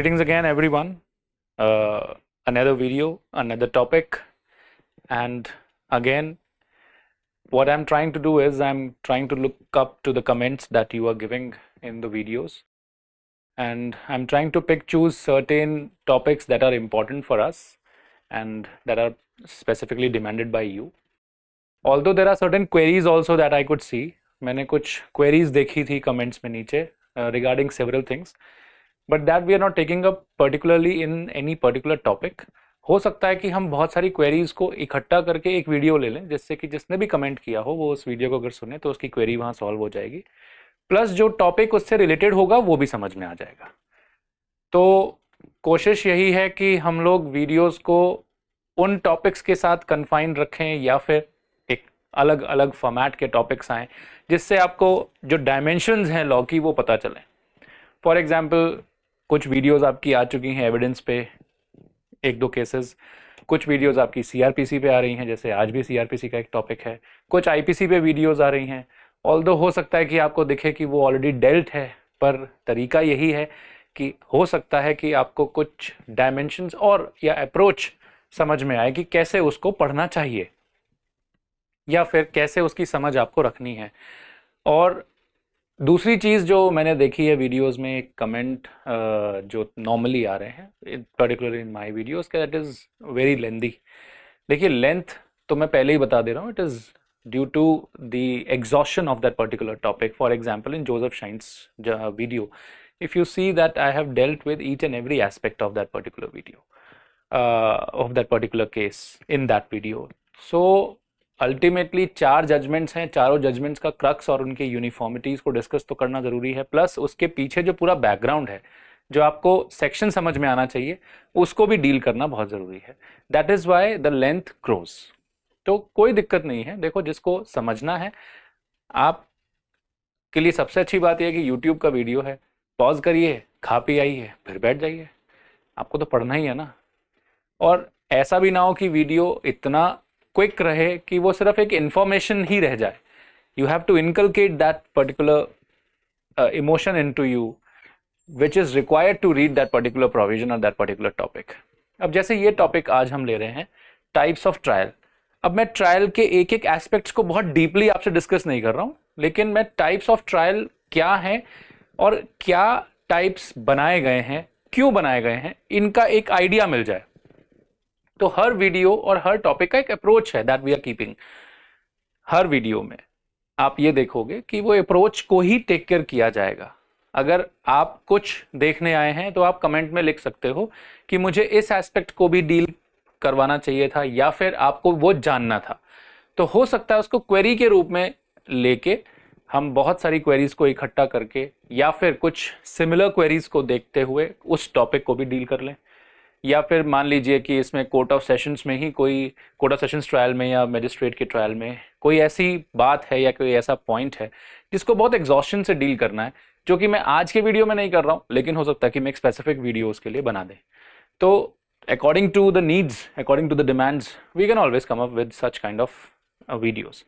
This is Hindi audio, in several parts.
Greetings again, everyone. Another video, another topic, and again, what I'm trying to do is I'm trying to look up to the comments that you are giving in the videos, and I'm trying to choose certain topics that are important for us and that are specifically demanded by you. Although there are certain queries also that I could see. मैंने कुछ queries देखी थी comments में नीचे regarding several things. But that we are not taking up particularly in any particular topic. हो सकता है कि हम बहुत सारी क्वेरीज को इकट्ठा करके एक वीडियो ले लें, जिससे कि जिसने भी कमेंट किया हो वो उस वीडियो को अगर सुने तो उसकी क्वेरी वहाँ सॉल्व हो जाएगी, प्लस जो टॉपिक उससे रिलेटेड होगा वो भी समझ में आ जाएगा. तो कोशिश यही है कि हम लोग वीडियोस को उन टॉपिक्स के साथ कन्फाइन रखें या फिर एक अलग अलग फॉर्मेट के टॉपिक्स आएँ जिससे आपको जो डायमेंशंस हैं लॉ की वो पता चलें. फॉर एग्जाम्पल कुछ वीडियोस आपकी आ चुकी हैं एविडेंस पे, एक दो केसेस. कुछ वीडियोस आपकी सीआरपीसी पे आ रही हैं, जैसे आज भी सीआरपीसी का एक टॉपिक है. कुछ आईपीसी पे वीडियोस आ रही हैं. ऑल्दो हो सकता है कि आपको दिखे कि वो ऑलरेडी डेल्ट है, पर तरीका यही है कि हो सकता है कि आपको कुछ डायमेंशंस और या अप्रोच समझ में आए कि कैसे उसको पढ़ना चाहिए या फिर कैसे उसकी समझ आपको रखनी है. और दूसरी चीज़ जो मैंने देखी है वीडियोस में, एक कमेंट जो नॉर्मली आ रहे हैं पर्टिकुलरली इन माय वीडियोस, कि दैट इज़ वेरी लेंदी. देखिए, लेंथ तो मैं पहले ही बता दे रहा हूँ, it is due to the exhaustion of that particular topic. For example in Joseph Shine's video, if you see that I have dealt with each and every aspect of that particular video, of that particular case in that video. So ultimately 4 judgments हैं, चारों जजमेंट्स का क्रक्स और उनके यूनिफॉर्मिटीज़ को डिस्कस तो करना ज़रूरी है, प्लस उसके पीछे जो पूरा बैकग्राउंड है, जो आपको सेक्शन समझ में आना चाहिए, उसको भी डील करना बहुत ज़रूरी है. That is why the length grows. तो कोई दिक्कत नहीं है. देखो, जिसको समझना है, आप के लिए सबसे अच्छी बात यह है कि यूट्यूब का वीडियो है, पॉज करिए, खा पी आइए, फिर बैठ जाइए. आपको तो पढ़ना ही है ना. और ऐसा भी ना हो कि वीडियो इतना क्विक रहे कि वो सिर्फ एक इंफॉर्मेशन ही रह जाए. You have to inculcate that particular emotion into you which is required to read that particular provision और दैट पर्टिकुलर टॉपिक. अब जैसे ये टॉपिक आज हम ले रहे हैं, टाइप्स ऑफ ट्रायल. अब मैं ट्रायल के एक एक एस्पेक्ट्स को बहुत डीपली आपसे डिस्कस नहीं कर रहा हूं, लेकिन मैं टाइप्स ऑफ ट्रायल क्या है और क्या टाइप्स बनाए गए हैं, क्यों बनाए गए हैं, इनका एक आइडिया मिल जाए. तो हर वीडियो और हर टॉपिक का एक अप्रोच है दैट वी आर कीपिंग. हर वीडियो में आप ये देखोगे कि वो अप्रोच को ही टेक केयर किया जाएगा. अगर आप कुछ देखने आए हैं तो आप कमेंट में लिख सकते हो कि मुझे इस एस्पेक्ट को भी डील करवाना चाहिए था या फिर आपको वो जानना था. तो हो सकता है उसको क्वेरी के रूप में लेके हम बहुत सारी क्वेरीज को इकट्ठा करके या फिर कुछ सिमिलर क्वेरीज को देखते हुए उस टॉपिक को भी डील कर लें. या फिर मान लीजिए कि इसमें कोर्ट ऑफ सेशंस में ही कोई कोर्ट ऑफ सेशंस ट्रायल में या मजिस्ट्रेट के ट्रायल में कोई ऐसी बात है या कोई ऐसा पॉइंट है जिसको बहुत एग्जॉस्शन से डील करना है, जो कि मैं आज के वीडियो में नहीं कर रहा हूँ, लेकिन हो सकता है कि मैं एक स्पेसिफिक वीडियो उसके लिए बना दें. तो according to the needs, according to the demands, we can always come up with such kind of videos.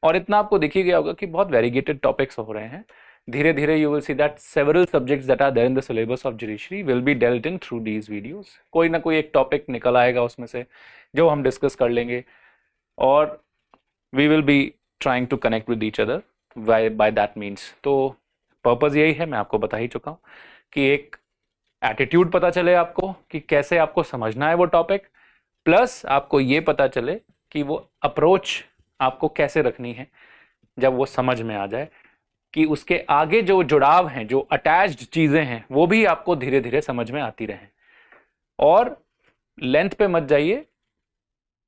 और इतना आपको दिख ही गया होगा कि बहुत वेरीगेटेड टॉपिक्स हो रहे हैं. धीरे धीरे you will see that several subjects that are there in the syllabus of judiciary will be dealt in through these videos. कोई ना कोई एक टॉपिक निकल आएगा उसमें से जो हम डिस्कस कर लेंगे, और we will be trying to connect with each other by that means. तो पर्पज़ यही है, मैं आपको बता ही चुका हूँ, कि एक एटीट्यूड पता चले आपको कि कैसे आपको समझना है वो टॉपिक, प्लस आपको ये पता चले कि वो अप्रोच आपको कैसे रखनी है जब वो समझ में आ जाए, कि उसके आगे जो जुड़ाव हैं, जो अटैच्ड चीज़ें हैं, वो भी आपको धीरे धीरे समझ में आती रहें. और लेंथ पे मत जाइए.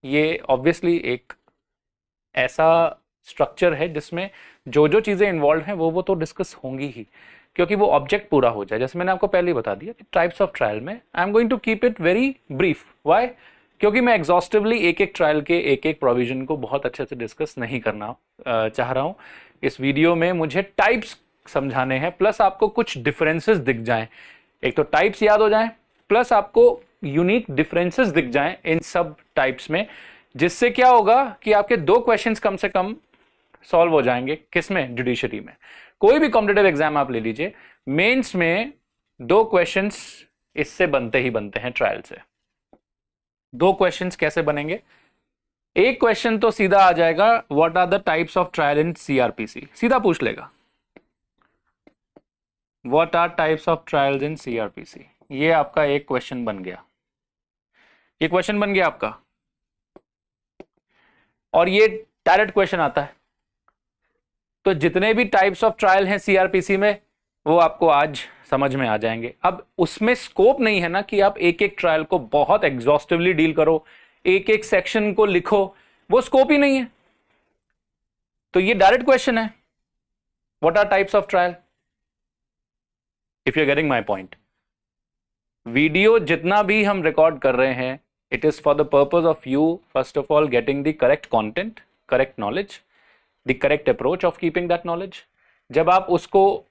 ये ऑब्वियसली एक ऐसा स्ट्रक्चर है जिसमें जो जो चीज़ें इन्वॉल्व हैं वो तो डिस्कस होंगी ही, क्योंकि वो ऑब्जेक्ट पूरा हो जाए. जैसे मैंने आपको पहले ही बता दिया कि टाइप्स ऑफ ट्रायल में I am going to keep it very brief. Why? क्योंकि मैं एग्जॉस्टिवली एक एक ट्रायल के एक एक प्रोविजन को बहुत अच्छे से डिस्कस नहीं करना चाह रहा हूँ. इस वीडियो में मुझे टाइप्स समझाने हैं, प्लस आपको कुछ डिफरेंसेस दिख जाएं. एक तो टाइप्स याद हो जाएं, प्लस आपको यूनिक डिफरेंसेस दिख जाएं इन सब टाइप्स में, जिससे क्या होगा कि आपके 2 क्वेश्चंस कम से कम सॉल्व हो जाएंगे. किसमें? जुडिशरी में. कोई भी कॉम्पिटिटिव एग्जाम आप ले लीजिए, मेंस में 2 क्वेश्चंस इससे बनते ही बनते हैं ट्रायल से। दो क्वेश्चंस कैसे बनेंगे? एक क्वेश्चन तो सीधा आ जाएगा, what are the types of trial in CrPC, सीधा पूछ लेगा what are types of trials in CrPC. ये आपका एक क्वेश्चन बन गया, ये क्वेश्चन बन गया आपका। और ये डायरेक्ट क्वेश्चन आता है, तो जितने भी टाइप्स ऑफ ट्रायल हैं सीआरपीसी में वो आपको आज समझ में आ जाएंगे। अब उसमें स्कोप नहीं है ना कि आप एक एक ट्रायल को बहुत एग्जॉस्टिवली डील करो, एक एक सेक्शन को लिखो, वो स्कोप ही नहीं है। तो ये डायरेक्ट क्वेश्चन है, what are types of trial, if you are getting my point. Video जितना भी हम रिकॉर्ड कर रहे हैं, it is for the purpose of you first of all getting the correct content, correct knowledge, the correct approach of keeping that knowledge. जब आप उसको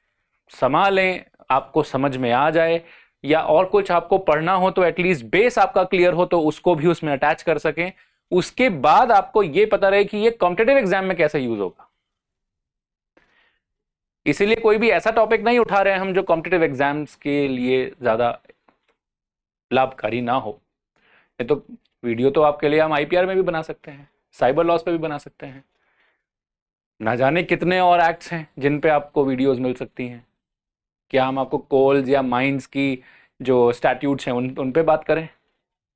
संभालें, आपको समझ में आ जाए, या और कुछ आपको पढ़ना हो तो एटलीस्ट बेस आपका क्लियर हो तो उसको भी उसमें अटैच कर सकें। उसके बाद आपको यह पता रहे कि ये कॉम्पिटिटिव एग्जाम में कैसे यूज होगा। इसीलिए कोई भी ऐसा टॉपिक नहीं उठा रहे हैं हम जो कॉम्पिटिटिव एग्जाम्स के लिए ज्यादा लाभकारी ना हो। ये तो वीडियो तो आपके लिए हम आईपीआर में भी बना सकते हैं, साइबर लॉस पे भी बना सकते हैं, ना जाने कितने और एक्ट्स हैं जिन पे आपको वीडियोस मिल सकती हैं। क्या हम आपको कोल्स या माइंस की जो स्टैट्यूट्स हैं उन पे बात करें?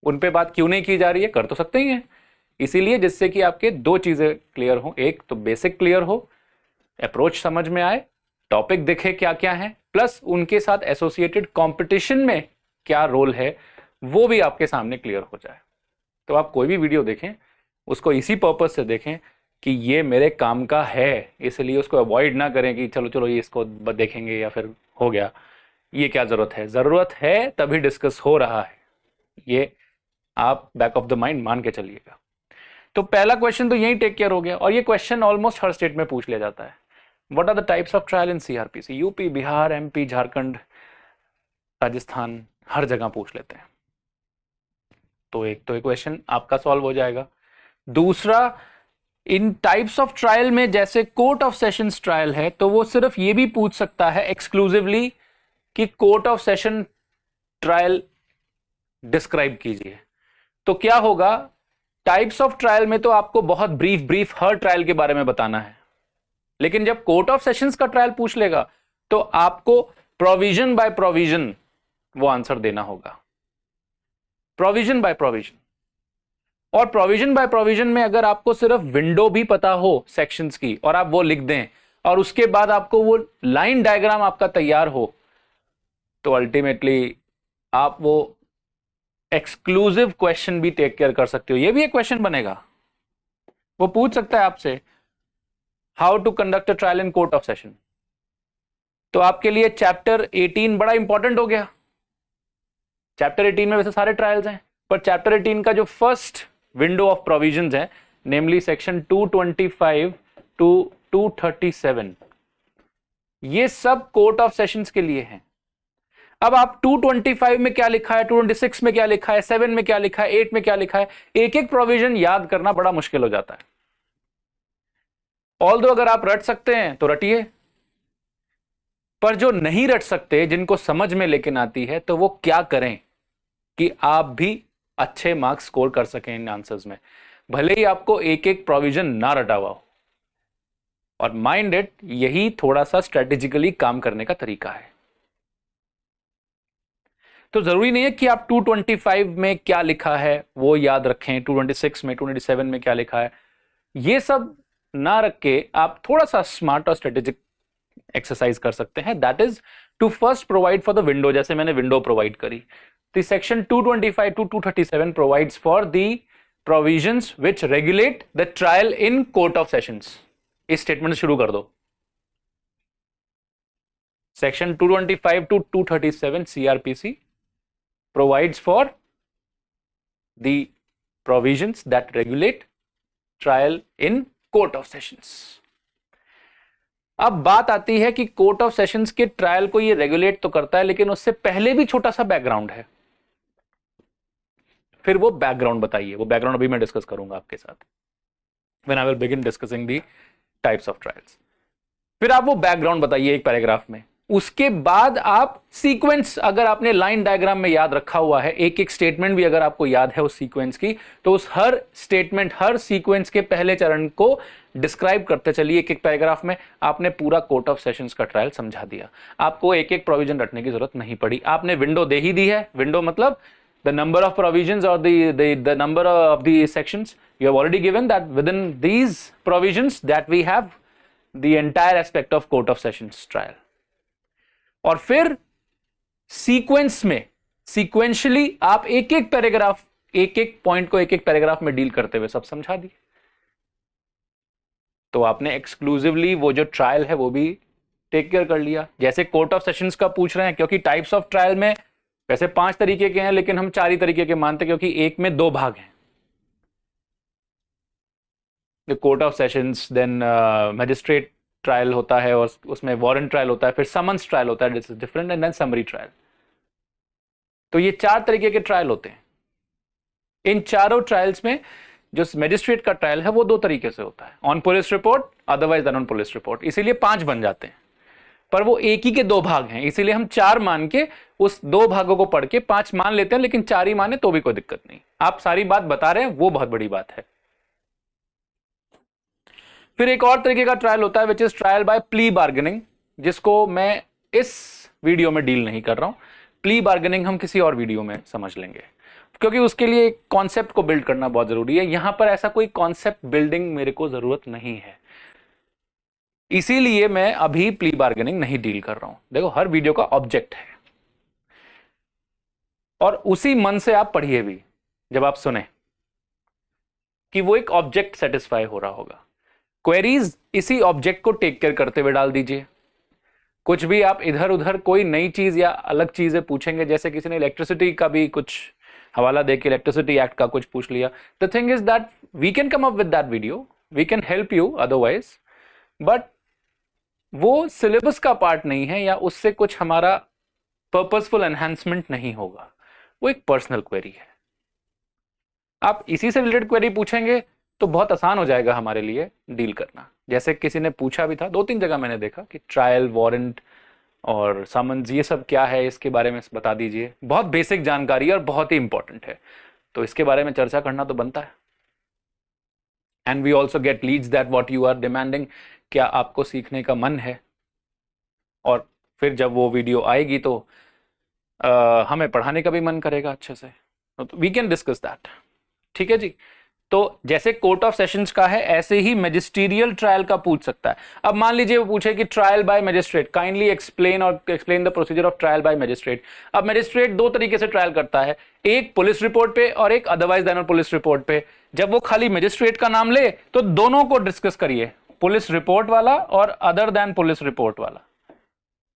उन पे बात क्यों नहीं की जा रही है? कर तो सकते ही हैं। इसीलिए जिससे कि आपके दो चीजें क्लियर हो, एक तो बेसिक क्लियर हो, अप्रोच समझ में आए, टॉपिक दिखे क्या क्या है, प्लस उनके साथ एसोसिएटेड कंपटीशन में क्या रोल है वो भी आपके सामने क्लियर हो जाए। तो आप कोई भी वीडियो देखें उसको इसी पर्पज से देखें कि ये मेरे काम का है, इसलिए उसको अवॉइड ना करें कि चलो चलो ये इसको देखेंगे या फिर हो गया, ये क्या जरूरत है। जरूरत है तभी डिस्कस हो रहा है, ये आप बैक ऑफ द माइंड मान के चलिएगा। तो पहला क्वेश्चन तो यही टेक केयर हो गया, और ये क्वेश्चन ऑलमोस्ट हर स्टेट में पूछ लिया जाता है। What are the types of trial in CrPC? UP, Bihar, MP, Jharkhand, Rajasthan, हर जगह पूछ लेते हैं। तो एक क्वेश्चन आपका सॉल्व हो जाएगा। दूसरा, इन टाइप्स ऑफ ट्रायल में जैसे कोर्ट ऑफ सेशंस ट्रायल है, तो वो सिर्फ ये भी पूछ सकता है एक्सक्लूसिवली कि court of session trial describe कीजिए। तो क्या होगा, टाइप्स ऑफ ट्रायल में तो आपको बहुत ब्रीफ हर ट्रायल के बारे में बताना है, लेकिन जब कोर्ट ऑफ सेशंस का ट्रायल पूछ लेगा तो आपको प्रोविजन बाय प्रोविजन वो आंसर देना होगा, प्रोविजन बाय प्रोविजन। और प्रोविजन बाय प्रोविजन में अगर आपको सिर्फ विंडो भी पता हो सेक्शंस की और आप वो लिख दें और उसके बाद आपको वो लाइन डायग्राम आपका तैयार हो, तो अल्टीमेटली आप वो एक्सक्लूसिव क्वेश्चन भी टेक केयर कर सकते हो। ये भी एक क्वेश्चन बनेगा, वो पूछ सकता है आपसे how to conduct a trial in court of session. तो आपके लिए चैप्टर 18 बड़ा इंपॉर्टेंट हो गया। चैप्टर 18 में वैसे सारे ट्रायल्स हैं, पर चैप्टर 18 का जो फर्स्ट विंडो ऑफ प्रोविजंस है, नेमली सेक्शन 225 टू 237, ये सब कोर्ट ऑफ सेशंस के लिए हैं। अब आप 225 में क्या लिखा है, 226 में क्या लिखा है, 7 में क्या लिखा है, 8 में क्या लिखा है, एक एक प्रोविजन याद करना बड़ा मुश्किल हो जाता है। ऑल्दो अगर आप रट सकते हैं तो रटिए, पर जो नहीं रट सकते, जिनको समझ में लेकिन आती है, तो वो क्या करें कि आप भी अच्छे मार्क्स स्कोर कर सकें इन आंसर्स में, भले ही आपको एक एक प्रोविजन ना रटा हुआ हो। और माइंड इट, यही थोड़ा सा स्ट्रेटेजिकली काम करने का तरीका है। तो जरूरी नहीं है कि आप 225 में क्या लिखा है वो याद रखें, 226 में, 227 में क्या लिखा है, ये सब ना रख के आप थोड़ा सा स्मार्ट और स्ट्रेटेजिक एक्सरसाइज कर सकते हैं। That is to first provide for the window, जैसे मैंने विंडो प्रोवाइड करी। The section 225 to 237 provides for the provisions which regulate the trial in court of sessions. इस स्टेटमेंट शुरू कर दो। Section 225 to 237 CRPC provides for the provisions that regulate trial in court of sessions. अब बात आती है कि कोर्ट ऑफ सेशंस के ट्रायल को ये रेगुलेट तो करता है, लेकिन उससे पहले भी छोटा सा बैकग्राउंड है। फिर वो बैकग्राउंड बताइए, वो बैकग्राउंड अभी मैं डिस्कस करूंगा आपके साथ when I will begin discussing the types of trials. फिर आप वो बैकग्राउंड बताइए एक पैराग्राफ में उसके बाद आप सीक्वेंस, अगर आपने लाइन डायग्राम में याद रखा हुआ है, एक एक स्टेटमेंट भी अगर आपको याद है उस सीक्वेंस की, तो उस हर स्टेटमेंट, हर सीक्वेंस के पहले चरण को डिस्क्राइब करते चलिए एक एक पैराग्राफ में। आपने पूरा कोर्ट ऑफ सेशंस का ट्रायल समझा दिया, आपको एक एक प्रोविजन रटने की जरूरत नहीं पड़ी। आपने विंडो दे ही दी है, विंडो मतलब the number of provisions or the number of the sections you have already given, that within these provisions that we have the entire aspect of court of sessions trial। और फिर सीक्वेंस में, सीक्वेंशियली आप एक एक पैराग्राफ, एक एक पॉइंट को एक एक पैराग्राफ में डील करते हुए सब समझा दिए। तो आपने एक्सक्लूसिवली वो जो ट्रायल है वो भी टेक केयर कर लिया। जैसे कोर्ट ऑफ सेशंस का पूछ रहे हैं, क्योंकि टाइप्स ऑफ ट्रायल में वैसे 5 तरीके के हैं, लेकिन हम 4 ही तरीके के मानते हैं, क्योंकि एक में 2 भाग हैं। Court of sessions, then magistrate trial होता है, और उसमें वारंट ट्रायल होता है, फिर समन्स ट्रायल होता है, this is different, and then summary trial. तो ये 4 तरीके के ट्रायल होते हैं। इन चारों ट्रायल्स में जो मैजिस्ट्रेट का ट्रायल है वो 2 तरीके से होता है, on police report, otherwise on police report, इसीलिए 5 बन जाते हैं। पर वो एक ही के 2 भाग हैं, इसीलिए हम 4 मान के उस 2 भागों को पढ़ के 5 मान लेते हैं, लेकिन 4 ही माने तो भी कोई दिक्कत नहीं। आप सारी बात बता रहे हैं, वो बहुत बड़ी बात है। फिर एक और तरीके का ट्रायल होता है which is trial by plea bargaining, जिसको मैं इस वीडियो में डील नहीं कर रहा हूं। प्ली बार्गेनिंग हम किसी और वीडियो में समझ लेंगे, क्योंकि उसके लिए एक कॉन्सेप्ट को बिल्ड करना बहुत जरूरी है। यहां पर ऐसा कोई कॉन्सेप्ट बिल्डिंग मेरे को जरूरत नहीं है, इसीलिए मैं अभी प्ली बार्गेनिंग नहीं डील कर रहा हूं। देखो, हर वीडियो का ऑब्जेक्ट है, और उसी मन से आप पढ़िए भी जब आप सुने कि वो एक ऑब्जेक्ट सेटिस्फाई हो रहा होगा। क्वेरीज इसी ऑब्जेक्ट को टेक केयर करते हुए डाल दीजिए। कुछ भी आप इधर उधर कोई नई चीज या अलग चीजें पूछेंगे, जैसे किसी ने इलेक्ट्रिसिटी का भी कुछ हवाला देके इलेक्ट्रिसिटी एक्ट का कुछ पूछ लिया, the thing is that we can come up with that video, we can help you otherwise, but वो सिलेबस का पार्ट नहीं है, या उससे कुछ हमारा पर्पसफुल एनहांसमेंट नहीं होगा। वो एक पर्सनल क्वेरी है। आप इसी से रिलेटेड क्वेरी पूछेंगे तो बहुत आसान हो जाएगा हमारे लिए डील करना। जैसे किसी ने पूछा भी था, 2-3 जगह मैंने देखा कि ट्रायल, वारंट और समन्स ये सब क्या है, इसके बारे में बता दीजिए। बहुत बेसिक जानकारी है और बहुत ही इंपॉर्टेंट है, तो इसके बारे में चर्चा करना तो बनता है। And we also get leads that what you are demanding, क्या आपको सीखने का मन है, और फिर जब वो वीडियो आएगी तो हमें पढ़ाने का भी मन करेगा अच्छे से, तो वी कैन डिस्कस दैट। ठीक है जी। तो जैसे कोर्ट ऑफ सेशंस का है, ऐसे ही मैजिस्ट्रियल ट्रायल का पूछ सकता है। अब मान लीजिए वो पूछे कि trial by magistrate, kindly explain the procedure of trial by magistrate. अब मैजिस्ट्रेट 2 तरीके से ट्रायल करता है, एक पुलिस रिपोर्ट पे और एक अदरवाइज देन पुलिस रिपोर्ट पे। जब वो खाली मैजिस्ट्रेट का नाम ले तो दोनों को डिस्कस करिए, पुलिस रिपोर्ट वाला और अदर देन पुलिस रिपोर्ट वाला,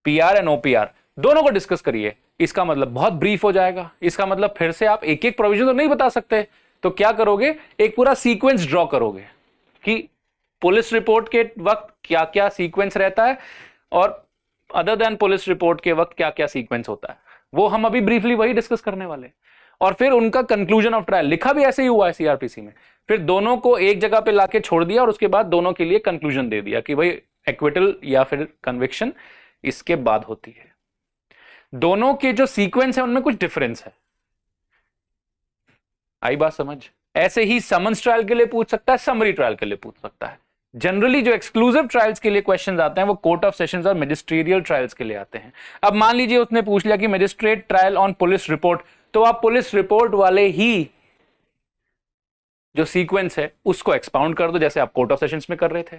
पीआर एंड ओपीआर, दोनों को डिस्कस करिए। इसका मतलब बहुत ब्रीफ हो जाएगा। इसका मतलब फिर से आप एक एक प्रोविजन तो नहीं बता सकते, तो क्या करोगे, एक पूरा सीक्वेंस ड्रॉ करोगे कि पुलिस रिपोर्ट के वक्त क्या क्या सीक्वेंस रहता है और अदर देन पुलिस रिपोर्ट के वक्त क्या क्या सीक्वेंस होता है। वो हम अभी ब्रीफली वही डिस्कस करने वाले। और फिर उनका कंक्लूजन ऑफ ट्रायल लिखा भी ऐसे ही हुआ है सीआरपीसी में। फिर दोनों को एक जगह पे लाके छोड़ दिया और उसके बाद दोनों के लिए कंक्लूजन दे दिया कि भाई एक्विटल या फिर कन्विक्शन इसके बाद होती है। दोनों के जो सीक्वेंस है उनमें कुछ डिफरेंस है। आई बात समझ? ऐसे ही समन्स ट्रायल के लिए पूछ सकता है, समरी ट्रायल के लिए पूछ सकता है। जनरली जो एक्सक्लूसिव ट्रायल्स के लिए क्वेश्चंस आते हैं वो कोर्ट ऑफ सेशंस और मैजिस्ट्रियल ट्रायल्स के लिए आते हैं। अब मान लीजिए उसने पूछ लिया कि magistrate trial on police report, तो आप पुलिस रिपोर्ट वाले ही जो सीक्वेंस है उसको एक्सपाउंड कर दो, जैसे आप कोर्ट ऑफ सेशंस में कर रहे थे।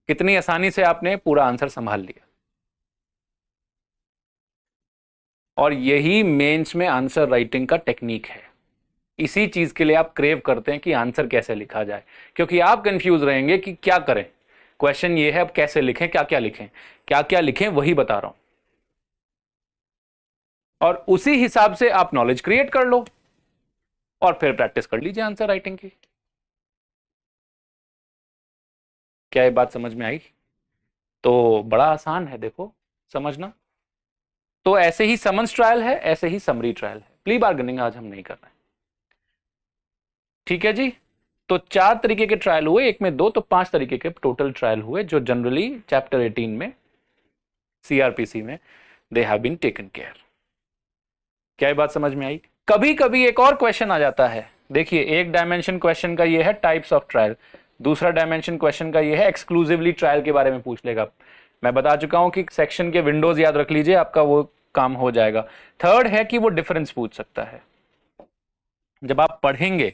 कितनी आसानी से आपने पूरा आंसर संभाल लिया। और यही मेंस में आंसर राइटिंग का टेक्निक है। इसी चीज के लिए आप क्रेव करते हैं कि आंसर कैसे लिखा जाए, क्योंकि आप कंफ्यूज रहेंगे कि क्या करें। क्वेश्चन ये है अब कैसे लिखें, क्या क्या लिखें, क्या क्या लिखें, वही बता रहा हूं। और उसी हिसाब से आप नॉलेज क्रिएट कर लो और फिर प्रैक्टिस कर लीजिए आंसर राइटिंग की। क्या ये बात समझ में आई? तो बड़ा आसान है, देखो समझना। तो ऐसे ही समन्स ट्रायल है, ऐसे ही समरी ट्रायल है। प्ली बार्गेनिंग आज हम नहीं कर रहे हैं। ठीक है जी। तो 4 तरीके के ट्रायल हुए, एक में 2, तो 5 तरीके के टोटल ट्रायल हुए जो जनरली चैप्टर 18 में CRPC में they have been taken care. क्या ये बात समझ में आई? कभी कभी एक और क्वेश्चन आ जाता है, देखिए एक डायमेंशन क्वेश्चन का ये है टाइप्स ऑफ ट्रायल, दूसरा डायमेंशन क्वेश्चन का ये है एक्सक्लूसिवली ट्रायल के बारे में पूछ लेगा। मैं बता चुका हूं कि सेक्शन के विंडोज याद रख लीजिए, आपका वो काम हो जाएगा। थर्ड है कि वो डिफरेंस पूछ सकता है। जब आप पढ़ेंगे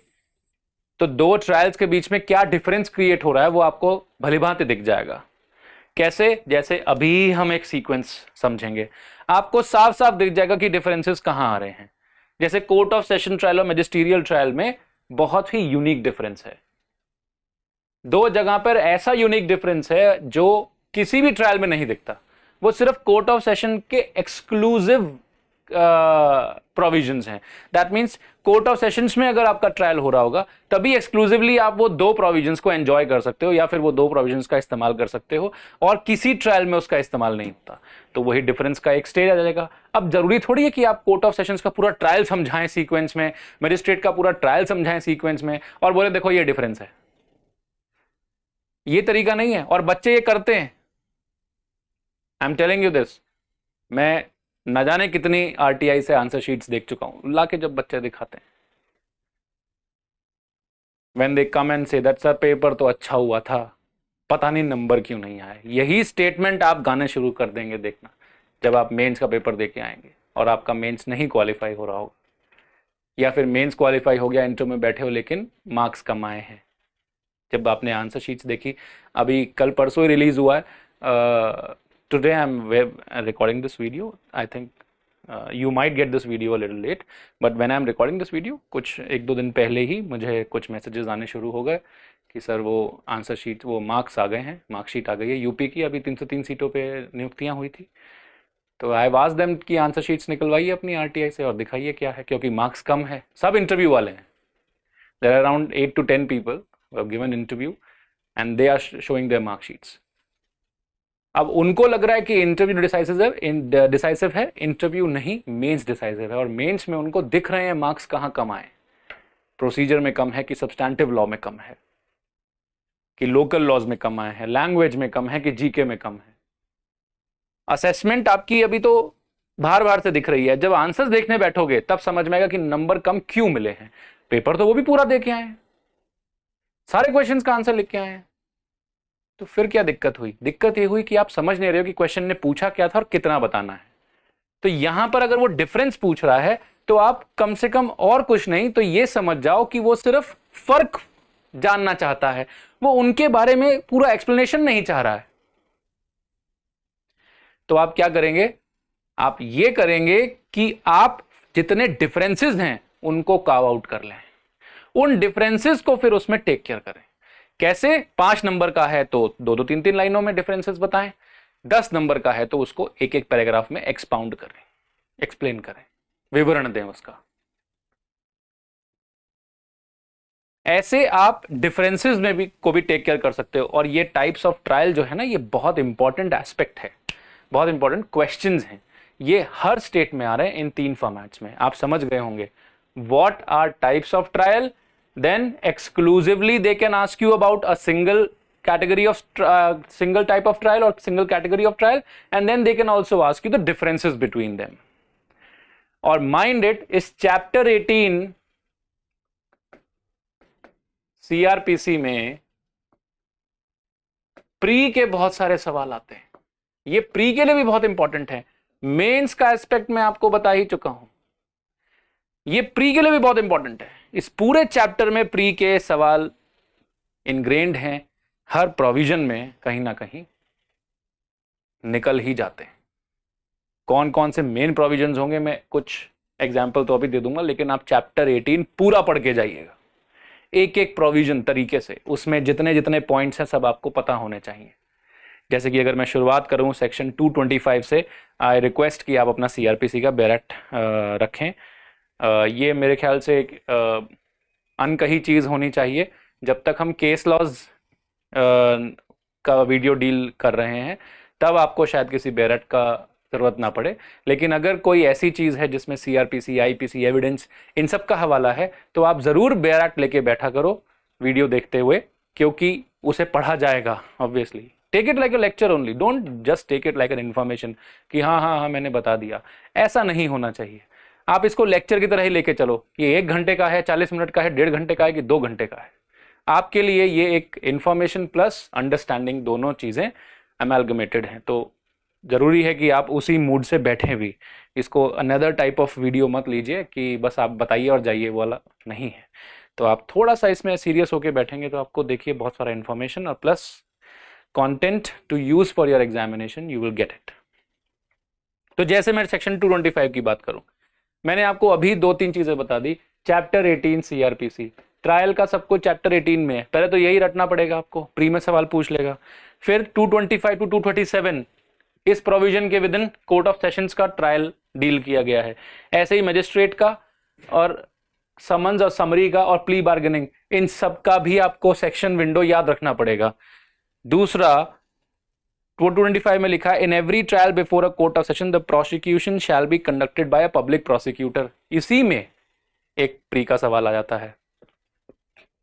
तो दो ट्रायल्स के बीच में क्या डिफरेंस क्रिएट हो रहा है वो आपको भलीभांति दिख जाएगा। कैसे? जैसे अभी हम एक सीक्वेंस समझेंगे, आपको साफ साफ दिख जाएगा कि डिफरेंसेस कहां आ रहे हैं। जैसे कोर्ट ऑफ सेशन ट्रायल और मैजिस्टीरियल ट्रायल में बहुत ही यूनिक डिफरेंस है। दो जगह पर ऐसा यूनिक डिफरेंस है जो किसी भी ट्रायल में नहीं दिखता। वो सिर्फ कोर्ट ऑफ सेशन के एक्सक्लूसिव प्रोविजंस हैं। That means court of sessions में अगर आपका ट्रायल हो रहा होगा तभी एक्सक्लूसिवली आप वो दो प्रोविजंस को एंजॉय कर सकते हो या फिर वो दो प्रोविजंस का इस्तेमाल कर सकते हो, और किसी ट्रायल में उसका इस्तेमाल नहीं होता। तो वही डिफरेंस का एक स्टेज आ जाएगा। अब जरूरी थोड़ी है कि आप कोर्ट ऑफ सेशंस का पूरा ट्रायल समझाएं सीक्वेंस में, मैजिस्ट्रेट का पूरा ट्रायल समझाएं सीक्वेंस में और बोले देखो ये डिफरेंस है। ये तरीका नहीं है, और बच्चे ये करते हैं। I am telling you this. मैं न जाने कितनी RTI से आंसर शीट्स देख चुका हूं, लाके जब बच्चे दिखाते हैं, when they come and say that sir paper तो अच्छा हुआ था, पता नहीं नंबर क्यों नहीं आया। यही स्टेटमेंट आप गाने शुरू कर देंगे देखना, जब आप मेंस का पेपर देके आएंगे और आपका मेंस नहीं क्वालिफाई हो रहा होगा, या फिर मेंस क्वालिफाई हो गया, इंटरव्यू में बैठे हो लेकिन मार्क्स कम आए हैं। जब आपने आंसर शीट्स देखी, अभी कल परसों ही रिलीज हुआ है, today I'm recording this video. I think you might get this video a little late, but when I'm recording this video, कुछ एक दो दिन पहले ही मुझे कुछ मैसेजेस आने शुरू हो गए कि सर वो आंसर शीट, वो मार्क्स आ गए हैं, मार्कशीट आ गई है। यूपी की अभी 303 सीटों पे नियुक्तियां हुई थी, तो आई वाज देम की आंसर शीट्स निकलवाइए अपनी RTI से और दिखाइए क्या है, क्योंकि मार्क्स कम है। सब इंटरव्यू वाले हैं, there are around 8 to 10 people who have given interview and they are showing their mark sheets. अब उनको लग रहा है कि इंटरव्यू डिसाइसिव है, इंटरव्यू नहीं, मेंस डिसाइसिव है, और मेंस में उनको दिख रहे हैं मार्क्स कहां कम आए, प्रोसीजर में कम है कि सब्सटैंटिव लॉ में कम है, कि लोकल लॉज में कम आए हैं, लैंग्वेज में कम है कि जीके में कम है। असेसमेंट आपकी अभी तो बार बार से दिख रही है, जब आंसर्स देखने बैठोगे तब समझ में आएगा कि नंबर कम क्यों मिले हैं। पेपर तो वो भी पूरा दे के आए हैं, सारे क्वेश्चंस का आंसर लिख के आए हैं, तो फिर क्या दिक्कत हुई? दिक्कत ये हुई कि आप समझ नहीं रहे हो कि क्वेश्चन ने पूछा क्या था और कितना बताना है। तो यहां पर अगर वो डिफरेंस पूछ रहा है तो आप कम से कम और कुछ नहीं तो ये समझ जाओ कि वो सिर्फ फर्क जानना चाहता है, वो उनके बारे में पूरा एक्सप्लेनेशन नहीं चाह रहा है। तो आप क्या करेंगे? आप ये करेंगे कि आप जितने डिफरेंसेस हैं उनको कार्व आउट कर लें, उन डिफरेंसेस को फिर उसमें टेक केयर करें। कैसे? 5 नंबर का है तो 2-2, 3-3 लाइनों में डिफरेंसेस बताएं, 10 नंबर का है तो उसको एक एक पैराग्राफ में एक्सपाउंड करें, एक्सप्लेन करें, विवरण दें उसका। ऐसे आप डिफरेंसेस में भी को भी टेक केयर कर सकते हो। और ये टाइप्स ऑफ ट्रायल जो है ना, ये बहुत इंपॉर्टेंट एस्पेक्ट है, बहुत इंपॉर्टेंट क्वेश्चंस हैं। ये हर स्टेट में आ रहे हैं इन 3 फॉर्मेट्स में, आप समझ गए होंगे। What are types of trial, then exclusively they can ask you about a single category of single type of trial or single category of trial, and then they can also ask you the differences between them. और mind it, इस chapter 18 CRPC में प्री के बहुत सारे सवाल आते हैं। ये प्री के लिए भी बहुत इंपॉर्टेंट है, मेंस का एस्पेक्ट मैं आपको बता ही चुका हूं, ये प्री के लिए भी बहुत इंपॉर्टेंट है। इस पूरे चैप्टर में प्री के सवाल इनग्रेन्ड हैं, हर प्रोविजन में कहीं ना कहीं निकल ही जाते हैं। कौन कौन से मेन प्रोविजंस होंगे मैं कुछ एग्जाम्पल तो अभी दे दूंगा, लेकिन आप चैप्टर 18 पूरा पढ़ के जाइएगा, एक एक प्रोविजन तरीके से, उसमें जितने जितने पॉइंट्स हैं सब आपको पता होने चाहिए। जैसे कि अगर मैं शुरुआत करूं सेक्शन 225 से, आई रिक्वेस्ट कि आप अपना CRPC का बैरेट रखें। ये मेरे ख्याल से एक अनकही चीज़ होनी चाहिए। जब तक हम केस लॉज का वीडियो डील कर रहे हैं तब आपको शायद किसी बैरेट का ज़रूरत ना पड़े, लेकिन अगर कोई ऐसी चीज़ है जिसमें CRPC, IPC, एविडेंस, इन सब का हवाला है तो आप ज़रूर बैरेट लेके बैठा करो वीडियो देखते हुए, क्योंकि उसे पढ़ा जाएगा obviously, take it like a lecture only, don't just take it like an information कि हाँ हाँ हाँ मैंने बता दिया। ऐसा नहीं होना चाहिए। आप इसको लेक्चर की तरह ही लेके चलो कि 1 घंटे का है, 40 मिनट का है, 1.5 घंटे का है कि 2 घंटे का है। आपके लिए ये एक इंफॉर्मेशन प्लस अंडरस्टैंडिंग दोनों चीजें अमेलगमेटेड हैं। तो जरूरी है कि आप उसी मूड से बैठे भी। इसको अनदर टाइप ऑफ वीडियो मत लीजिए कि बस आप बताइए और जाइए, वो वाला नहीं है। तो आप थोड़ा सा इसमें सीरियस होके बैठेंगे तो आपको देखिए बहुत सारा इंफॉर्मेशन और plus content to use for your examination, you will get it. तो जैसे मैं सेक्शन 225 की बात करूं, मैंने आपको अभी 2-3 चीजें बता दी। चैप्टर 18 सीआरपीसी, ट्रायल का सब कुछ चैप्टर 18 में है, पहले तो यही रटना पड़ेगा आपको, प्री में सवाल पूछ लेगा। फिर 225 टू 227 इस प्रोविजन के with in court of sessions का ट्रायल डील किया गया है। ऐसे ही मजिस्ट्रेट का और समन्स और समरी का और प्ली बार्गेनिंग, इन सब का भी आपको सेक्शन विंडो याद रखना पड़ेगा। दूसरा 225 में लिखा है in every trial before a court of session the prosecution shall be conducted bye a public prosecutor. इसी में एक प्री का सवाल आ जाता है।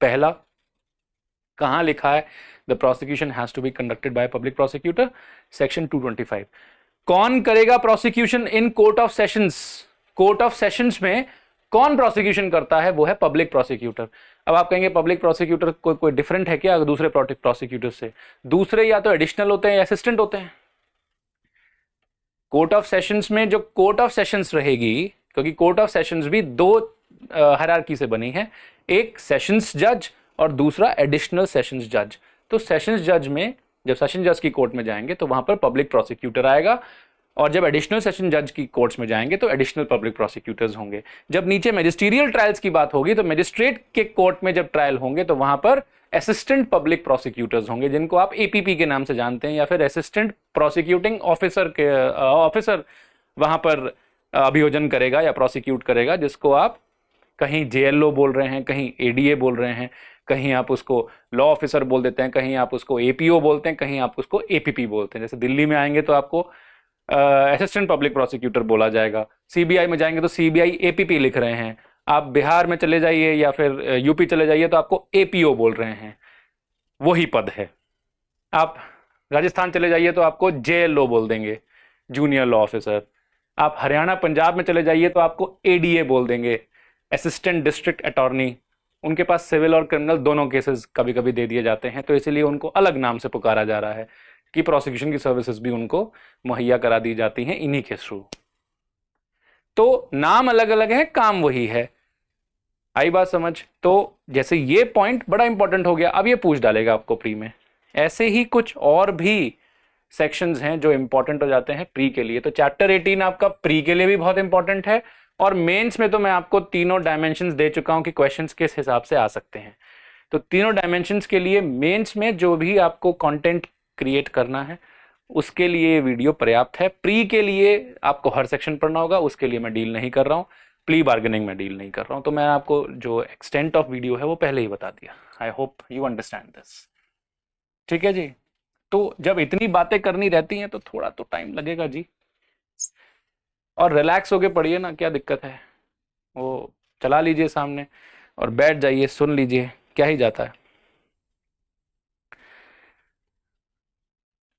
पहला कहां लिखा है the prosecution has to be conducted by public prosecutor, section 225। कौन करेगा prosecution in court of sessions? Court of sessions में कौन प्रोसिक्यूशन करता है? वो है पब्लिक प्रोसिक्यूटर। अब आप कहेंगे पब्लिक प्रोसिक्यूटर कोई डिफरेंट है क्या दूसरे प्रोसिक्यूटर से? दूसरे या तो एडिशनल होते हैं या असिस्टेंट होते हैं। कोर्ट ऑफ सेशंस में जो कोर्ट ऑफ सेशंस रहेगी, क्योंकि कोर्ट ऑफ सेशंस भी दो हायरार्की से बनी है, एक सेशंस जज और दूसरा एडिशनल सेशंस जज। तो सेशंस जज में जब सेशन जज की कोर्ट में जाएंगे तो वहां पर पब्लिक प्रोसिक्यूटर आएगा, और जब एडिशनल सेशन जज की कोर्ट्स में जाएंगे तो एडिशनल पब्लिक प्रोसिक्यूटर्स होंगे। जब नीचे मैजिस्ट्रियल ट्रायल्स की बात होगी तो मैजिस्ट्रेट के कोर्ट में जब ट्रायल होंगे तो वहां पर असिस्टेंट पब्लिक प्रोसिक्यूटर्स होंगे, जिनको आप एपीपी के नाम से जानते हैं, या फिर असिस्टेंट प्रोसिक्यूटिंग ऑफिसर के ऑफिसर वहां पर अभियोजन करेगा या प्रोसिक्यूट करेगा, जिसको आप कहीं जेएलओ बोल रहे हैं, कहीं एडीए बोल रहे हैं, कहीं आप उसको लॉ ऑफिसर बोल देते हैं, कहीं आप उसको एपीओ बोलते हैं, कहीं आप उसको एपीपी बोलते हैं। जैसे दिल्ली में आएंगे तो आपको असिस्टेंट पब्लिक प्रोसिक्यूटर बोला जाएगा, सीबीआई में जाएंगे तो सीबीआई एपीपी लिख रहे हैं, आप बिहार में चले जाइए या फिर यूपी चले जाइए तो आपको एपीओ बोल रहे हैं, वही पद है। आप राजस्थान चले जाइए तो आपको जेएलओ बोल देंगे, जूनियर लॉ ऑफिसर। आप हरियाणा पंजाब में चले जाइए तो आपको एडीए बोल देंगे, असिस्टेंट डिस्ट्रिक्ट अटॉर्नी। उनके पास सिविल और क्रिमिनल दोनों केसेस कभी कभी दे दिए जाते हैं, तो इसलिए उनको अलग नाम से पुकारा जा रहा है कि प्रोसिक्यूशन की सर्विसेज भी उनको मुहैया करा दी जाती हैं इन्हीं के थ्रू। तो नाम अलग अलग है, काम वही है। आई बात समझ? तो जैसे ये पॉइंट बड़ा इंपॉर्टेंट हो गया, अब ये पूछ डालेगा आपको प्री में। ऐसे ही कुछ और भी सेक्शंस हैं जो इंपॉर्टेंट हो जाते हैं प्री के लिए। तो चैप्टर 18 आपका प्री के लिए भी बहुत इंपॉर्टेंट है, और मेंस में तो मैं आपको तीनों डायमेंशंस दे चुका हूं कि क्वेश्चंस किस हिसाब से आ सकते हैं। तो तीनों डायमेंशंस के लिए मेंस में जो भी आपको कंटेंट क्रिएट करना है उसके लिए ये वीडियो पर्याप्त है। प्री के लिए आपको हर सेक्शन पढ़ना होगा, उसके लिए मैं डील नहीं कर रहा हूं। प्ली बार्गेनिंग में डील नहीं कर रहा हूं, तो मैं आपको जो एक्सटेंट ऑफ वीडियो है वो पहले ही बता दिया। I hope you understand this. ठीक है जी। तो जब इतनी बातें करनी रहती हैं तो थोड़ा तो टाइम लगेगा जी, और रिलैक्स होके पढ़िए ना, क्या दिक्कत है। वो चला लीजिए सामने और बैठ जाइए, सुन लीजिए, क्या ही जाता है।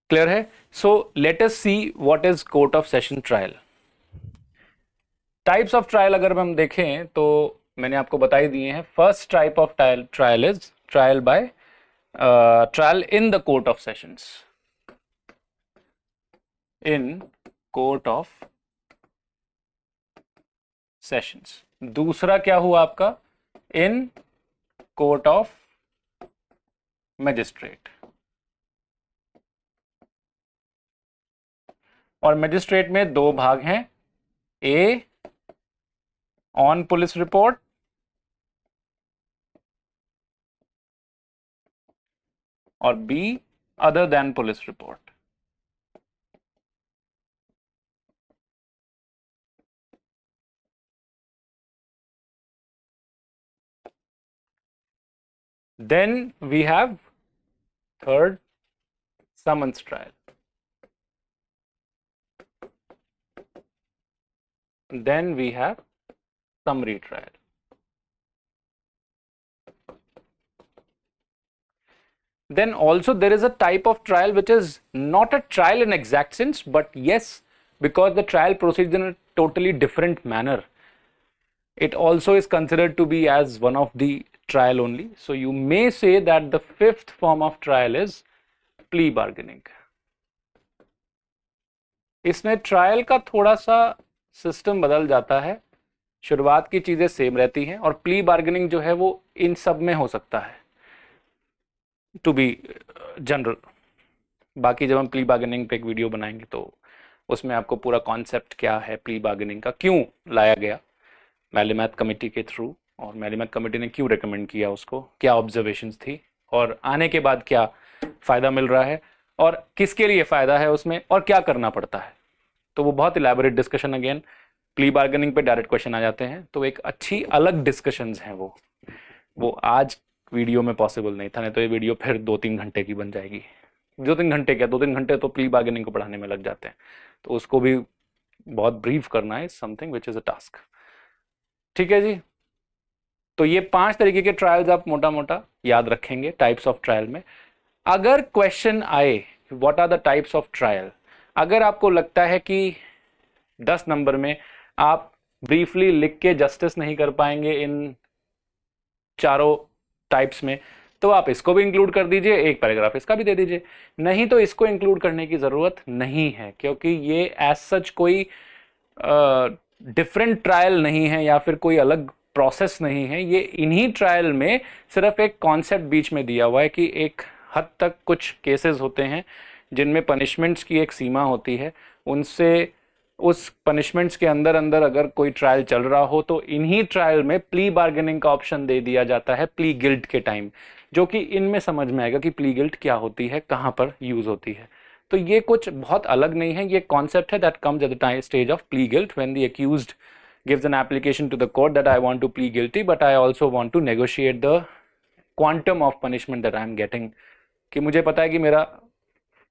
क्लियर है? So let us see what is court of session trial. Types of trial अगर हम देखें तो मैंने आपको बता ही दिए हैं। First type of trial is trial by trial in the court of sessions, in court of sessions. दूसरा क्या हुआ आपका? इन कोर्ट ऑफ मैजिस्ट्रेट। और मैजिस्ट्रेट में दो भाग हैं, ए ऑन पुलिस रिपोर्ट और B other than police report. Then we have third, summons trial. Then we have summary trial. then also there is a type of trial which is not a trial in exact sense, but yes, because the trial proceeds in a totally different manner, it also is considered to be as one of the trial only. So you may say that the fifth form of trial is plea bargaining. इसमें ट्रायल का थोड़ा सा सिस्टम बदल जाता है, शुरुआत की चीजें सेम रहती हैं, और प्ली बार्गेनिंग जो है वो इन सब में हो सकता है, टू बी जनरल। बाकी जब हम प्ली बार्गेनिंग पे एक वीडियो बनाएंगे तो उसमें आपको पूरा कॉन्सेप्ट क्या है प्ली बार्गेनिंग का, क्यों लाया गया मैलीमैथ कमेटी के थ्रू, और मैलीमैथ कमेटी ने क्यों रिकमेंड किया उसको, क्या ऑब्जर्वेशंस थी, और आने के बाद क्या फ़ायदा मिल रहा है, और किसके लिए फ़ायदा है उसमें, और क्या करना पड़ता है। तो वो बहुत elaborate discussion, again plea bargaining पे डायरेक्ट क्वेश्चन आ जाते हैं, तो एक अच्छी अलग डिस्कशंस हैं वो आज वीडियो में पॉसिबल नहीं था, नहीं तो ये वीडियो फिर 2-3 घंटे की बन जाएगी। 2-3 घंटे क्या, 2-3 घंटे तो प्ली बार्गेनिंग को पढ़ाने में लग जाते हैं, तो उसको भी बहुत ब्रीफ करना है, something which is a task. ठीक है जी, तो ये 5 तरीके के ट्रायल्स आप मोटा मोटा याद रखेंगे टाइप्स ऑफ ट्रायल में। अगर क्वेश्चन आए what are the types of trial, अगर आपको लगता है कि 10 नंबर में आप ब्रीफली लिख के जस्टिस नहीं कर पाएंगे इन चारों टाइप्स में, तो आप इसको भी इंक्लूड कर दीजिए, एक पैराग्राफ इसका भी दे दीजिए। नहीं तो इसको इंक्लूड करने की ज़रूरत नहीं है, क्योंकि ये एज सच कोई डिफरेंट ट्रायल नहीं है या फिर कोई अलग प्रोसेस नहीं है। ये इन्हीं ट्रायल में सिर्फ एक कॉन्सेप्ट बीच में दिया हुआ है कि एक हद तक कुछ केसेस होते हैं जिनमें पनिशमेंट्स की एक सीमा होती है, उनसे उस पनिशमेंट्स के अंदर अंदर अगर कोई ट्रायल चल रहा हो तो इन्हीं ट्रायल में प्ली बार्गेनिंग का ऑप्शन दे दिया जाता है प्ली गिल्ट के टाइम, जो कि इनमें समझ में आएगा कि प्ली गिल्ट क्या होती है, कहाँ पर यूज होती है। तो ये कुछ बहुत अलग नहीं है, ये कॉन्सेप्ट है that comes at the stage of plea guilt when the accused gives an application to the court that I want to plead guilty but I also want to negotiate the quantum of punishment that I am getting, कि मुझे पता है कि मेरा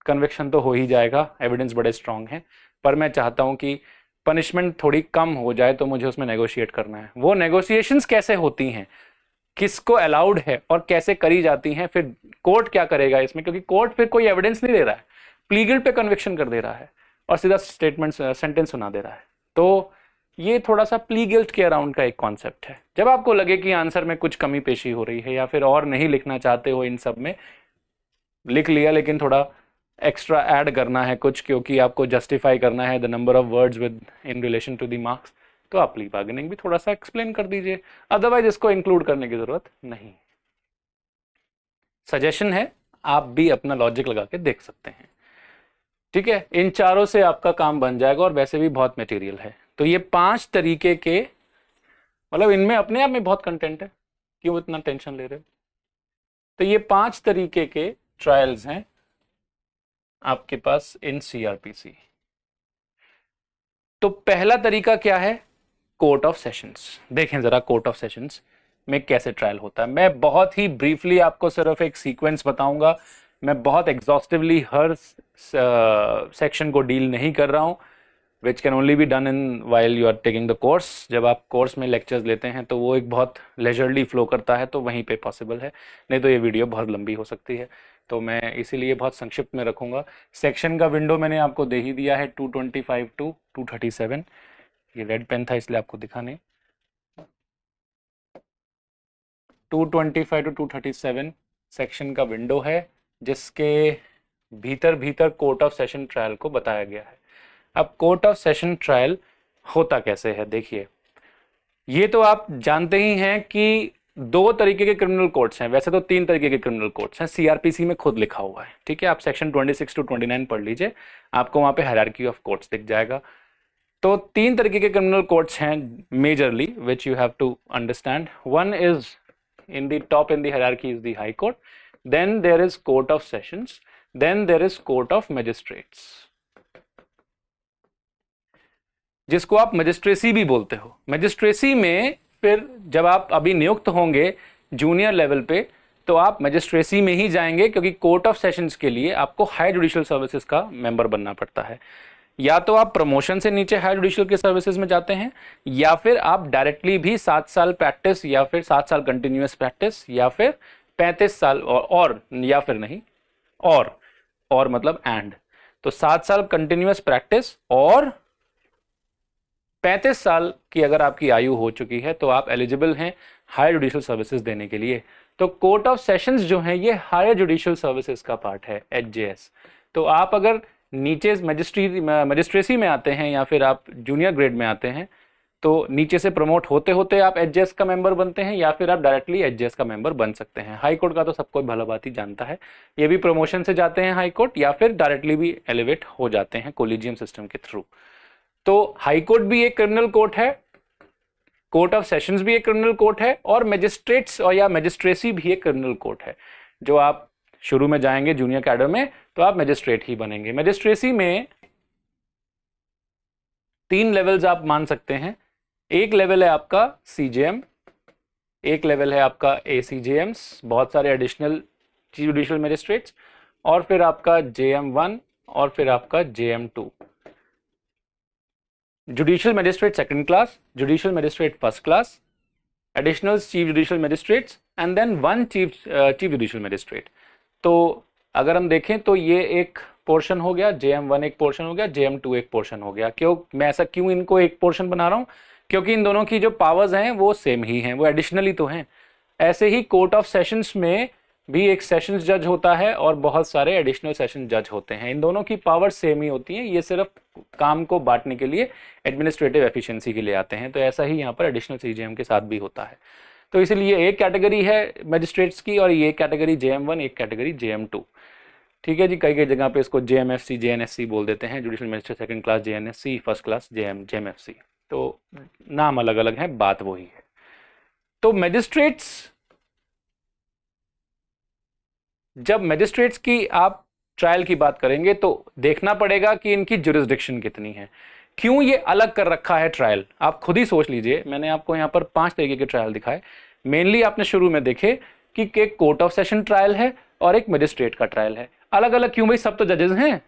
कन्विक्शन तो हो ही जाएगा, एविडेंस बड़े स्ट्रांग हैं, पर मैं चाहता हूं कि पनिशमेंट थोड़ी कम हो जाए, तो मुझे उसमें नेगोशिएट करना है। वो नेगोशिएशंस कैसे होती हैं, किसको अलाउड है और कैसे करी जाती हैं, फिर कोर्ट क्या करेगा इसमें, क्योंकि कोर्ट फिर कोई एविडेंस नहीं दे रहा है, प्ली गिल्ट पे कन्विक्शन कर दे रहा है और सीधा स्टेटमेंट सेंटेंस सुना दे रहा है। तो ये थोड़ा सा प्ली गिल्ट के अराउंड का एक कॉन्सेप्ट है। जब आपको लगे कि आंसर में कुछ कमी पेशी हो रही है या फिर और नहीं लिखना चाहते हो, इन सब में लिख लिया लेकिन थोड़ा एक्स्ट्रा ऐड करना है कुछ, क्योंकि आपको जस्टिफाई करना है the number of words with in relation to the marks, तो आप प्ली बार्गेनिंग भी थोड़ा सा एक्सप्लेन कर दीजिए, अदरवाइज इसको इंक्लूड करने की जरूरत नहीं। सजेशन है, आप भी अपना लॉजिक लगा के देख सकते हैं। ठीक है, इन चारों से आपका काम बन जाएगा, और वैसे भी बहुत मटेरियल है। तो ये 5 तरीके के, मतलब इनमें अपने आप में बहुत कंटेंट है, क्यों इतना टेंशन ले रहे हो। तो ये 5 तरीके के ट्रायल्स हैं आपके पास इन सीआरपीसी। तो पहला तरीका क्या है, कोर्ट ऑफ सेशंस। देखें जरा कोर्ट ऑफ सेशंस में कैसे ट्रायल होता है। मैं बहुत ही ब्रीफली आपको सिर्फ एक सीक्वेंस बताऊंगा, मैं बहुत एग्जॉस्टिवली हर सेक्शन को डील नहीं कर रहा हूं, which can only be done in while you are taking the course. जब आप कोर्स में लेक्चर्स लेते हैं तो वो एक बहुत लेजरली फ्लो करता है, तो वहीं पे पॉसिबल है, नहीं तो ये वीडियो बहुत लंबी हो सकती है, तो मैं इसीलिए बहुत संक्षिप्त में रखूंगा। सेक्शन का विंडो मैंने आपको दे ही दिया है 225 टू 237, ये रेड पेन था इसलिए आपको दिखा नहीं। 225 टू 237 सेक्शन का विंडो है, जिसके भीतर कोर्ट ऑफ सेशन ट्रायल को बताया गया है। अब कोर्ट ऑफ सेशन ट्रायल होता कैसे है, देखिए, ये तो आप जानते ही हैं कि 2 तरीके के क्रिमिनल कोर्ट्स हैं, वैसे तो 3 तरीके के क्रिमिनल कोर्ट्स हैं, सीआरपीसी में खुद लिखा हुआ है। ठीक है, आप सेक्शन 26 टू 29 पढ़ लीजिए, आपको वहां पे हायरार्की ऑफ कोर्ट्स दिख जाएगा। तो 3 तरीके के क्रिमिनल कोर्ट्स हैं majorly, which you have to understand. One is in the top in the hierarchy is the high court, then there is court of sessions, then there is court of magistrates, जिसको आप मजिस्ट्रेसी भी बोलते हो। मजिस्ट्रेसी में फिर जब आप अभी नियुक्त होंगे जूनियर लेवल पे, तो आप मजिस्ट्रेसी में ही जाएंगे, क्योंकि कोर्ट ऑफ सेशंस के लिए आपको हाई जुडिशियल सर्विसेज का मेंबर बनना पड़ता है। या तो आप प्रमोशन से नीचे हाई जुडिशियल के सर्विसेज में जाते हैं, या फिर आप डायरेक्टली भी 7 साल प्रैक्टिस, या फिर 7 साल कंटिन्यूअस प्रैक्टिस, या फिर 35 साल और या फिर नहीं, और मतलब एंड, तो 7 साल कंटिन्यूअस प्रैक्टिस और 35 साल की अगर आपकी आयु हो चुकी है तो आप एलिजिबल हैं हायर जुडिशियल सर्विसेज देने के लिए। तो कोर्ट ऑफ सेशंस जो है ये हायर जुडिशियल सर्विसेज का पार्ट है, एचजेएस। तो आप अगर नीचे मजिस्ट्रेसी में आते हैं या फिर आप जूनियर ग्रेड में आते हैं तो नीचे से प्रमोट होते होते आप एचजेएस का मेंबर बनते हैं या फिर आप डायरेक्टली एचजेएस का मेंबर बन सकते हैं। हाई कोर्ट का तो सबको भला भांति जानता है, ये भी प्रमोशन से जाते हैं हाई कोर्ट या फिर डायरेक्टली भी एलिवेट हो जाते हैं कोलिजियम सिस्टम के थ्रू। तो हाई कोर्ट भी एक क्रिमिनल कोर्ट है, कोर्ट ऑफ सेशंस भी एक क्रिमिनल कोर्ट है, और मजिस्ट्रेट्स और या मजिस्ट्रेसी भी एक क्रिमिनल कोर्ट है। जो आप शुरू में जाएंगे जूनियर कैडर में तो आप मजिस्ट्रेट ही बनेंगे। मजिस्ट्रेसी में 3 लेवल्स आप मान सकते हैं। एक लेवल है आपका सीजेएम, एक लेवल है आपका एसीजेएम्स, बहुत सारे एडिशनल चीफ जुडिशियल मजिस्ट्रेट्स, और फिर आपका जेएम1 और फिर आपका जेएम2। Judicial magistrate second class, judicial magistrate first class, additional chief judicial magistrates and then 1 chief judicial magistrate. तो अगर हम देखें तो ये एक पोर्शन हो गया, जेएम1 एक पोर्शन हो गया, जेएम2 एक पोर्शन हो गया। मैं ऐसा क्यों इनको एक पोर्शन बना रहा हूं? क्योंकि इन दोनों की जो पावर्स हैं वो सेम ही हैं, वो एडिशनली तो हैं। ऐसे ही कोर्ट ऑफ सेशंस में भी एक सेशंस जज होता है और बहुत सारे एडिशनल सेशन जज होते हैं। इन दोनों की पावर सेम ही होती है, ये सिर्फ काम को बांटने के लिए, एडमिनिस्ट्रेटिव एफिशिएंसी के लिए आते हैं। तो ऐसा ही यहाँ पर एडिशनल सीजेएम के साथ भी होता है। तो इसलिए एक कैटेगरी है मजिस्ट्रेट्स की और ये कैटेगरी जेएम1, एक कैटेगरी जेएम2। ठीक है जी। कई कई जगह पे इसको जेएमएफसी, जेएनएससी बोल देते हैं, judicial magistrate second class JNSC, first class JMFC. तो नाम अलग अलग है, बात वही है। तो मजिस्ट्रेट्स, जब मजिस्ट्रेट्स की आप ट्रायल की बात करेंगे तो देखना पड़ेगा कि इनकी जुरिस्डिक्शन कितनी है। क्यों ये अलग कर रखा है ट्रायल, आप खुद ही सोच लीजिए। मैंने आपको यहाँ पर 5 तरीके के ट्रायल दिखाए। मेनली आपने शुरू में देखे कि एक कोर्ट ऑफ सेशन ट्रायल है और एक मजिस्ट्रेट का ट्रायल है। अलग अलग क्यों भाई? सब तो जजेस हैं।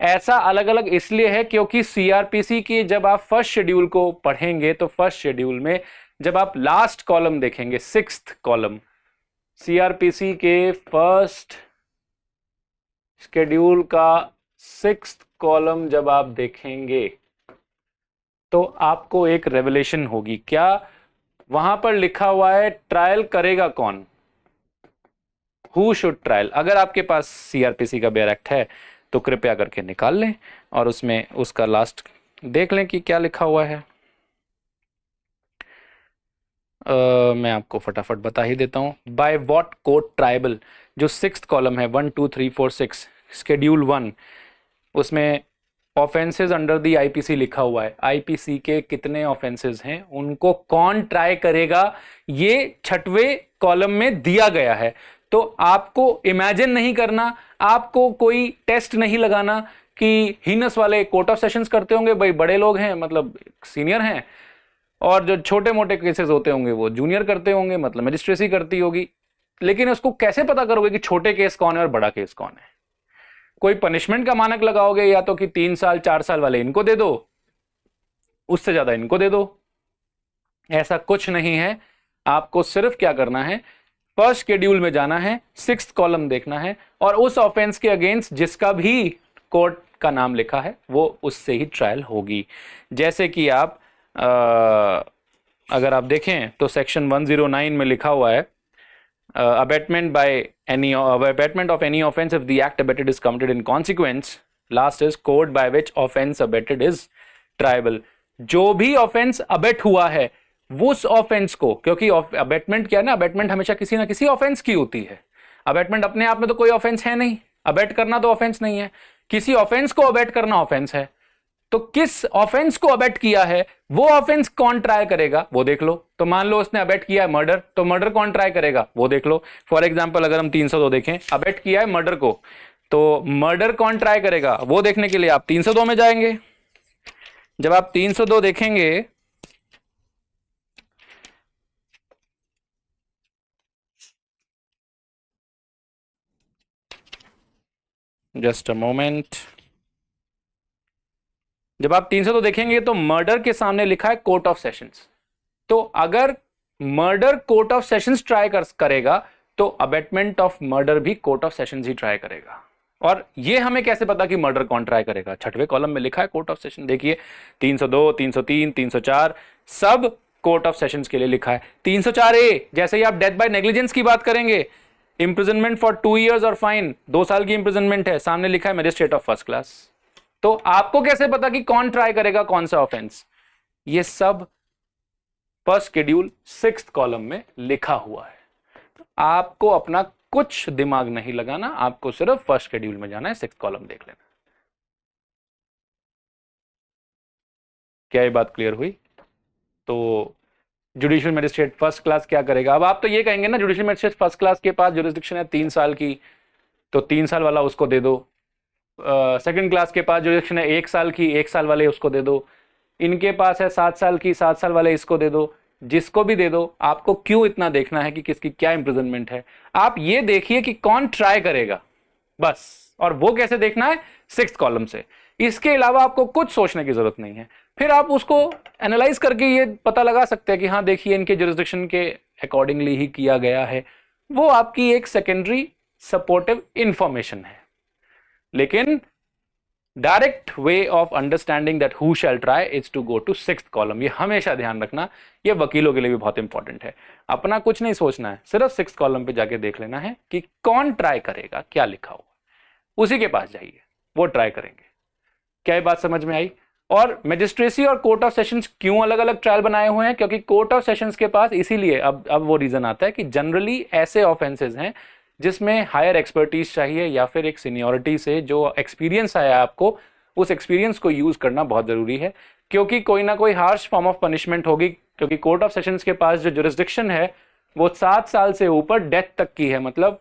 ऐसा अलग अलग इसलिए है क्योंकि सीआरपीसी की जब आप फर्स्ट शेड्यूल को पढ़ेंगे तो फर्स्ट शेड्यूल में जब आप लास्ट कॉलम देखेंगे, 6th कॉलम, सीआरपीसी के फर्स्ट शेड्यूल का 6th कॉलम जब आप देखेंगे तो आपको एक रेवलेशन होगी। क्या? वहां पर लिखा हुआ है ट्रायल करेगा कौन, हु शुड ट्रायल। अगर आपके पास सीआरपीसी का बेयर एक्ट है तो कृपया करके निकाल लें और उसमें उसका लास्ट देख लें कि क्या लिखा हुआ है। मैं आपको फटाफट बता ही देता हूं। बाय व्हाट कोर्ट ट्राइबल, जो 6th कॉलम है, 1 2 3 4 6 शेड्यूल 1, उसमें ऑफेंसेस अंडर दी आईपीसी लिखा हुआ है। आईपीसी के कितने ऑफेंसेस हैं, उनको कौन ट्राई करेगा, ये 6वें कॉलम में दिया गया है। तो आपको इमेजिन नहीं करना, आपको कोई टेस्ट नहीं लगाना कि हीनस वाले कोर्ट ऑफ सेशंस करते होंगे, भाई बड़े लोग हैं मतलब सीनियर हैं, और जो छोटे मोटे केसेस होते होंगे वो जूनियर करते होंगे, मतलब मजिस्ट्रेसी करती होगी। लेकिन उसको कैसे पता करोगे कि छोटे केस कौन है और बड़ा केस कौन है? कोई पनिशमेंट का मानक लगाओगे, या तो कि 3 साल 4 साल वाले इनको दे दो, उससे ज्यादा इनको दे दो। ऐसा कुछ नहीं है। आपको सिर्फ क्या करना है, फर्स्ट शेड्यूल में जाना है, 6th कॉलम देखना है और उस ऑफेंस के अगेंस्ट जिसका भी कोर्ट का नाम लिखा है वो उससे ही ट्रायल होगी। जैसे कि आप अगर आप देखें तो सेक्शन 109 में लिखा हुआ है, abatement of any offense if the act abated is committed in consequence, last is court by which offense abated is triable। जो भी ऑफेंस अबेट हुआ है उस ऑफेंस को, क्योंकि अबेटमेंट क्या है ना, अबेटमेंट हमेशा किसी ना किसी ऑफेंस की होती है। अबेटमेंट अपने आप में तो कोई ऑफेंस है नहीं, अबेट करना तो ऑफेंस नहीं है, किसी ऑफेंस को अबेट करना ऑफेंस है। तो किस ऑफेंस को अबेट किया है वो ऑफेंस कौन ट्राई करेगा वो देख लो। तो मान लो उसने अबेट किया है मर्डर, तो मर्डर कौन ट्राई करेगा वो देख लो। फॉर एग्जांपल अगर हम 302 देखें, अबेट किया है मर्डर को, तो मर्डर कौन ट्राई करेगा वो देखने के लिए आप 302 में जाएंगे। जब आप 302 देखेंगे जस्ट अ मोमेंट, जब आप 302 देखेंगे तो मर्डर के सामने लिखा है कोर्ट ऑफ सेशंस। तो अगर murder court of sessions try करेगा तो अबेटमेंट ऑफ मर्डर भी court of sessions he try करेगा। और ये हमें कैसे पता कि मर्डर कौन ट्राई करेगा? छठवें कॉलम में लिखा है कोर्ट ऑफ सेशन, देखिए 302, 303, 304 सब कोर्ट ऑफ सेशंस के लिए लिखा है। 304 ए, जैसे ही आप डेथ बाय नेग्लिजेंस की बात करेंगे, इंप्रिजनमेंट फॉर 2 years और फाइन, 2 साल की इंप्रिजनमेंट है, सामने लिखा है मजिस्ट्रेट ऑफ फर्स्ट क्लास। तो आपको कैसे पता कि कौन ट्राई करेगा कौन सा ऑफेंस? ये सब फर्स्ट शेड्यूल 6th कॉलम में लिखा हुआ है। आपको अपना कुछ दिमाग नहीं लगाना, आपको सिर्फ फर्स्ट शेड्यूल में जाना है, 6th कॉलम देख लेना। क्या ये बात क्लियर हुई? तो जुडिशियल मजिस्ट्रेट फर्स्ट क्लास क्या करेगा? अब आप तो ये कहेंगे ना, जुडिशियल मजिस्ट्रेट फर्स्ट क्लास के पास जुरिस्डिक्शन है 3 साल की, तो 3 साल वाला उसको दे दो। सेकंड क्लास के पास जुरिस्डिक्शन है 1 साल की, 1 साल वाले उसको दे दो। इनके पास है 7 साल की, 7 साल वाले इसको दे दो। जिसको भी दे दो, आपको क्यों इतना देखना है कि किसकी क्या इंप्रिजनमेंट है? आप ये देखिए कि कौन ट्राई करेगा बस। और वो कैसे देखना है? 6th कॉलम से। इसके अलावा आपको कुछ सोचने की जरूरत नहीं है। फिर आप उसको एनालाइज करके ये पता लगा सकते हैं कि हाँ देखिए इनके जुरिस्डिक्शन के अकॉर्डिंगली ही किया गया है। वो आपकी एक सेकेंडरी सपोर्टिव इंफॉर्मेशन है। लेकिन direct way of understanding that who shall try is to go to 6th column. ये हमेशा ध्यान रखना, ये वकीलों के लिए भी बहुत इंपॉर्टेंट है। अपना कुछ नहीं सोचना है, सिर्फ 6th कॉलम पे जाके देख लेना है कि कौन ट्राई करेगा, क्या लिखा हुआ, उसी के पास जाइए, वो ट्राई करेंगे। क्या ये बात समझ में आई? और मजिस्ट्रेसी और कोर्ट ऑफ सेशंस क्यों अलग अलग ट्रायल बनाए हुए हैं? क्योंकि कोर्ट ऑफ सेशंस के पास इसीलिए अब वो रीजन आता है कि जनरली ऐसे ऑफेंसेस हैं जिसमें हायर एक्सपर्टीज चाहिए या फिर एक सीनियोरिटी से जो एक्सपीरियंस आया आपको, उस एक्सपीरियंस को यूज करना बहुत जरूरी है। क्योंकि कोई ना कोई हार्श फॉर्म ऑफ पनिशमेंट होगी, क्योंकि कोर्ट ऑफ सेशंस के पास जो जुरिस्डिक्शन है वो 7 साल से ऊपर डेथ तक की है। मतलब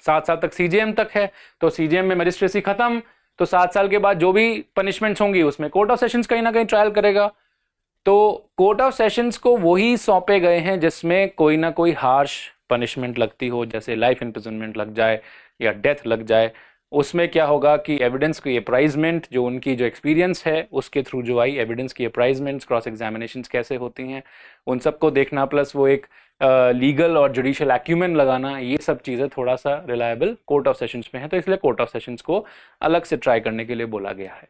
7 साल तक सीजेएम तक है, तो सीजेएम में मजिस्ट्रेसी खत्म, तो 7 साल के बाद जो भी पनिशमेंट्स होंगी उसमें कोर्ट ऑफ सेशंस कहीं ना कहीं ट्रायल करेगा। तो कोर्ट ऑफ सेशंस को वही सौंपे गए हैं जिसमें कोई ना कोई हार्श पनिशमेंट लगती हो, जैसे लाइफ इंप्रिजनमेंट लग जाए या डेथ लग जाए। उसमें क्या होगा कि एविडेंस की अप्राइजमेंट, जो उनकी जो एक्सपीरियंस है उसके थ्रू जो आई एविडेंस की अप्राइजमेंट्स, क्रॉस एग्जामिनेशंस कैसे होती हैं, उन सबको देखना, प्लस वो एक लीगल और जुडिशियल एक्यूमेन लगाना, ये सब चीज़ें थोड़ा सा रिलायबल कोर्ट ऑफ सेशंस में है। तो इसलिए कोर्ट ऑफ सेशंस को अलग से ट्राई करने के लिए बोला गया है।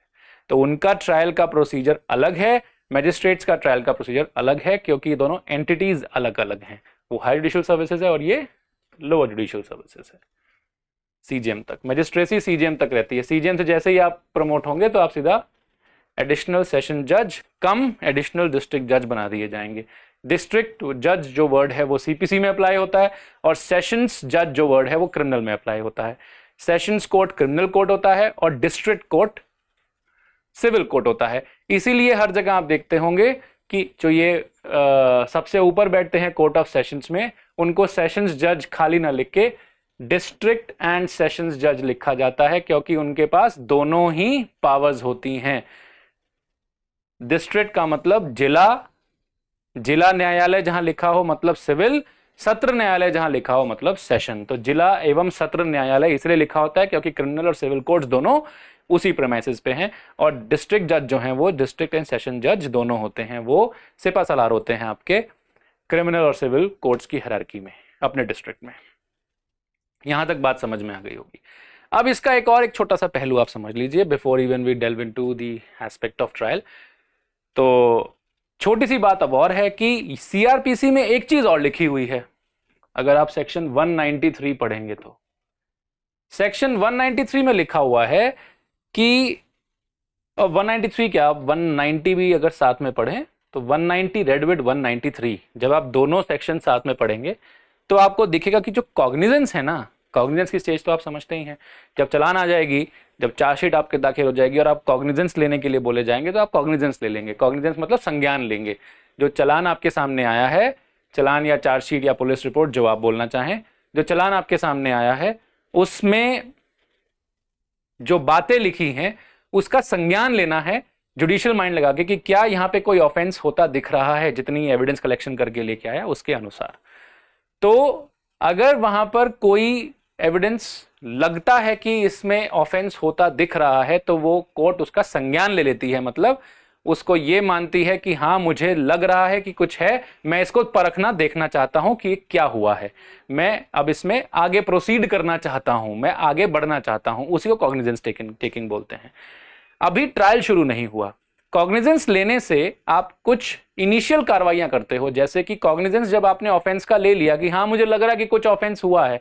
तो उनका ट्रायल का प्रोसीजर अलग है, मैजिस्ट्रेट्स का ट्रायल का प्रोसीजर अलग है, क्योंकि ये दोनों एंटिटीज अलग अलग हैं। वो हायर जुडिशियल सर्विसेज है और ये लोअर जुडिशियल सर्विसेज है। सीजीएम तक मैजिस्ट्रेसी सीजीएम तक रहती है। सीजीएम से जैसे ही आप प्रमोट होंगे तो आप सीधा एडिशनल सेशन जज कम एडिशनल डिस्ट्रिक्ट जज बना दिए जाएंगे। डिस्ट्रिक्ट जज जो वर्ड है वो सीपीसी में अप्लाई होता है, और सेशंस जज जो वर्ड है वो क्रिमिनल में अप्लाई होता है। सेशंस कोर्ट क्रिमिनल कोर्ट होता है और डिस्ट्रिक्ट कोर्ट सिविल कोर्ट होता है। इसीलिए हर जगह आप देखते होंगे कि जो ये सबसे ऊपर बैठते हैं कोर्ट ऑफ सेशंस में, उनको सेशंस जज खाली ना लिख के डिस्ट्रिक्ट एंड सेशंस जज लिखा जाता है, क्योंकि उनके पास दोनों ही पावर्स होती हैं। डिस्ट्रिक्ट का मतलब जिला, जिला न्यायालय जहां लिखा हो मतलब सिविल, सत्र न्यायालय जहां लिखा हो मतलब सेशन। तो जिला एवं सत्र न्यायालय इसलिए लिखा होता है क्योंकि क्रिमिनल और सिविल कोर्ट्स दोनों उसी प्रेमाइसिस पे हैं। और डिस्ट्रिक्ट जज जो हैं वो डिस्ट्रिक्ट एंड सेशन जज दोनों होते हैं, वो सिपा सलार होते हैं आपके क्रिमिनल और सिविल कोर्ट्स की हायरार्की में अपने डिस्ट्रिक्ट में। यहां तक बात समझ में आ गई होगी। अब इसका एक छोटा सा पहलू आप समझ लीजिए before even we delve into the aspect of trial. तो छोटी सी बात अब और है कि सीआरपीसी में एक चीज और लिखी हुई है। अगर आप सेक्शन 193 पढ़ेंगे तो सेक्शन 193 में लिखा हुआ है कि 193 क्या, 190 भी अगर साथ में पढ़ें तो 190 रेड विद 193, जब आप दोनों सेक्शन साथ में पढ़ेंगे तो आपको दिखेगा कि जो कॉग्निजेंस है ना, कॉग्निजेंस की स्टेज तो आप समझते ही हैं। जब चालान आ जाएगी, जब चार्जशीट आपके दाखिल हो जाएगी और आप कॉग्निजेंस लेने के लिए बोले जाएंगे तो आप कॉग्निजेंस ले लेंगे। कॉग्निजेंस मतलब संज्ञान लेंगे। जो चालान आपके सामने आया है, चालान या चार्जशीट या पुलिस रिपोर्ट जो आप बोलना चाहें, जो चालान आपके सामने आया है उसमें जो बातें लिखी हैं उसका संज्ञान लेना है जुडिशियल माइंड लगा के कि क्या यहाँ पे कोई ऑफेंस होता दिख रहा है, जितनी एविडेंस कलेक्शन करके लेके आया उसके अनुसार। तो अगर वहां पर कोई एविडेंस लगता है कि इसमें ऑफेंस होता दिख रहा है तो वो कोर्ट उसका संज्ञान ले लेती है, मतलब उसको ये मानती है कि हाँ मुझे लग रहा है कि कुछ है, मैं इसको परखना देखना चाहता हूं कि क्या हुआ है, मैं अब इसमें आगे प्रोसीड करना चाहता हूं, मैं आगे बढ़ना चाहता हूं, उसी को कॉग्निजेंस टेकिंग बोलते हैं। अभी ट्रायल शुरू नहीं हुआ। कॉग्निजेंस लेने से आप कुछ इनिशियल कार्रवाइयां करते हो, जैसे कि कॉग्निजेंस जब आपने ऑफेंस का ले लिया कि हाँ मुझे लग रहा है कि कुछ ऑफेंस हुआ है,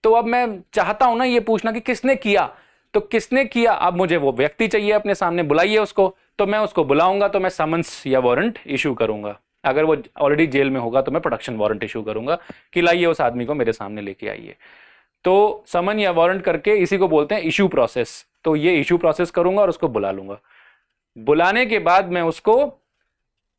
तो अब मैं चाहता हूं ना ये पूछना कि किसने किया। तो किसने किया, अब मुझे वो व्यक्ति चाहिए अपने सामने, बुलाइए उसको। तो मैं उसको बुलाऊंगा तो मैं समन्स या वारंट इशू करूंगा। अगर वो ऑलरेडी जेल में होगा तो मैं प्रोटेक्शन वारंट इशू करूंगा कि लाइए उस आदमी को मेरे सामने लेके आइए। तो समन या वारंट करके इसी को बोलते हैं इशू प्रोसेस। तो ये इशू प्रोसेस करूंगा और उसको बुला लूंगा। बुलाने के बाद मैं उसको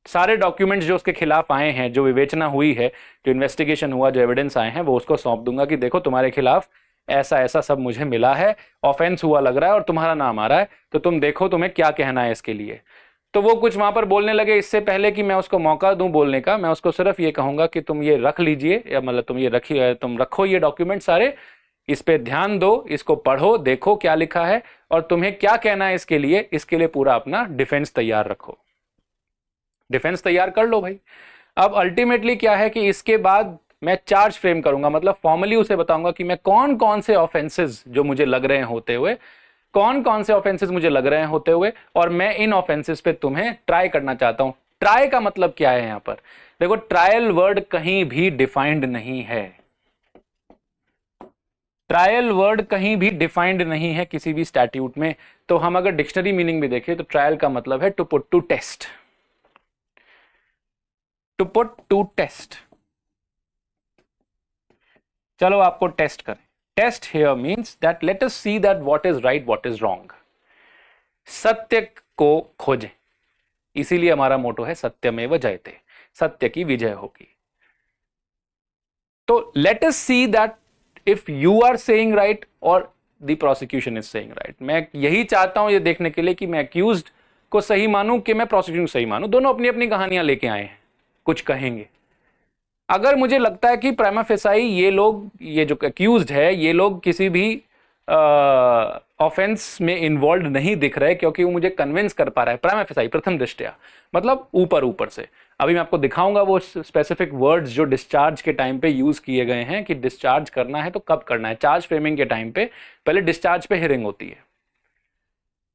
सारे डॉक्यूमेंट्स जो उसके खिलाफ आए हैं, जो विवेचना हुई है, जो इन्वेस्टिगेशन हुआ, जो एविडेंस आए हैं, वो उसको सौंप दूंगा कि देखो तुम्हारे खिलाफ ऐसा ऐसा सब मुझे मिला है, ऑफेंस हुआ लग रहा है और तुम्हारा नाम आ रहा है, तो तुम देखो तुम्हें क्या कहना है इसके लिए। तो वो कुछ वहां पर बोलने लगे। इससे पहले कि मैं उसको मौका दूं बोलने का, मैं उसको सिर्फ ये कहूंगा कि तुम ये रख लीजिए, या मतलब तुम ये रखिए, तुम रखो ये डॉक्यूमेंट सारे, इस पे ध्यान दो, इसको पढ़ो, देखो क्या लिखा है और तुम्हें क्या कहना है इसके लिए पूरा अपना डिफेंस तैयार रखो। डिफेंस तैयार कर लो भाई। अब अल्टीमेटली क्या है कि इसके बाद मैं चार्ज फ्रेम करूंगा, मतलब फॉर्मली उसे बताऊंगा कि मैं कौन कौन से ऑफेंसेस जो मुझे लग रहे हैं होते हुए, कौन कौन से ऑफेंसेस मुझे लग रहे हैं होते हुए, और मैं इन ऑफेंसेस पे तुम्हें ट्राई करना चाहता हूं। ट्राई का मतलब क्या है यहां पर? देखो, ट्रायल वर्ड कहीं भी डिफाइंड नहीं है। ट्रायल वर्ड कहीं भी डिफाइंड नहीं है किसी भी स्टैट्यूट में। तो हम अगर डिक्शनरी मीनिंग भी देखें तो ट्रायल का मतलब है to put to test. To put to test. चलो आपको टेस्ट करें। Test here means that let us see that what is right what is wrong. सत्य को खोजें, इसीलिए हमारा मोटो है सत्यमेव जयते, सत्य की विजय होगी। तो let us see that if you are saying right और the prosecution is saying right. मैं यही चाहता हूं ये देखने के लिए कि मैं अक्यूज्ड को सही मानूं कि मैं प्रोसिक्यूशन को सही मानूं। दोनों अपनी अपनी कहानियां लेके आए हैं, कुछ कहेंगे। अगर मुझे लगता है कि प्राइमा फेसाई ये लोग, ये जो अक्यूज्ड है, ये लोग किसी भी ऑफेंस में इन्वॉल्व नहीं दिख रहे, क्योंकि वो मुझे कन्विंस कर पा रहा है प्राइमा फेसाई, प्रथम दृष्टया, मतलब ऊपर ऊपर से। अभी मैं आपको दिखाऊंगा वो स्पेसिफिक वर्ड्स जो डिस्चार्ज के टाइम पे यूज किए गए हैं कि डिस्चार्ज करना है तो कब करना है। चार्ज फ्रेमिंग के टाइम पे पहले डिस्चार्ज पे हियरिंग होती है,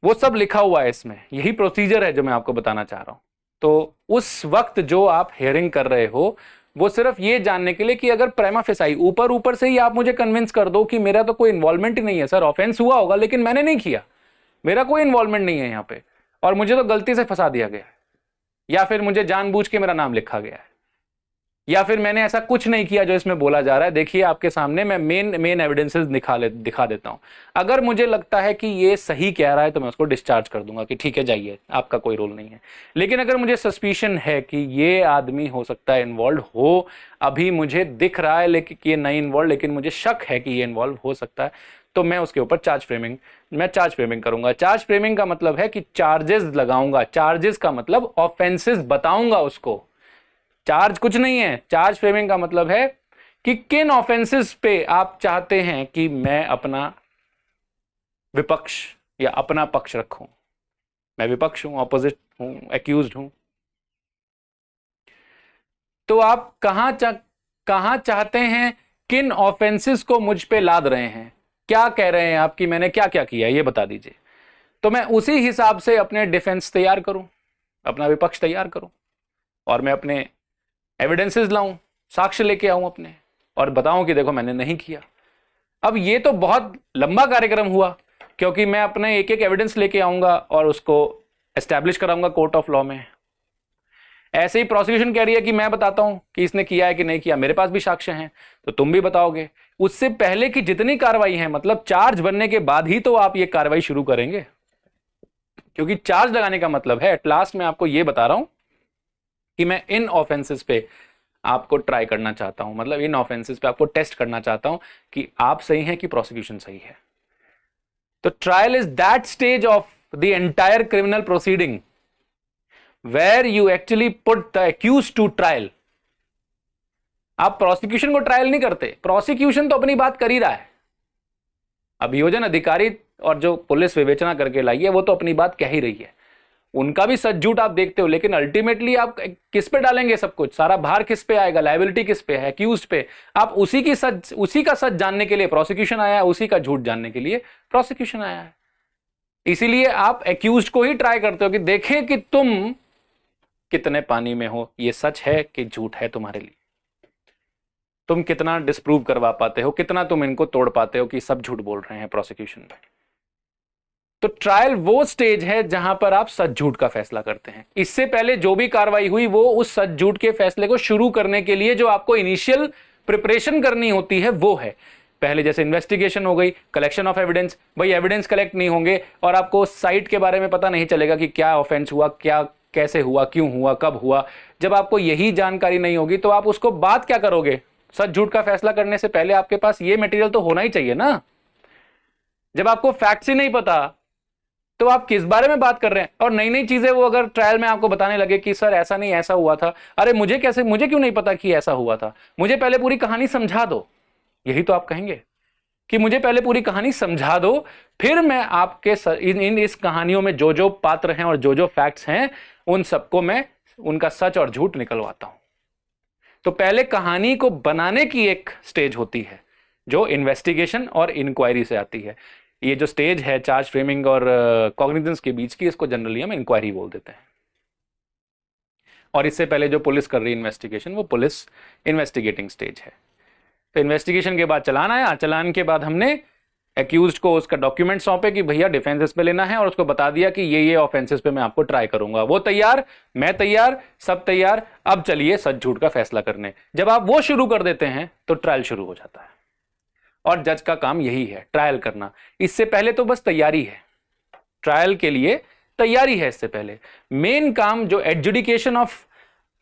वो सब लिखा हुआ है इसमें। यही प्रोसीजर है जो मैं आपको बताना चाह रहा हूं। तो उस वक्त जो आप हियरिंग कर रहे हो, वो सिर्फ ये जानने के लिए कि अगर प्राइमा फेसाई ऊपर ऊपर से ही आप मुझे कन्विंस कर दो कि मेरा तो कोई इन्वॉल्वमेंट ही नहीं है, सर ऑफेंस हुआ होगा लेकिन मैंने नहीं किया, मेरा कोई इन्वॉल्वमेंट नहीं है यहां पे, और मुझे तो गलती से फंसा दिया गया है, या फिर मुझे जानबूझ के मेरा नाम लिखा गया है, या फिर मैंने ऐसा कुछ नहीं किया जो इसमें बोला जा रहा है। देखिए आपके सामने मैं मेन एविडेंसेस दिखा देता हूं। अगर मुझे लगता है कि ये सही कह रहा है तो मैं उसको डिस्चार्ज कर दूंगा कि ठीक है जाइए, आपका कोई रोल नहीं है। लेकिन अगर मुझे सस्पिशन है कि ये आदमी हो सकता है इन्वॉल्व हो, अभी मुझे दिख रहा है लेकिन ये नहीं इन्वॉल्व, लेकिन मुझे शक है कि ये इन्वॉल्व हो सकता है, तो मैं उसके ऊपर चार्ज फ्रेमिंग करूंगा। चार्ज फ्रेमिंग का मतलब है कि चार्जेस लगाऊंगा। चार्जेस का मतलब ऑफेंसेस बताऊंगा उसको। चार्ज कुछ नहीं है, चार्ज फ्रेमिंग का मतलब है कि किन ऑफेंसेस पे आप चाहते हैं कि मैं अपना विपक्ष या अपना पक्ष रखूं। मैं विपक्ष हूं, ऑपोजिट हूं, एक्यूज्ड हूं, तो आप कहां चाहते हैं, किन ऑफेंसेस को मुझ पे लाद रहे हैं, क्या कह रहे हैं आप कि मैंने क्या क्या किया ये बता दीजिए। तो मैं उसी हिसाब से अपने डिफेंस तैयार करूं, अपना विपक्ष तैयार करूं, और मैं अपने एविडेंसेस लाऊं, साक्ष्य लेके आऊं अपने, और बताऊं कि देखो मैंने नहीं किया। अब ये तो बहुत लंबा कार्यक्रम हुआ, क्योंकि मैं अपने एक एक एविडेंस लेके आऊंगा और उसको एस्टैब्लिश कराऊंगा कोर्ट ऑफ लॉ में। ऐसे ही प्रोसिक्यूशन कह रही है कि मैं बताता हूं कि इसने किया है कि नहीं किया, मेरे पास भी साक्ष्य हैं, तो तुम भी बताओगे। उससे पहले की जितनी कार्रवाई है, मतलब चार्ज बनने के बाद ही तो आप ये कार्रवाई शुरू करेंगे, क्योंकि चार्ज लगाने का मतलब है एट लास्ट मैं आपको ये बता रहा हूं कि मैं इन ऑफेंसेस पे आपको ट्राई करना चाहता हूं, मतलब इन ऑफेंसेस पे आपको टेस्ट करना चाहता हूं कि आप सही हैं कि प्रोसिक्यूशन सही है। तो trial is that stage of the entire criminal proceeding where you actually put the accused to trial. आप प्रोसिक्यूशन को ट्रायल नहीं करते, प्रोसिक्यूशन तो अपनी बात कर ही रहा है। अभियोजन अधिकारी और जो पुलिस विवेचना करके लाई है वो तो अपनी बात कह ही रही है। उनका भी सच झूठ आप देखते हो, लेकिन अल्टीमेटली आप किस पे डालेंगे सब कुछ, सारा भार किस पे आएगा, लायबिलिटी किस पे है, एक्यूज्ड पे। आप उसी का सच जानने के लिए प्रोसिक्यूशन आया है, उसी का झूठ जानने के लिए प्रोसिक्यूशन आया है। इसीलिए आप एक्यूज्ड को ही ट्राई करते हो कि देखें कि तुम कितने पानी में हो, ये सच है कि झूठ है तुम्हारे लिए, तुम कितना डिस्प्रूव करवा पाते हो, कितना तुम इनको तोड़ पाते हो कि सब झूठ बोल रहे हैं प्रोसिक्यूशन में। तो ट्रायल वो स्टेज है जहां पर आप सच झूठ का फैसला करते हैं। इससे पहले जो भी कार्रवाई हुई वो उस सच झूठ के फैसले को शुरू करने के लिए जो आपको इनिशियल प्रिपरेशन करनी होती है वो है। पहले जैसे इन्वेस्टिगेशन हो गई, कलेक्शन ऑफ एविडेंस, भाई एविडेंस कलेक्ट नहीं होंगे और आपको साइट के बारे में पता नहीं चलेगा कि क्या ऑफेंस हुआ, क्या कैसे हुआ, क्यों हुआ, कब हुआ। जब आपको यही जानकारी नहीं होगी तो आप उसको बात क्या करोगे? सच झूठ का फैसला करने से पहले आपके पास ये मटेरियल तो होना ही चाहिए ना। जब आपको फैक्ट्स ही नहीं पता तो आप किस बारे में बात कर रहे हैं? और नई नई चीजें वो अगर ट्रायल में आपको बताने लगे कि सर ऐसा नहीं ऐसा हुआ था, अरे मुझे क्यों नहीं पता कि ऐसा हुआ था, मुझे पहले पूरी कहानी समझा दो। यही तो आप कहेंगे कि मुझे पहले पूरी कहानी समझा दो, फिर मैं आपके इस कहानियों में जो जो पात्र हैं और जो जो फैक्ट्स हैं उन सबको मैं उनका सच और झूठ निकलवाता हूं। तो पहले कहानी को बनाने की एक स्टेज होती है जो इन्वेस्टिगेशन और इंक्वायरी से आती है। ये जो स्टेज है चार्ज फ्रेमिंग और कॉग्निजेंस के बीच की, इसको जनरली हम इंक्वायरी बोल देते हैं। और इससे पहले जो पुलिस कर रही है इन्वेस्टिगेशन, वो पुलिस इन्वेस्टिगेटिंग स्टेज है। तो इन्वेस्टिगेशन के बाद चलान आया, चलान के बाद हमने एक्यूज्ड को उसका डॉक्यूमेंट सौंपे कि भैया डिफेंसेस पे लेना है, और उसको बता दिया कि ये ऑफेंसेस पे मैं आपको ट्राई करूंगा। वो तैयार, मैं तैयार, सब तैयार, अब चलिए सच झूठ का फैसला करने। जब आप वो शुरू कर देते हैं तो ट्रायल शुरू हो जाता है। और जज का काम यही है, ट्रायल करना। इससे पहले तो बस तैयारी है, ट्रायल के लिए तैयारी है। इससे पहले मेन काम जो एडजुडिकेशन ऑफ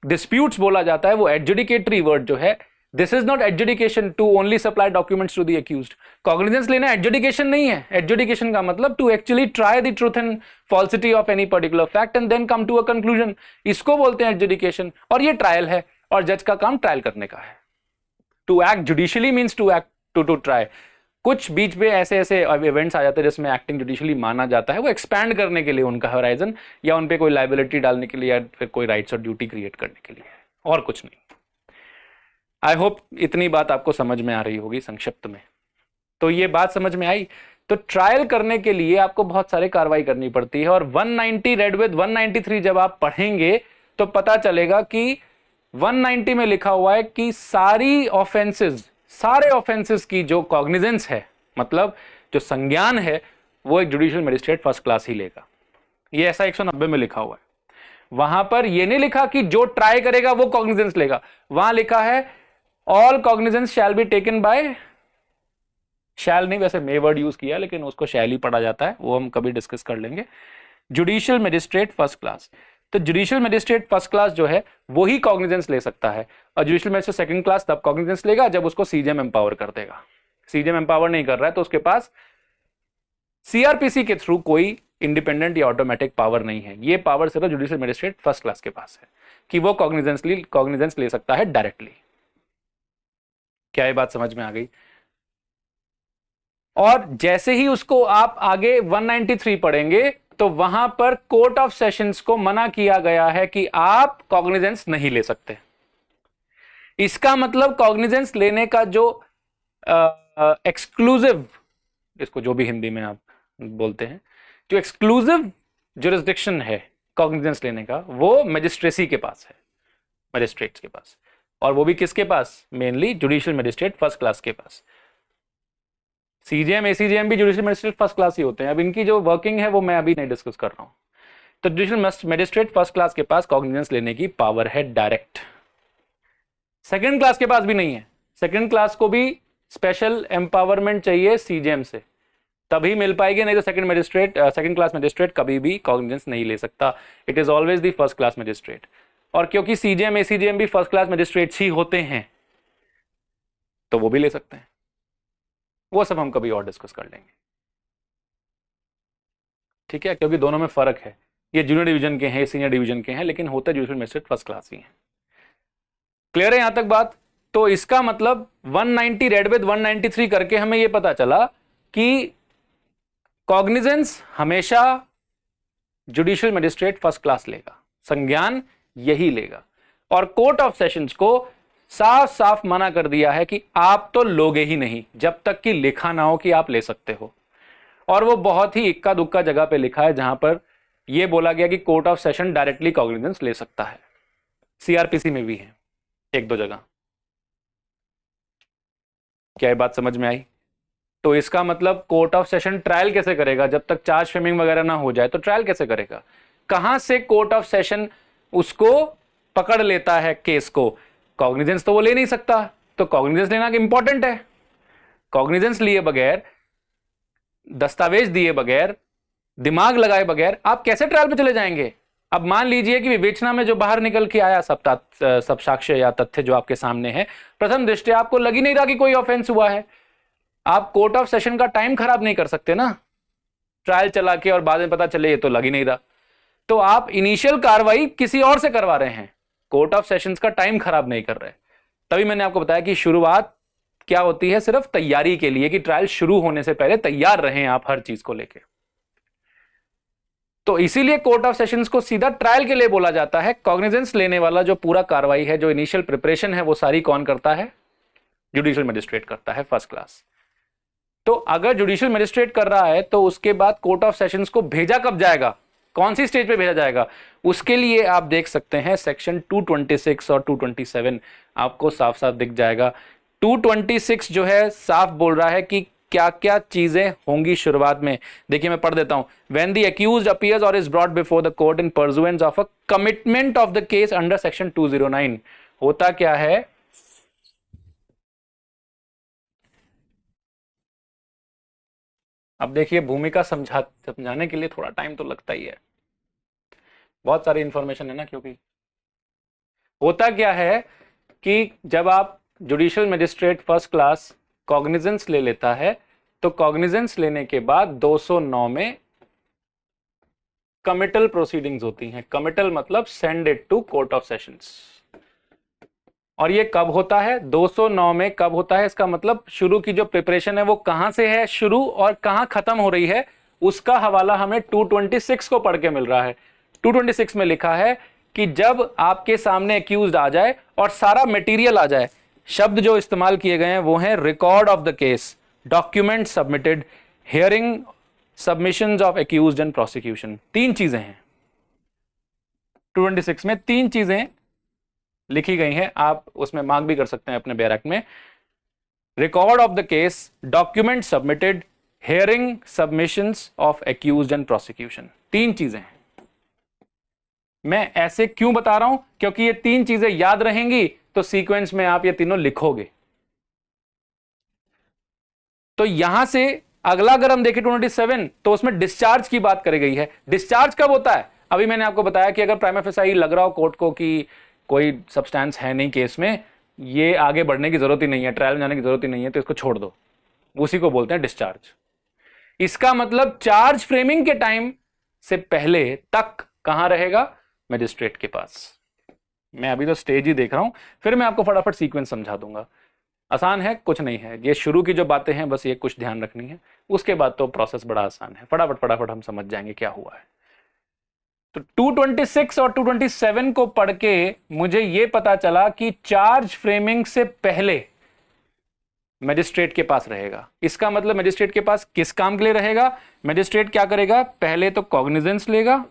डिस्प्यूट्स बोला जाता है, वो एडजुडिकेटरी वर्ड जो है, this is not adjudication to only supply documents to the accused. Cognizance लेना एडजुडिकेशन नहीं है। एडजुडिकेशन का मतलब to actually try the truth and falsity of any particular fact and then come to a conclusion, इसको बोलते हैं एडजुडिकेशन। और ये ट्रायल है, और जज का काम ट्रायल करने का है। To act judicially means to act to try. कुछ बीच में ऐसे इवेंट्स आ जाते हैं जिसमें एक्टिंग जुडिशियली माना जाता है, वो एक्सपैंड करने के लिए उनका होराइजन, या उन पे कोई लायबिलिटी डालने के लिए, या फिर कोई राइट्स और ड्यूटी क्रिएट करने के लिए, और कुछ नहीं। आई होप इतनी बात आपको समझ में आ रही होगी संक्षिप्त में। तो ये बात समझ में आई। तो ट्रायल करने के लिए आपको बहुत सारे कार्रवाई करनी पड़ती है, और 190 रेड विद 193 जब आप पढ़ेंगे तो पता चलेगा कि 190 में लिखा हुआ है कि सारे ऑफेंसेस की जो कॉग्निजेंस है, मतलब जो संज्ञान है, वो एक जुडिशियल मजिस्ट्रेट फर्स्ट क्लास ही लेगा। ये ऐसा 190 में लिखा हुआ है। वहां पर ये नहीं लिखा कि जो ट्राई करेगा वो कॉग्निजेंस लेगा। वहां लिखा है all cognizance shall be taken by, shall नहीं, वैसे मे वर्ड यूज किया लेकिन उसको शैल ही पढ़ा जाता है, वो हम कभी डिस्कस कर लेंगे। Judicial magistrate first class. तो जुडिशियल मजिस्ट्रेट फर्स्ट क्लास जो है वो ही कॉग्निजेंस ले सकता है, और जुडिशियल मजिस्ट्रेट सेकंड क्लास तब कॉग्निजेंस लेगा जब उसको सीजेएम एम्पावर कर देगा। सीजेएम एम्पावर नहीं कर रहा है तो उसके पास सीआरपीसी के थ्रू कोई इंडिपेंडेंट या ऑटोमेटिक पावर नहीं है। ये पावर सिर्फ जुडिशियल मजिस्ट्रेट फर्स्ट क्लास के पास है कि वो कॉग्निजेंस ले सकता है डायरेक्टली। क्या ये बात समझ में आ गई? और जैसे ही उसको आप आगे 193 पढ़ेंगे तो वहां पर कोर्ट ऑफ सेशंस को मना किया गया है कि आप कॉग्निजेंस नहीं ले सकते। इसका मतलब कॉग्निजेंस लेने का जो एक्सक्लूसिव, इसको जो भी हिंदी में आप बोलते हैं, जो एक्सक्लूसिव जुरिस्डिक्शन है कॉग्निजेंस लेने का, वो मजिस्ट्रेसी के पास है, मजिस्ट्रेट्स के पास। और वो भी किसके पास? Mainly judicial magistrate first class के पास। सीजेएम एसीजेएम भी जुडिशियल मजिस्ट्रेट फर्स्ट क्लास ही होते हैं। अब इनकी जो वर्किंग है वो मैं अभी नहीं डिस्कस कर रहा हूं। तो जुडिशियल मजिस्ट्रेट फर्स्ट क्लास के पास कॉग्निजेंस लेने की पावर है डायरेक्ट। सेकंड क्लास के पास भी नहीं है। सेकंड क्लास को भी स्पेशल एम्पावरमेंट चाहिए सीजेएम से, तभी मिल पाएगी, नहीं तो सेकंड क्लास मजिस्ट्रेट कभी भी कॉग्निजेंस नहीं ले सकता। It is always the first class magistrate. और क्योंकि सीजेएम एसीजेएम भी फर्स्ट क्लास मजिस्ट्रेट्स ही होते हैं तो वो भी ले सकते हैं। वो सब हम कभी और डिस्कस कर लेंगे, ठीक है? क्योंकि दोनों में फर्क है। ये जूनियर डिवीजन के हैं, सीनियर डिवीजन के हैं, लेकिन होते जुडिशियल मजिस्ट्रेट फर्स्ट क्लास ही हैं। क्लियर है यहां तक बात? तो इसका मतलब 190 रेड विद 193 करके हमें यह पता चला कि कॉग्निजेंस हमेशा जुडिशियल मजिस्ट्रेट फर्स्ट क्लास लेगा, संज्ञान यही लेगा। और कोर्ट ऑफ सेशंस को साफ साफ मना कर दिया है कि आप तो लोगे ही नहीं जब तक कि लिखा ना हो कि आप ले सकते हो। और वो बहुत ही इक्का दुक्का जगह पे लिखा है जहां पर यह बोला गया कि court of session directly cognizance ले सकता है। सीआरपीसी में भी है एक दो जगह। क्या ये बात समझ में आई? तो इसका मतलब कोर्ट ऑफ सेशन ट्रायल कैसे करेगा? जब तक चार्ज फ्रेमिंग वगैरह ना हो जाए तो ट्रायल कैसे करेगा? कहां से कोर्ट ऑफ सेशन उसको पकड़ लेता है केस को? कॉग्निजेंस तो वो ले नहीं सकता, तो कॉग्निजेंस लेना इंपॉर्टेंट है। कॉग्निजेंस लिए बगैर, दस्तावेज दिए बगैर, दिमाग लगाए बगैर आप कैसे ट्रायल पे चले जाएंगे? अब मान लीजिए कि विवेचना में जो बाहर निकल के आया सब साक्ष्य या तथ्य जो आपके सामने है, प्रथम दृष्टया आपको लग ही नहीं रहा कि कोई ऑफेंस हुआ है। आप कोर्ट ऑफ सेशन का टाइम खराब नहीं कर सकते ना, ट्रायल चला के और बाद में पता चले ये तो लग ही नहीं रहा। तो आप इनिशियल कार्रवाई किसी और से करवा रहे हैं, कोर्ट ऑफ सेशंस का टाइम खराब नहीं कर रहे। तभी मैंने आपको बताया कि शुरुआत क्या होती है, सिर्फ तैयारी के लिए, कि ट्रायल शुरू होने से पहले तैयार रहें आप हर चीज को लेके। तो इसीलिए कोर्ट ऑफ सेशंस को सीधा ट्रायल के लिए बोला जाता है। कॉग्निजेंस लेने वाला जो पूरा कार्रवाई है, जो इनिशियल प्रिपरेशन है, वो सारी कौन करता है? जुडिशियल मजिस्ट्रेट करता है फर्स्ट क्लास। तो अगर जुडिशियल मजिस्ट्रेट कर रहा है तो उसके बाद कोर्ट ऑफ सेशंस को भेजा कब जाएगा, कौन सी स्टेज पे भेजा जाएगा? उसके लिए आप देख सकते हैं सेक्शन 226 और 227 आपको साफ साफ दिख जाएगा। 226 जो है साफ बोल रहा है कि क्या क्या चीजें होंगी शुरुआत में। देखिए मैं पढ़ देता हूं। व्हेन द अक्यूज्ड अपीयर्स और is brought before the court in pursuance of a commitment of the case under section 209, होता क्या है? अब देखिए, भूमिका समझाने के लिए थोड़ा टाइम तो लगता ही है, बहुत सारी इंफॉर्मेशन है ना। क्योंकि होता क्या है कि जब आप judicial magistrate first class cognizance ले लेता है, तो कॉग्निजेंस लेने के बाद 209 में कमिटल प्रोसीडिंग्स होती हैं। कमिटल मतलब send it to court of sessions. और ये कब होता है? 209 में कब होता है? इसका मतलब शुरू की जो प्रिपरेशन है वो कहां से है शुरू और कहां खत्म हो रही है, उसका हवाला हमें 226 को पढ़ के मिल रहा है। 226 में लिखा है कि जब आपके सामने एक्यूज्ड आ जाए और सारा मटेरियल आ जाए, शब्द जो इस्तेमाल किए गए हैं वो हैं record of the case, document submitted, hearing, submissions of accused and prosecution. तीन चीजें हैं 226 में, तीन चीजें लिखी गई हैं। आप उसमें मार्क भी कर सकते हैं अपने बैरक में। Record of the case, document submitted, hearing, submissions of accused and prosecution. तीन चीजें हैं। मैं ऐसे क्यों बता रहा हूं? क्योंकि ये तीन चीजें याद रहेंगी तो सीक्वेंस में आप ये तीनों लिखोगे। तो यहां से अगला अगर हम देखें 227, तो उसमें डिस्चार्ज की बात करी गई है। डिस्चार्ज कब होता है? अभी मैंने आपको बताया कि अगर प्राइमा फेसाई लग रहा हो कोर्ट को कि कोई सब्सटेंस है नहीं केस में, ये आगे बढ़ने की जरूरत ही नहीं है, ट्रायल में जाने की जरूरत ही नहीं है, तो इसको छोड़ दो, उसी को बोलते हैं डिस्चार्ज। इसका मतलब चार्ज फ्रेमिंग के टाइम से पहले तक कहां रहेगा? मजिस्ट्रेट के पास। मैं अभी तो स्टेज ही देख रहा हूं, फिर मैं आपको फटाफट सीक्वेंस समझा दूंगा। आसान है, कुछ नहीं है। ये शुरू की जो बातें हैं बस ये कुछ ध्यान रखनी है, उसके बाद तो प्रोसेस बड़ा आसान है। फटाफट फटाफट हम समझ जाएंगे क्या हुआ है। तो 226 और 227 को पढ़ के मुझे यह पता चला कि चार्ज फ्रेमिंग से पहले मजिस्ट्रेट के पास रहेगा। इसका मतलब मजिस्ट्रेट के पास किस काम के लिए रहेगा? मजिस्ट्रेट क्या करेगा? पहले तो कॉग्निजेंस लेगा,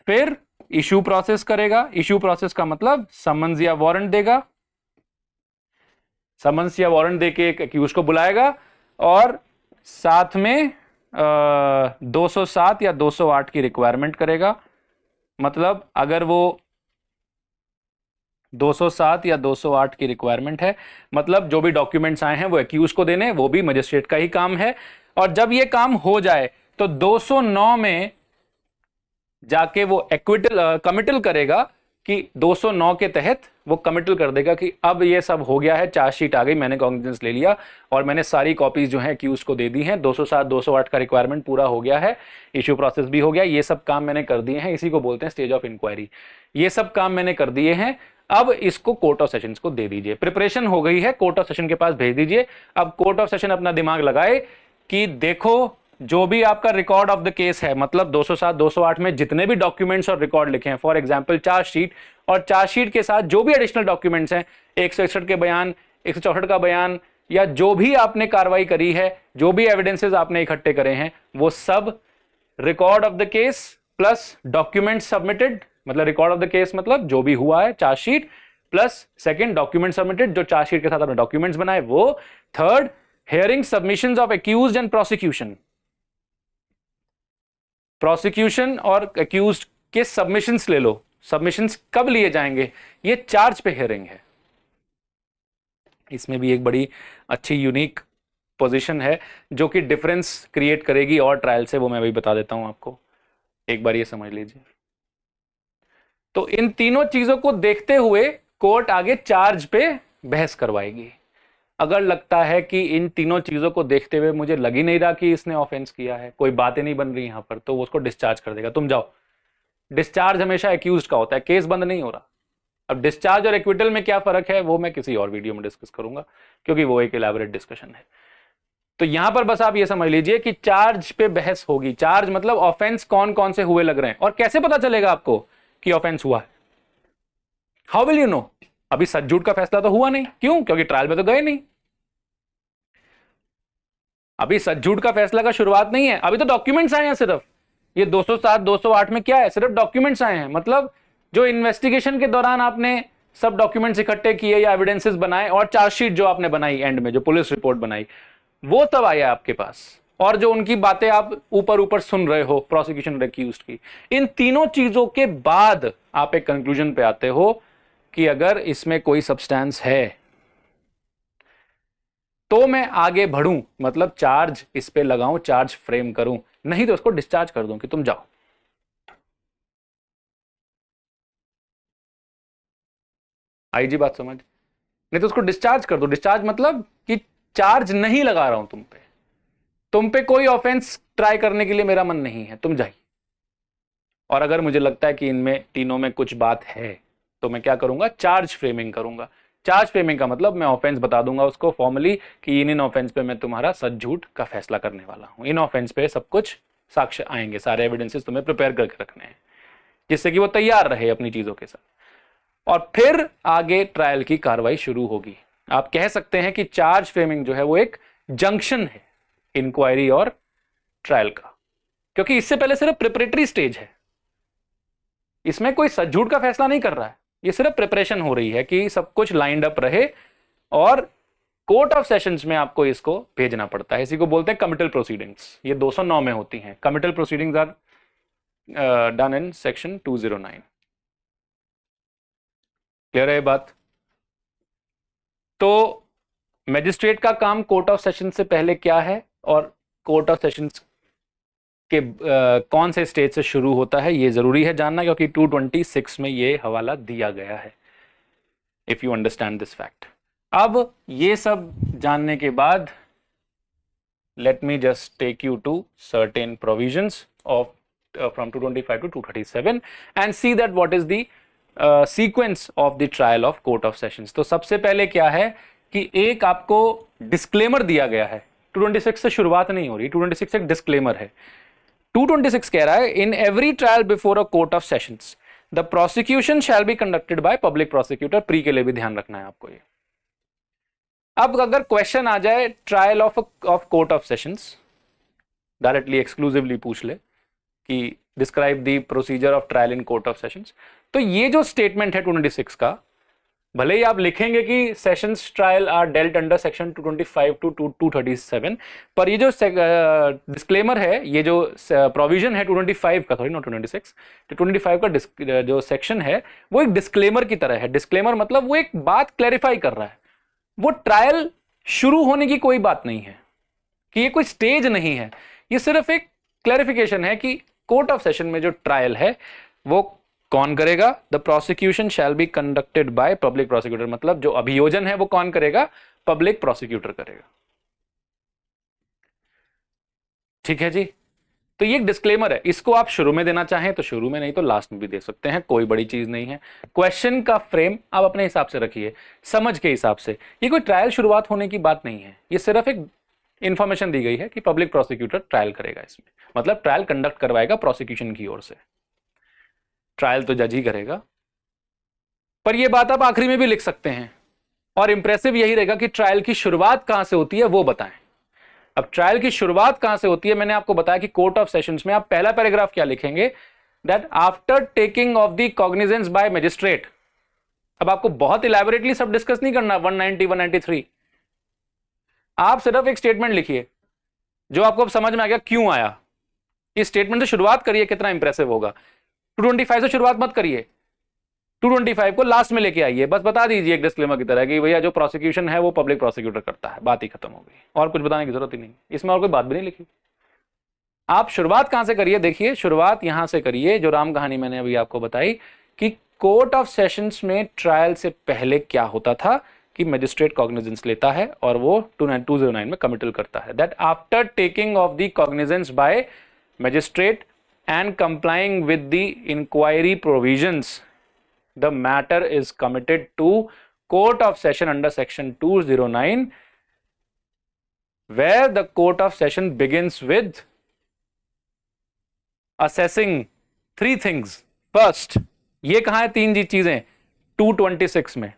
फिर इशू प्रोसेस करेगा। इशू प्रोसेस का मतलब समन्स या वारंट देगा, समन्स या वारंट देके एक एक्यूज को बुलाएगा और साथ में 207 या 208 की रिक्वायरमेंट करेगा। मतलब अगर वो 207 या 208 की रिक्वायरमेंट है, मतलब जो भी डॉक्यूमेंट्स आए हैं वो एक्यूज को देने, वो भी मजिस्ट्रेट का ही काम है। और जब ये काम हो जाए तो 209 में जाके वो एक्विटल कमिटल करेगा कि 209 के तहत वो कमिटल कर देगा कि अब ये सब हो गया है, चार्जशीट आ गई, मैंने कॉग्निजेंस ले लिया और मैंने सारी कॉपीज जो है एक्यूज को दे दी हैं, 207 208 का रिक्वायरमेंट पूरा हो गया है, इशू प्रोसेस भी हो गया, ये सब काम मैंने कर दिए हैं। इसी को बोलते हैं स्टेज ऑफ इंक्वायरी। ये सब काम मैंने कर दिए हैं, अब इसको कोर्ट ऑफ सेशंस को दे दीजिए। प्रिपरेशन हो गई है, कोर्ट ऑफ सेशन के पास भेज दीजिए। अब कोर्ट ऑफ सेशन अपना दिमाग लगाए कि देखो जो भी आपका रिकॉर्ड ऑफ द केस है, मतलब 207 208 में जितने भी डॉक्यूमेंट्स और रिकॉर्ड लिखे हैं, फॉर एग्जांपल चार्जशीट, और चार्जशीट के साथ जो भी एडिशनल डॉक्यूमेंट्स हैं, 161 के बयान, 164 का बयान, या जो भी आपने कार्रवाई करी है, जो भी एविडेंसेस आपने इकट्ठे करे हैं, वो सब record of the case plus document submitted, मतलब रिकॉर्ड ऑफ द केस मतलब जो भी हुआ है chargesheet, plus second document submitted, जो चार्जशीट के साथ आपने डॉक्यूमेंट्स बनाए वो, third hearing submissions of accused and prosecution, prosecution और एक्यूज्ड के सबमिशंस ले लो, सबमिशंस कब लिए जाएंगे, ये चार्ज पे हियरिंग है। इसमें भी एक बड़ी अच्छी यूनिक पोजीशन है जो कि डिफरेंस क्रिएट करेगी और ट्रायल से, वो मैं अभी बता देता हूं आपको, एक बार ये समझ लीजिए। तो इन तीनों चीजों को देखते हुए कोर्ट आगे चार्ज पे बहस करवाएगी। अगर लगता है कि इन तीनों चीजों को देखते हुए मुझे लग ही नहीं रहा कि इसने ऑफेंस किया है, कोई बातें नहीं बन रही यहां पर, तो वो उसको डिस्चार्ज कर देगा, तुम जाओ। डिस्चार्ज हमेशा एक्यूज्ड का होता है, केस बंद नहीं हो रहा। अब डिस्चार्ज और एक्विटल में क्या फर्क है वो मैं किसी और वीडियो में डिस्कस करूंगा, क्योंकि वो एक इलैबोरेट डिस्कशन है। तो यहां पर बस आप ये समझ लीजिए कि चार्ज पे बहस होगी। चार्ज मतलब ऑफेंस कौन कौन से हुए लग रहे हैं, और कैसे पता चलेगा आपको कि ऑफेंस हुआ है, हाउ विल यू नो? अभी सच झूठ का फैसला तो हुआ नहीं, क्यों? क्योंकि ट्रायल में तो गए नहीं। अभी सच झूठ का फैसला का शुरुआत नहीं है, अभी तो डॉक्यूमेंट्स आए हैं सिर्फ। ये 207 208 में क्या है, सिर्फ डॉक्यूमेंट्स आए हैं, मतलब जो इन्वेस्टिगेशन के दौरान आपने सब डॉक्यूमेंट्स इकट्ठे किए या एविडेंसेस बनाए, और चार्जशीट जो आपने बनाई एंड में, जो पुलिस रिपोर्ट बनाई, वो तब आया आपके पास, और जो उनकी बातें आप ऊपर ऊपर सुन रहे हो प्रोसिक्यूशन और एक्यूज्ड की, इन तीनों चीजों के बाद आप एक कंक्लूजन पे आते हो कि अगर इसमें कोई सब्सटेंस है तो मैं आगे बढ़ूं, मतलब चार्ज इस पे लगाऊं, चार्ज फ्रेम करूं, नहीं तो उसको डिस्चार्ज कर दूं कि तुम जाओ। आई जी बात समझ? नहीं तो उसको डिस्चार्ज कर दो। डिस्चार्ज मतलब कि चार्ज नहीं लगा रहा हूं तुम पे कोई ऑफेंस ट्राई करने के लिए मेरा मन नहीं है, तुम जाइए। और अगर मुझे लगता है कि इनमें तीनों में कुछ बात है तो मैं क्या करूंगा, चार्ज फ्रेमिंग करूंगा। चार्ज फ्रेमिंग का मतलब मैं ऑफेंस बता दूंगा उसको फॉर्मली कि इन ऑफेंस पे मैं तुम्हारा सच झूठ का फैसला करने वाला हूं, इन ऑफेंस पे सब कुछ साक्ष्य आएंगे, सारे एविडेंसेस तुम्हें प्रिपेयर करके रखने हैं, जिससे कि वो तैयार रहे अपनी चीजों के साथ। और फिर आगे ट्रायल की कार्रवाई शुरू होगी। आप कह सकते हैं कि चार्ज फ्रेमिंग जो है वो एक जंक्शन है इंक्वायरी और ट्रायल का, क्योंकि इससे पहले सिर्फ प्रिपरेटरी स्टेज है, इसमें कोई सच झूठ का फैसला नहीं कर रहा है, ये सिर्फ प्रिपरेशन हो रही है कि सब कुछ लाइंड अप रहे, और कोर्ट ऑफ सेशंस में आपको इसको भेजना पड़ता है। इसी को बोलते हैं कमिटल प्रोसीडिंग्स, ये 209 में होती हैं। Committal proceedings are done in section 209। Clear है ये बात? तो मैजिस्ट्रेट का काम कोर्ट ऑफ सेशन से पहले क्या है, और कोर्ट ऑफ सेशंस के कौन से स्टेज से शुरू होता है, ये जरूरी है जानना, क्योंकि 226 में ये हवाला दिया गया है, if you understand this fact. अब ये सब जानने के बाद let me just take you to certain provisions of from 225 to 237 and see that what is the sequence of the trial of court of sessions. तो सबसे पहले क्या है कि एक आपको डिस्क्लेमर दिया गया है, 226 से शुरुआत नहीं हो रही, 226 एक डिस्क्लेमर है। 226 कह रहा है, in every trial before a court of sessions the prosecution shall be conducted by public prosecutor. Pre के लिए भी ध्यान रखना है आपको ये। अब अगर क्वेश्चन आ जाए trial of court of sessions, directly exclusively पूछ ले कि describe the procedure of trial in court of sessions, तो ये जो स्टेटमेंट है 226 का, भले ही आप लिखेंगे कि sessions trial are dealt under section 225 to 237, पर ये जो डिस्क्लेमर है, ये जो प्रोविजन है 225 का, सॉरी नॉट 226, 225 का जो सेक्शन है वो एक डिस्क्लेमर की तरह है। डिस्क्लेमर मतलब वो एक बात क्लैरिफाई कर रहा है, वो ट्रायल शुरू होने की कोई बात नहीं है, कि ये कोई स्टेज नहीं है, ये सिर्फ एक क्लैरिफिकेशन है कि कोर्ट ऑफ सेशन में जो ट्रायल है वो कौन करेगा। The prosecution shall be conducted by public prosecutor, मतलब जो अभियोजन है वो कौन करेगा, पब्लिक प्रोसिक्यूटर करेगा। ठीक है जी, तो ये एक डिस्क्लेमर है, इसको आप शुरू में देना चाहें तो शुरू में, नहीं तो लास्ट में भी दे सकते हैं, कोई बड़ी चीज नहीं है। क्वेश्चन का फ्रेम आप अपने हिसाब से रखिए, समझ के हिसाब से। ये कोई ट्रायल शुरुआत होने की बात नहीं है, ये सिर्फ एक इंफॉर्मेशन दी गई है कि पब्लिक प्रोसिक्यूटर ट्रायल करेगा इसमें, मतलब ट्रायल कंडक्ट करवाएगा प्रोसिक्यूशन की ओर से, ट्रायल तो जज ही करेगा। पर यह बात आप आखिरी में भी लिख सकते हैं, और इंप्रेसिव यही रहेगा कि ट्रायल की शुरुआत कहां से होती है वो बताएं। अब ट्रायल की शुरुआत कहां से होती है, मैंने आपको बताया कि कोर्ट ऑफ सेशंस में आप पहला पैराग्राफ क्या लिखेंगे, that after taking of the cognizance by magistrate. अब आपको बहुत इलैबोरेटली सब डिस्कस नहीं करना 190 193, आप सिर्फ एक स्टेटमेंट लिखिए जो आपको अब समझ में आ गया क्यों आया। इस स्टेटमेंट से शुरुआत करिए, कितना इंप्रेसिव होगा। 225 से शुरुआत मत करिए, 225 को लास्ट में लेके आइए, बस बता दीजिए एक डिस्क्लेमर की तरह कि भैया जो प्रोसिक्यूशन है वो पब्लिक प्रोसिक्यूटर करता है, बात ही खत्म हो गई, और कुछ बताने की जरूरत ही नहीं, इसमें और कोई बात भी नहीं लिखी। आप शुरुआत कहां से करिए, देखिए शुरुआत यहां से करिए जो राम कहानी मैंने अभी आपको बताई कि कोर्ट ऑफ सेशंस में ट्रायल से पहले क्या होता था कि मजिस्ट्रेट कॉग्निजेंस लेता है और वो 209 में कमिटल करता है, that after taking of the cognizance by magistrate and complying with the inquiry provisions, the matter is committed to court of session under section 209, where the court of session begins with assessing three things. First, ये कहां है तीन चीजें 226 में,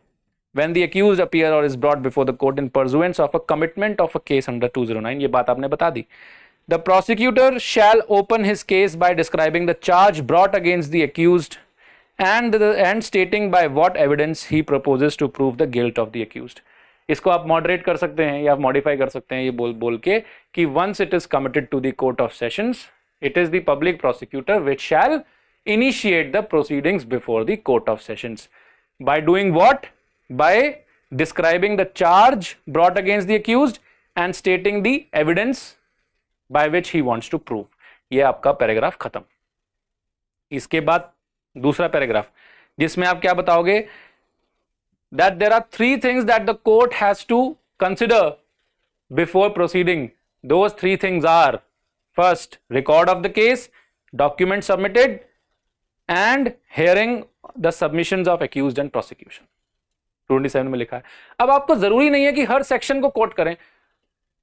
when the accused appear or is brought before the court in pursuance of a commitment of a case under 209, ये बात आपने बता दी। The prosecutor shall open his case by describing the charge brought against the accused and stating by what evidence he proposes to prove the guilt of the accused. इसको आप मॉडरेट कर सकते हैं या मॉडिफाई कर सकते हैं ये बोल के कि once it is committed to the court of sessions, it is the public prosecutor which shall initiate the proceedings before the court of sessions. By doing what? By describing the charge brought against the accused and stating the evidence by which he wants to prove. ये आपका पैराग्राफ खत्म। इसके बाद दूसरा पैराग्राफ जिसमें आप क्या बताओगे, that there are three things that the court has to consider before proceeding. Those three things are, first, record of the case, document submitted, and hearing the submissions of accused and prosecution. 227 में लिखा है। अब आपको जरूरी नहीं है कि हर सेक्शन को कोट करें।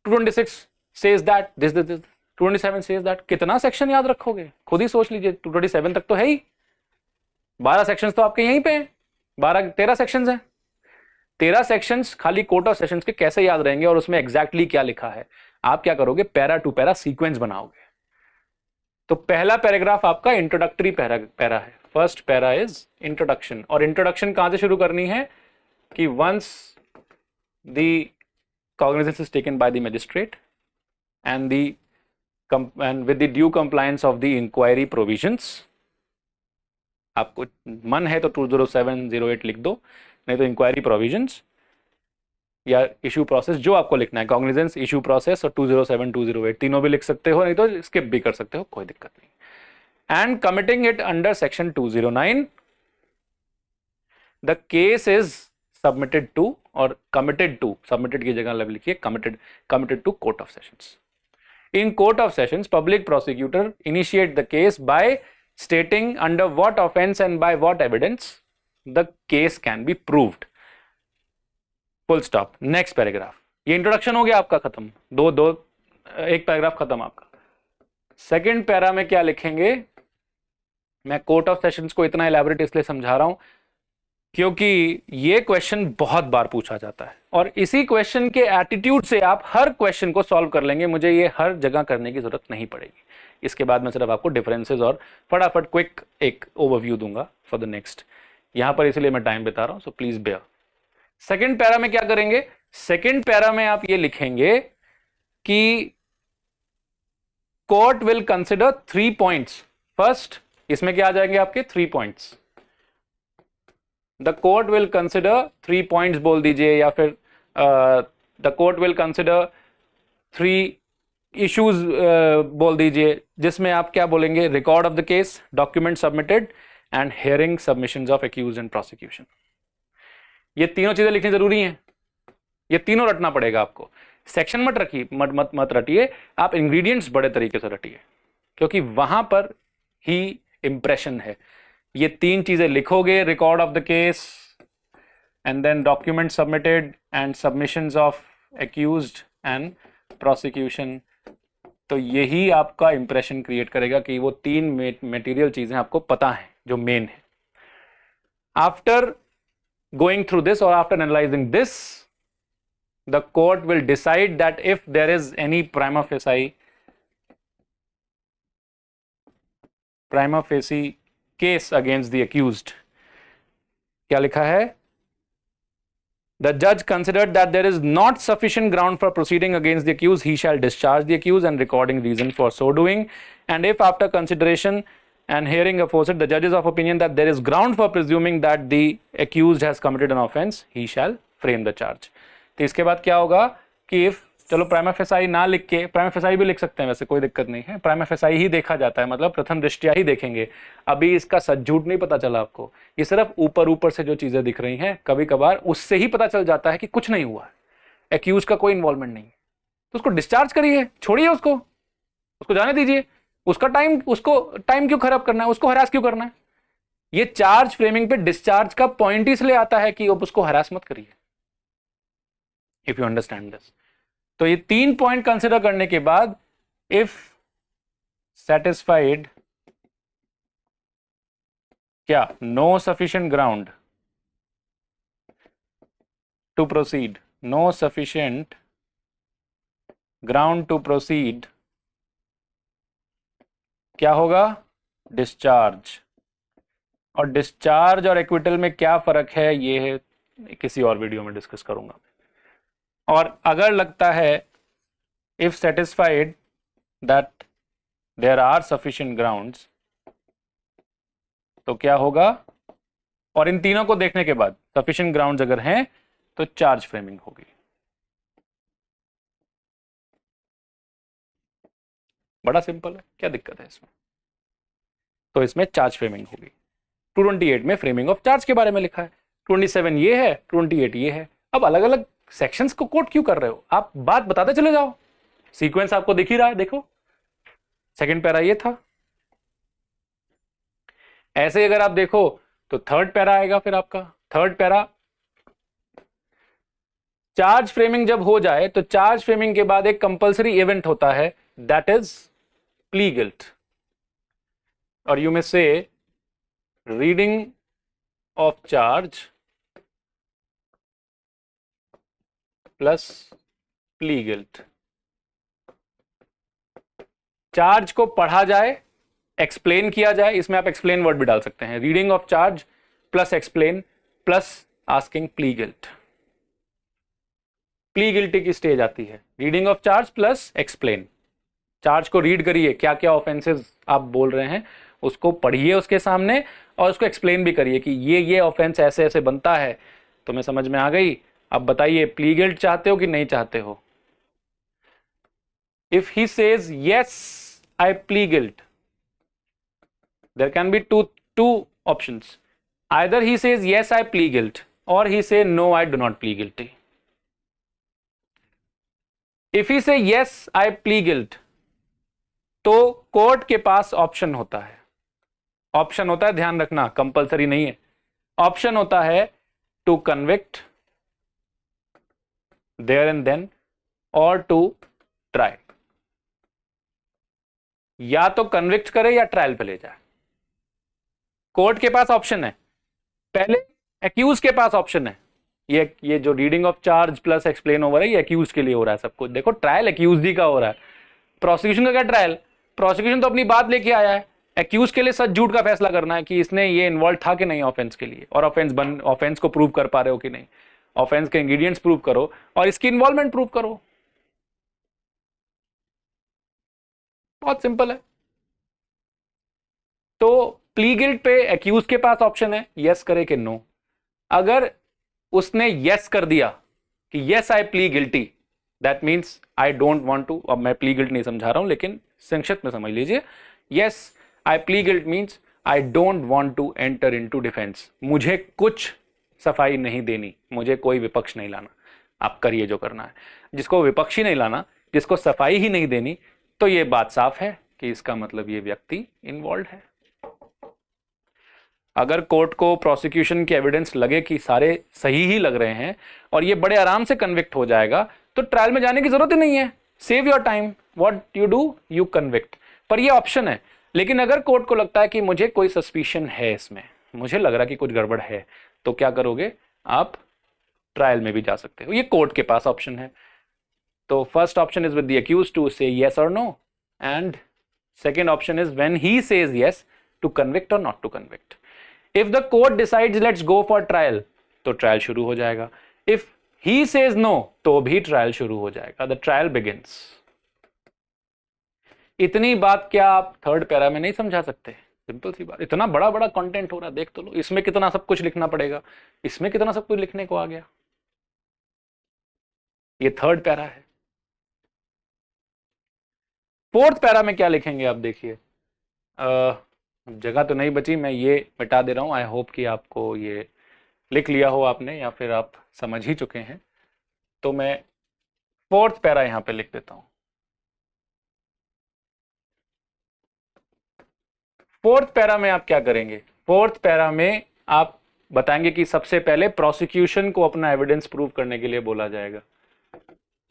226 says that this 227 says that, कितना सेक्शन याद रखोगे खुद ही सोच लीजिए, 227 तक तो है ही, 12 सेक्शंस तो आपके यहीं पे हैं, 13 सेक्शंस हैं। 13 सेक्शंस खाली कोर्ट ऑफ सेशंस के कैसे याद रहेंगे और उसमें एग्जैक्टली क्या लिखा है, आप क्या करोगे, पैरा टू पैरा सीक्वेंस बनाओगे। तो पहला पैराग्राफ आपका इंट्रोडक्टरी पैरा है, फर्स्ट पैरा इज इंट्रोडक्शन, और इंट्रोडक्शन कहां से शुरू करनी है कि once the cognizance is taken by the magistrate and with the due compliance of the inquiry provisions, आपको मन है तो 20708 लिख दो, नहीं तो इंक्वायरी प्रोविजंस या इशू प्रोसेस जो आपको लिखना है, कॉग्निजेंस, इशू प्रोसेस और 207 208 तीनों भी लिख सकते हो, नहीं तो स्किप भी कर सकते हो, कोई दिक्कत नहीं। And committing it under section 209, the case is submitted to, और कमिटेड टू, सबमिटेड की जगह लिखिए committed to court of sessions. In court of sessions, public prosecutor initiate the case by stating under what offense and by what evidence the case can be proved. Full stop. Next paragraph. ये इंट्रोडक्शन हो गया आपका खत्म, एक पैराग्राफ खत्म आपका। सेकेंड पैरा में क्या लिखेंगे, मैं कोर्ट ऑफ सेशंस को इतना इलैबोरेट इसलिए समझा रहा हूं क्योंकि ये क्वेश्चन बहुत बार पूछा जाता है, और इसी क्वेश्चन के एटीट्यूड से आप हर क्वेश्चन को सॉल्व कर लेंगे, मुझे ये हर जगह करने की जरूरत नहीं पड़ेगी। इसके बाद मैं सिर्फ आपको डिफरेंसेस और फटाफट क्विक एक ओवरव्यू दूंगा फॉर द नेक्स्ट, यहां पर इसलिए मैं टाइम बिता रहा हूं, so please bear. Second para में क्या करेंगे, सेकेंड पैरा में आप ये लिखेंगे कि court will consider 3 points. First, इसमें क्या आ जाएंगे आपके 3 points, the court will consider 3 points बोल दीजिए, या फिर the court will consider 3 issues बोल दीजिए, जिसमें आप क्या बोलेंगे, record of the case, document submitted and hearing submissions of accused and prosecution. ये तीनों चीजें लिखनी जरूरी हैं, ये तीनों रटना पड़ेगा आपको। सेक्शन मत रखिए, मत रटिए, आप इंग्रेडिएंट्स बड़े तरीके से रटिए, क्योंकि वहां पर ही इंप्रेशन है। ये 3 चीजें लिखोगे, record of the case and then document submitted and submissions of accused and prosecution, तो यही आपका इंप्रेशन क्रिएट करेगा कि वो तीन मटेरियल चीजें आपको पता है जो मेन है. आफ्टर गोइंग थ्रू दिस और after analysing this, the court will decide that if there is any prima facie case against the accused. क्या लिखा है? The judge considered that there is not sufficient ground for proceeding against the accused, he shall discharge the accused and recording reason for so doing. And if after consideration and hearing aforesaid, the judge is of opinion that there is ground for presuming that the accused has committed an offence, he shall frame the charge. तो इसके बाद क्या होगा कि if, चलो प्राइमा फेसाई ना लिख के, प्राइमा फेसाई भी लिख सकते हैं वैसे, कोई दिक्कत नहीं है, प्राइमा फेसाई ही देखा जाता है, मतलब प्रथम दृष्टया ही देखेंगे. अभी इसका सच झूठ नहीं पता चला आपको, ये सिर्फ ऊपर ऊपर से जो चीजें दिख रही हैं, कभी कभार उससे ही पता चल जाता है कि कुछ नहीं हुआ है, एक्यूज का कोई इन्वॉल्वमेंट नहीं है. तो उसको डिस्चार्ज करिए, छोड़िए उसको जाने दीजिए. उसको टाइम क्यों खराब करना है, उसको हरास क्यों करना है? ये चार्ज फ्रेमिंग पे डिस्चार्ज का पॉइंट इसलिए आता है कि अब उसको हरास मत करिए. If you understand this. तो ये 3 पॉइंट कंसिडर करने के बाद, इफ सेटिस्फाइड, क्या? No sufficient ground to proceed, no sufficient ground to proceed, क्या होगा? डिस्चार्ज. और डिस्चार्ज और एक्विटल में क्या फर्क है, ये किसी और वीडियो में डिस्कस करूंगा. और अगर लगता है if satisfied that there are sufficient grounds, तो क्या होगा? और इन तीनों को देखने के बाद sufficient grounds अगर हैं तो चार्ज फ्रेमिंग होगी. बड़ा सिंपल है, क्या दिक्कत है इसमें? तो इसमें चार्ज फ्रेमिंग होगी. 228 में फ्रेमिंग ऑफ चार्ज के बारे में लिखा है, 27 ये है, 28 ये है. अब अलग अलग सेक्शंस को कोट क्यों कर रहे हो? आप बात बताते चले जाओ, सीक्वेंस आपको दिख ही रहा है. देखो, सेकंड पैरा ये था, ऐसे अगर आप देखो तो थर्ड पैरा आएगा. फिर आपका थर्ड पैरा, चार्ज फ्रेमिंग जब हो जाए तो चार्ज फ्रेमिंग के बाद एक कंपल्सरी इवेंट होता है, दैट इज प्ली गिल्ट. और यू मे से reading of charge plus plea guilt. Charge को पढ़ा जाए, एक्सप्लेन किया जाए, इसमें आप एक्सप्लेन वर्ड भी डाल सकते हैं. Reading of charge plus explain plus asking plea guilt. Plea guilty की स्टेज आती है, reading of charge plus explain. Charge को रीड करिए, क्या क्या ऑफेंसेस आप बोल रहे हैं उसको पढ़िए उसके सामने, और उसको एक्सप्लेन भी करिए कि ये ऑफेंस ऐसे ऐसे बनता है. तो मैं समझ में आ गई. अब बताइए, प्ली गिल्ट चाहते हो कि नहीं चाहते हो? If he says yes, I plead guilt, there can be two options. Either he says yes, I plead guilt, or he say no, I do not plead guilty. If he say yes, I plead guilt, तो कोर्ट के पास ऑप्शन होता है. ऑप्शन होता है, ध्यान रखना, कंपलसरी नहीं है. ऑप्शन होता है to convict there and then, और टू ट्राई. या तो कन्विक्ट करे या ट्रायल पे ले जाए. कोर्ट के पास ऑप्शन है. पहले एक्यूज के पास ऑप्शन है. ये जो reading of charge plus explain over है, ये एक्यूज के लिए हो रहा है सब कुछ. देखो, ट्रायल एक्यूज ही का हो रहा है, प्रोसिक्यूशन का क्या ट्रायल? प्रोसिक्यूशन तो अपनी बात लेके आया है, एक्यूज के लिए सच झूठ का फैसला करना है कि इसने ये इन्वॉल्व था कि नहीं ऑफेंस के लिए, और ऑफेंस को प्रूव कर पा रहे हो कि नहीं. ऑफेंस के इंग्रेडिएंट्स प्रूव करो और इसकी इन्वॉल्वमेंट प्रूव करो. बहुत सिंपल है. तो प्ली गिल्ट पे एक्यूज के पास ऑप्शन है, यस करे कि नो. अगर उसने यस कर दिया कि yes I plead guilty, that means I don't want to. अब मैं प्ली गिल्ट नहीं समझा रहा हूं, लेकिन संक्षिप्त में समझ लीजिए. Yes I plead guilt means I don't want to enter into defence. मुझे कुछ सफाई नहीं देनी, मुझे कोई विपक्ष नहीं लाना. आप करिए जो करना है. जिसको विपक्ष ही नहीं लाना, जिसको सफाई ही नहीं देनी, तो ये बात साफ है कि इसका मतलब ये व्यक्ति इन्वॉल्व है. अगर कोर्ट को प्रोसिक्यूशन के एविडेंस लगे कि सारे सही ही लग रहे हैं और ये बड़े आराम से कन्विक्ट हो जाएगा, तो ट्रायल में जाने की जरूरत ही नहीं है. Save your time, what you do, you convict. पर ये ऑप्शन है। लेकिन अगर कोर्ट को लगता है कि मुझे कोई सस्पिशन है, इसमें मुझे लग रहा है कि कुछ गड़बड़ है, तो क्या करोगे, आप ट्रायल में भी जा सकते हो। ये कोर्ट के पास ऑप्शन है। तो first option is with the accused to say yes or no, and second option is when he says yes to convict or not to convict. If the court decides let's go for trial, तो ट्रायल शुरू हो जाएगा। If he says no, तो भी ट्रायल शुरू हो जाएगा। The trial begins. इतनी बात क्या आप थर्ड पैरा में नहीं समझा सकते? सिंपल सी बात। इतना बड़ा बड़ा कंटेंट हो रहा, देख तो लो, इसमें कितना सब कुछ लिखना पड़ेगा, इसमें कितना सब कुछ लिखने को आ गया। ये थर्ड पैरा है। फोर्थ पैरा में क्या लिखेंगे आप देखिए। जगह तो नहीं बची, मैं ये मिटा दे रहा हूं। आई होप कि आपको ये लिख लिया हो आपने, या फिर आप समझ ही चुके हैं। तो मैं फोर्थ पैरा यहां पे लिख देता हूं। फोर्थ पैरा में आप क्या करेंगे? फोर्थ पैरा में आप बताएंगे कि सबसे पहले प्रोसिक्यूशन को अपना एविडेंस प्रूव करने के लिए बोला जाएगा।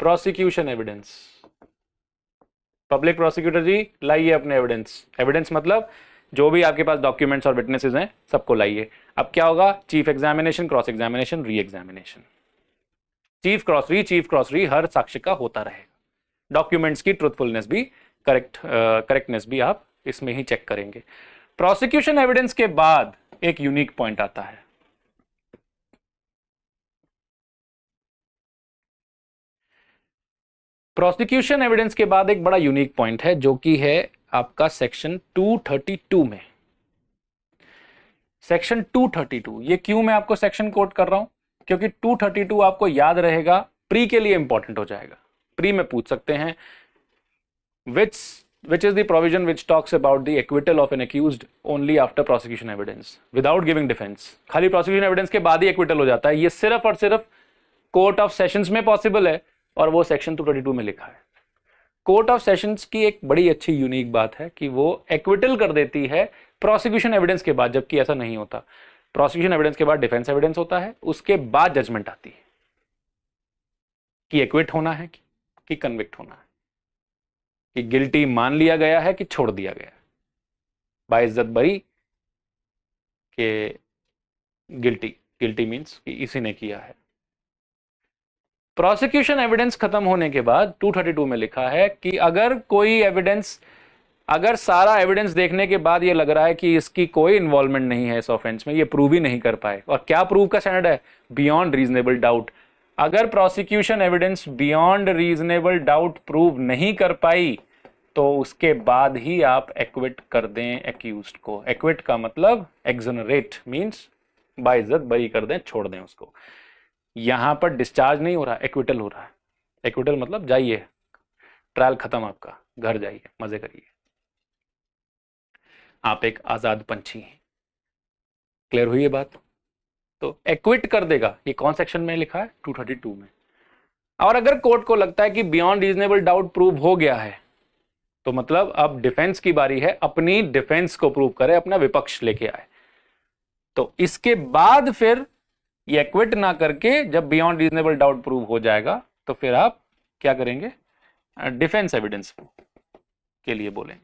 प्रोसिक्यूशन एविडेंस, पब्लिक प्रोसिक्यूटर जी लाइए अपने एविडेंस। एविडेंस मतलब जो भी आपके पास डॉक्यूमेंट्स और विटनेसेस हैं सबको लाइए। अब क्या होगा? Chief examination, cross examination, re examination. Chief cross री हर साक्ष्य का होता रहेगा। डॉक्यूमेंट्स की ट्रुथफुलनेस भी, करेक्टनेस भी आप इसमें ही चेक करेंगे। प्रोसिक्यूशन एविडेंस के बाद एक यूनिक पॉइंट आता है। प्रोसिक्यूशन एविडेंस के बाद एक बड़ा यूनिक पॉइंट है, जो कि है आपका सेक्शन 232 में। सेक्शन 232, ये क्यों मैं आपको सेक्शन कोट कर रहा हूं? क्योंकि 232 आपको याद रहेगा, प्री के लिए इंपॉर्टेंट हो जाएगा। प्री में पूछ सकते हैं which is the provision which talks about the acquittal of an accused only after prosecution evidence without giving defense। खाली prosecution evidence के बाद ही acquittal हो जाता है। ये सिर्फ और सिर्फ कोर्ट ऑफ सेशंस में पॉसिबल है, और वो सेक्शन 232 में लिखा है। कोर्ट ऑफ सेशंस की एक बड़ी अच्छी यूनिक बात है कि वो एक्विटल कर देती है प्रोसिक्यूशन एविडेंस के बाद, जबकि ऐसा नहीं होता। प्रोसिक्यूशन एविडेंस के बाद डिफेंस एविडेंस होता है, उसके बाद जजमेंट आती है कि एक्विट होना है कि कन्विक्ट होना है, कि गिल्टी मान लिया गया है कि छोड़ दिया गया है। बाइज्जत बरी के गिल्टी मींस कि इसी ने किया है। प्रोसिक्यूशन एविडेंस खत्म होने के बाद 232 में लिखा है कि अगर कोई एविडेंस, अगर सारा एविडेंस देखने के बाद ये लग रहा है कि इसकी कोई इन्वॉल्वमेंट नहीं है इस ऑफेंस में, ये प्रूव ही नहीं कर पाए, और क्या प्रूव का स्टैंडर्ड है? Beyond reasonable doubt. अगर prosecution evidence beyond reasonable doubt prove नहीं कर पाई, तो उसके बाद ही आप एक्विट कर दें एक्यूज्ड को। एक्विट का मतलब एक्सोनरेट मींस बाइज्जत बरी कर दें, छोड़ दें उसको। यहां पर डिस्चार्ज नहीं हो रहा, एक्विटल हो रहा है। एक्विटल मतलब जाइए, ट्रायल खत्म आपका, घर जाइए, मजे करिए, आप एक आजाद पंछी हैं। क्लियर हुई ये बात? तो एक्विट कर देगा, ये कौन सेक्शन में लिखा है? 232 में। और अगर कोर्ट को लगता है कि बियॉन्ड रीजनेबल डाउट प्रूव हो गया है, तो मतलब अब डिफेंस की बारी है, अपनी डिफेंस को प्रूव करे, अपना विपक्ष लेके आए। तो इसके बाद फिर ये एक्विट ना करके, जब बियॉन्ड रीजनेबल डाउट प्रूव हो जाएगा, तो फिर आप क्या करेंगे? डिफेंस एविडेंस के लिए बोलेंगे।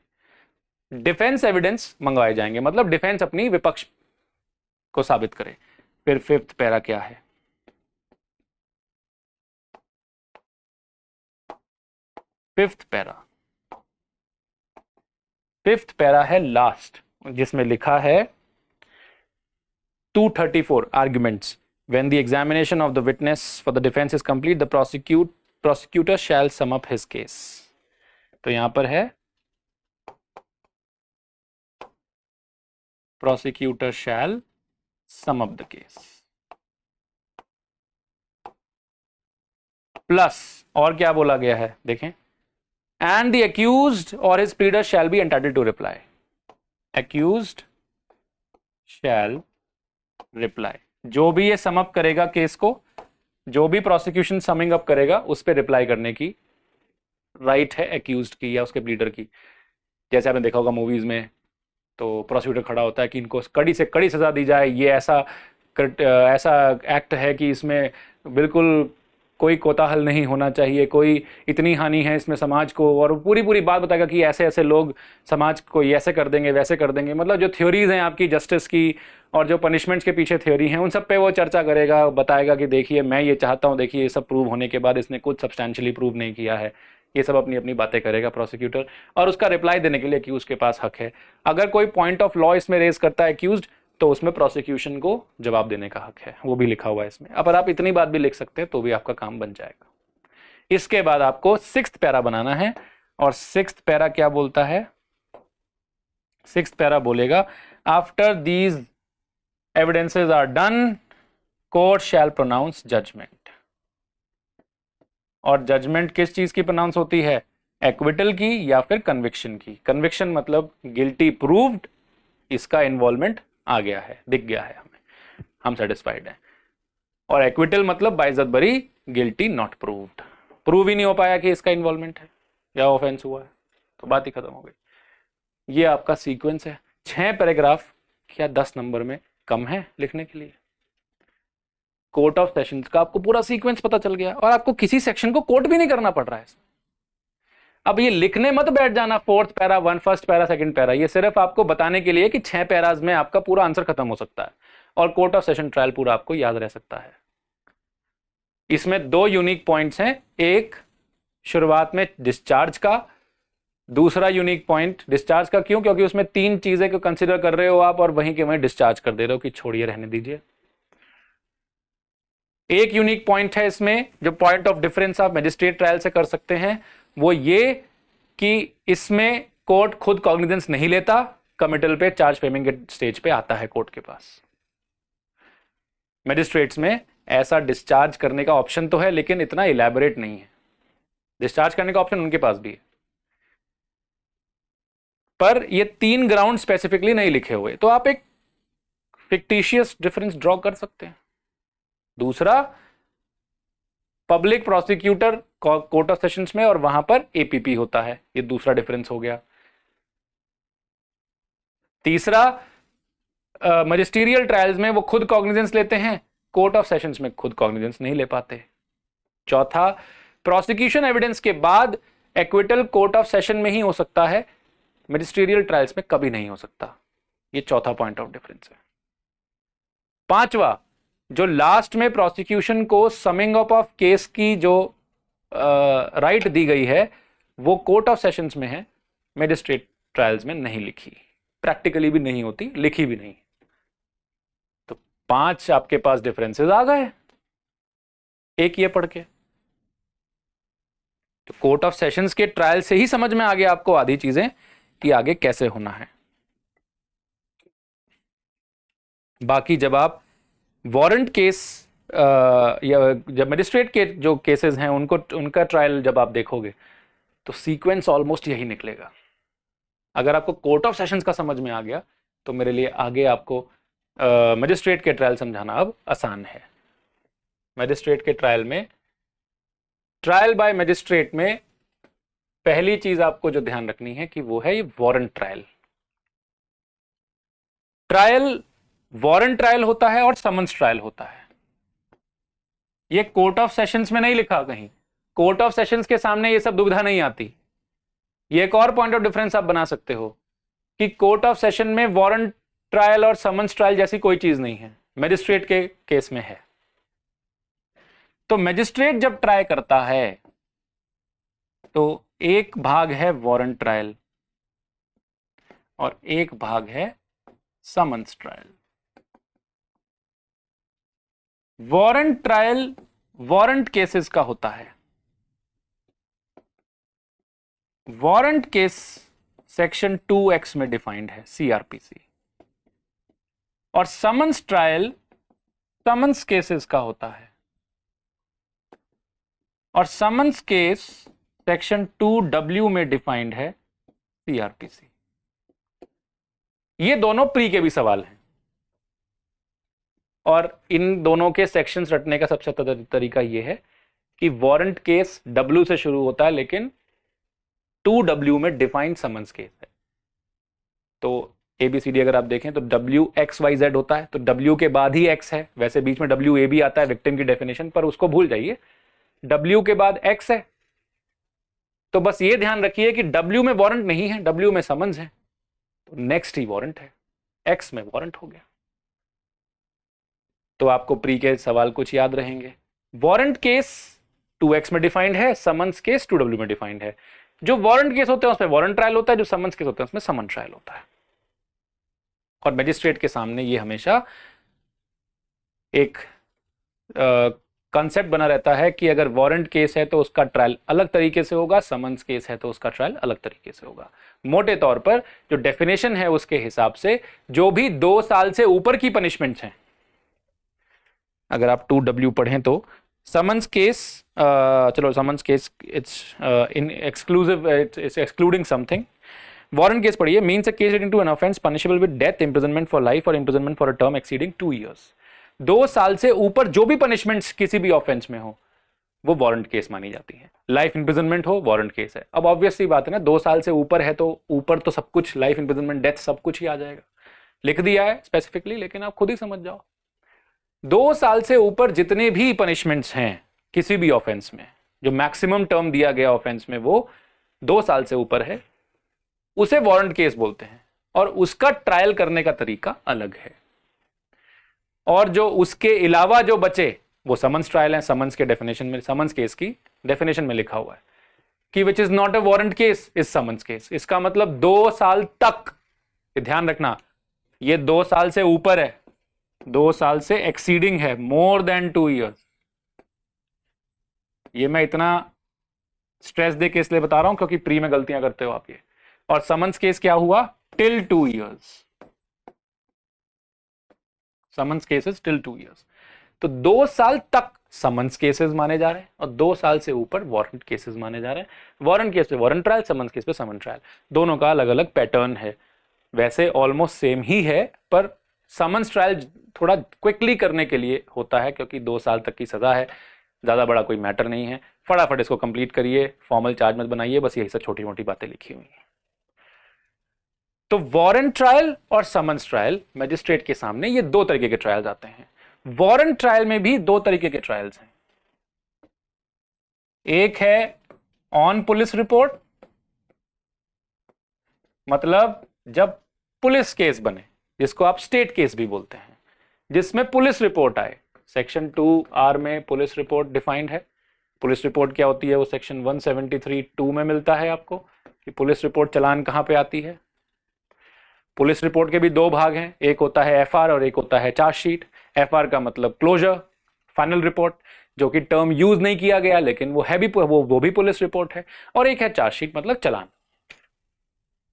डिफेंस एविडेंस मंगवाए जाएंगे, मतलब डिफेंस अपनी विपक्ष को साबित करे। फिर फिफ्थ पैरा क्या है? फिफ्थ पैरा है लास्ट, जिसमें लिखा है 234 arguments। When the examination of the witness for the defense is complete, the prosecutor shall sum up his case। तो यहां पर है prosecutor shall sum up the case plus, और क्या बोला गया है देखें, and the accused or his pleader shall be entitled to reply। accused shall reply, जो भी ये सम अप करेगा केस को, जो भी प्रोसिक्यूशन समिंग अप करेगा, उस पर रिप्लाई करने की राइट है एक्यूज्ड की या उसके प्लीडर की। जैसे आपने देखा होगा मूवीज में, तो प्रोसिक्यूटर खड़ा होता है कि इनको कड़ी से कड़ी सजा दी जाए, ये ऐसा एक्ट है कि इसमें बिल्कुल कोई कोताहल नहीं होना चाहिए, कोई इतनी हानि है इसमें समाज को, और पूरी पूरी बात बताएगा कि ऐसे ऐसे लोग समाज को ऐसे कर देंगे वैसे कर देंगे। मतलब जो थ्योरीज हैं आपकी जस्टिस की और जो पनिशमेंट्स के पीछे थ्योरी हैं उन सब पे वो चर्चा करेगा, बताएगा कि देखिए मैं ये चाहता हूँ, देखिए ये सब प्रूव होने के बाद इसने कुछ सब्सटैंशियली प्रूव नहीं किया है। ये सब अपनी अपनी बातें करेगा प्रोसिक्यूटर, और उसका रिप्लाई देने के लिए अक्यूज के पास हक है। अगर कोई पॉइंट ऑफ लॉ इसमें रेज करता है अक्यूज, तो उसमें प्रोसिक्यूशन को जवाब देने का हक है, वो भी लिखा हुआ है इसमें। अब आप इतनी बात भी लिख सकते हैं तो भी आपका काम बन जाएगा। इसके बाद आपको 6th पैरा बनाना है, और 6th पैरा क्या बोलता है? 6th पैरा बोलेगा after these evidences are done court shall pronounce judgment. और जजमेंट किस चीज की प्रोनाउंस होती है? एक्विटल की या फिर कन्विक्शन की। कन्विक्शन मतलब गिल्टी प्रूव्ड, इसका इन्वॉल्वमेंट आ गया है, दिख गया है हमें, हम सेटिस्फाइड हैं। और एक्विटल मतलब बाइज्जत बरी, गिल्टी नॉट प्रूव्ड, प्रूव ही नहीं हो पाया कि इसका इन्वॉल्वमेंट है या ऑफेंस हुआ है, तो बात ही खत्म हो गई। ये आपका सीक्वेंस है। 6 पैराग्राफ क्या 10 नंबर में कम है लिखने के लिए? कोर्ट ऑफ सेशंस का आपको पूरा सीक्वेंस पता चल गया, और आपको किसी सेक्शन को कोट भी नहीं करना पड़ रहा है। अब ये लिखने मत बैठ जाना 4th para 1 first para 2nd para, ये सिर्फ आपको बताने के लिए कि 6 पैराज में आपका पूरा आंसर खत्म हो सकता है और कोर्ट ऑफ सेशन ट्रायल पूरा आपको याद रह सकता है। इसमें 2 यूनिक पॉइंट्स हैं, एक शुरुआत में डिस्चार्ज का, दूसरा यूनिक पॉइंट डिस्चार्ज का क्यों? क्योंकि उसमें 3 चीजें को कंसिडर कर रहे हो आप और वहीं के वहीं डिस्चार्ज कर दे रहे हो कि छोड़िए रहने दीजिए। एक यूनिक पॉइंट है इसमें, जो पॉइंट ऑफ डिफरेंस आप मजिस्ट्रेट ट्रायल से कर सकते हैं, वो ये कि इसमें कोर्ट खुद कॉग्निजेंस नहीं लेता, कमिटल पे चार्ज फ्रेमिंग के स्टेज पे आता है कोर्ट के पास। मजिस्ट्रेट्स में ऐसा डिस्चार्ज करने का ऑप्शन तो है, लेकिन इतना इलैबोरेट नहीं है। डिस्चार्ज करने का ऑप्शन उनके पास भी है, पर ये 3 ग्राउंड स्पेसिफिकली नहीं लिखे हुए, तो आप एक फिक्टिशियस डिफरेंस ड्रॉ कर सकते हैं। दूसरा, public prosecutor court of sessions में और वहां पर एपीपी होता है, ये दूसरा डिफरेंस हो गया। तीसरा, मजिस्टीरियल ट्रायल्स में वो खुद कॉग्निजेंस लेते हैं, कोर्ट ऑफ सेशंस में खुद कॉग्निजेंस नहीं ले पाते। चौथा, प्रोसिक्यूशन एविडेंस के बाद एक्विटल कोर्ट ऑफ सेशन में ही हो सकता है, मजिस्टीरियल ट्रायल्स में कभी नहीं हो सकता। ये चौथा पॉइंट ऑफ डिफरेंस है। पांचवा, जो लास्ट में प्रोसिक्यूशन को समिंग अप ऑफ केस की जो राइट दी गई है वो कोर्ट ऑफ सेशंस में है, मजिस्ट्रेट ट्रायल्स में नहीं लिखी, प्रैक्टिकली भी नहीं होती, लिखी भी नहीं। तो 5 आपके पास डिफरेंसेस आ गए एक ये पढ़ के। तो कोर्ट ऑफ सेशंस के ट्रायल से ही समझ में आ गया आपको आधी चीजें कि आगे कैसे होना है। बाकी जब आप वारंट केस या जब मजिस्ट्रेट के जो केसेस हैं उनका ट्रायल जब आप देखोगे तो सीक्वेंस ऑलमोस्ट यही निकलेगा। अगर आपको कोर्ट ऑफ सेशंस का समझ में आ गया तो मेरे लिए आगे आपको मजिस्ट्रेट के ट्रायल समझाना अब आसान है। मजिस्ट्रेट के ट्रायल में, ट्रायल बाय मजिस्ट्रेट में पहली चीज आपको जो ध्यान रखनी है कि वो है ये warrant trial. Trial warrant trial होता है और समन्स ट्रायल होता है। ये कोर्ट ऑफ सेशंस में नहीं लिखा कहीं, कोर्ट ऑफ सेशंस के सामने ये सब दुविधा नहीं आती। ये एक और पॉइंट ऑफ डिफरेंस आप बना सकते हो कि कोर्ट ऑफ सेशन में वारंट ट्रायल और समन्स ट्रायल जैसी कोई चीज नहीं है, मजिस्ट्रेट के केस में है। तो मजिस्ट्रेट जब ट्राई करता है तो एक भाग है वारंट ट्रायल और एक भाग है summons trial. Warrant trial warrant cases का होता है। वारंट केस सेक्शन 2X में डिफाइंड है CRPC, और समन्स ट्रायल समन्स केसेस का होता है, और समन्स केस सेक्शन 2W में डिफाइंड है CRPC। ये दोनों प्री के भी सवाल हैं और इन दोनों के सेक्शंस रटने का सबसे अच्छा तरीका यह है कि वारंट केस W से शुरू होता है लेकिन 2W में डिफाइंड समन्स केस है। तो ABCD अगर आप देखें तो WXYZ होता है, तो W के बाद ही X है। वैसे बीच में WAB आता है विक्टिम की डेफिनेशन पर, उसको भूल जाइए। W के बाद X है, तो बस ये ध्यान रखिए कि W में वारंट नहीं है, W में समन्स है, तो नेक्स्ट ही वारंट है, X में वारंट हो गया। तो आपको प्री के सवाल कुछ याद रहेंगे। वारंट केस 2X में डिफाइंड है, समन्स केस 2W में डिफाइंड है। जो वारंट केस होते हैं उसमें वारंट ट्रायल होता है, जो समन्स केस होते हैं उसमें समन ट्रायल होता है। और मैजिस्ट्रेट के सामने ये हमेशा एक कॉन्सेप्ट बना रहता है कि अगर वारंट केस है तो उसका ट्रायल अलग तरीके से होगा, समन्स केस है तो उसका ट्रायल अलग तरीके से होगा। मोटे तौर पर जो डेफिनेशन है उसके हिसाब से जो भी 2 साल से ऊपर की पनिशमेंट्स हैं, अगर आप 2W पढ़ें तो समन्स केस, चलो summons case it's in exclusive, it's excluding something. Warrant case पढ़िए, means a case leading to an offence punishable with death, imprisonment for life और imprisonment for a term exceeding 2 years। 2 साल से ऊपर जो भी पनिशमेंट्स किसी भी ऑफेंस में हो वो वारंट केस मानी जाती है। लाइफ इंप्रिजनमेंट हो वारंट केस है। अब ऑब्वियस सी बात है ना, 2 साल से ऊपर है तो ऊपर तो सब कुछ, लाइफ इंप्रिजनमेंट डेथ सब कुछ ही आ जाएगा, लिख दिया है स्पेसिफिकली, लेकिन आप खुद ही समझ जाओ। 2 साल से ऊपर जितने भी पनिशमेंट्स हैं किसी भी ऑफेंस में, जो मैक्सिमम टर्म दिया गया ऑफेंस में वो 2 साल से ऊपर है, उसे वारंट केस बोलते हैं और उसका ट्रायल करने का तरीका अलग है। और जो उसके अलावा जो बचे वो समन्स ट्रायल है। समन्स के डेफिनेशन में, समन्स केस की डेफिनेशन में लिखा हुआ है कि which is not a warrant case is summons case. इसका मतलब 2 साल तक, ध्यान रखना ये 2 साल से ऊपर है, 2 साल से एक्सीडिंग है, मोर देन 2 years। ये मैं इतना स्ट्रेस दे के इसलिए बता रहा हूं क्योंकि प्री में गलतियां करते हो आप ये। और समन्स केस क्या हुआ, till 2 years। Summons cases till 2 years। तो 2 साल तक समन्स केसेस माने जा रहे हैं और 2 साल से ऊपर वारंट केसेस माने जा रहे हैं। वारंट केस पे वारंट ट्रायल, समन्स केस पे समन ट्रायल, दोनों का अलग अलग पैटर्न है। वैसे ऑलमोस्ट सेम ही है, पर समन्स ट्रायल थोड़ा क्विकली करने के लिए होता है क्योंकि 2 साल तक की सजा है, ज्यादा बड़ा कोई मैटर नहीं है, फटाफट इसको कंप्लीट करिए, फॉर्मल चार्ज मत बनाइए, बस यही सब छोटी मोटी बातें लिखी हुई हैं। तो वारंट ट्रायल और समन्स ट्रायल मैजिस्ट्रेट के सामने ये 2 तरीके के ट्रायल्स आते हैं। वारंट ट्रायल में भी 2 तरीके के ट्रायल्स हैं। एक है ऑन पुलिस रिपोर्ट, मतलब जब पुलिस केस बने, जिसको आप स्टेट केस भी बोलते हैं, जिसमें पुलिस रिपोर्ट आए। सेक्शन 2R में पुलिस रिपोर्ट डिफाइंड है। पुलिस रिपोर्ट क्या होती है वो सेक्शन 173(2) में मिलता है आपको कि पुलिस रिपोर्ट चालान कहां पे आती है। पुलिस रिपोर्ट के भी 2 भाग हैं, एक होता है FR और एक होता है चार्जशीट। FR का मतलब क्लोजर, फाइनल रिपोर्ट, जो कि टर्म यूज नहीं किया गया लेकिन वो है भी, वो भी पुलिस रिपोर्ट है। और एक है चार्जशीट, मतलब चालान,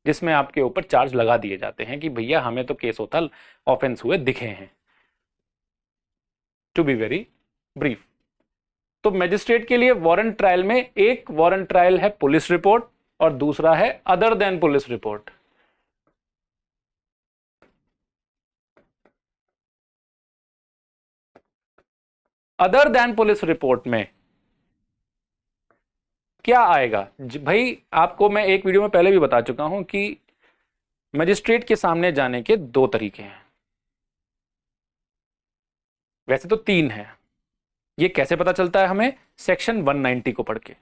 जिसमें आपके ऊपर चार्ज लगा दिए जाते हैं कि भैया हमें तो केस होता ऑफेंस हुए दिखे हैं, टू बी वेरी ब्रीफ। तो मैजिस्ट्रेट के लिए वारंट ट्रायल में एक वारंट ट्रायल है पुलिस रिपोर्ट और दूसरा है other than police report. Other than police report में क्या आएगा भाई, आपको मैं एक वीडियो में पहले भी बता चुका हूं कि मैजिस्ट्रेट के सामने जाने के 2 तरीके हैं, वैसे तो 3 है। ये कैसे पता चलता है हमें, सेक्शन 190 को पढ़ के।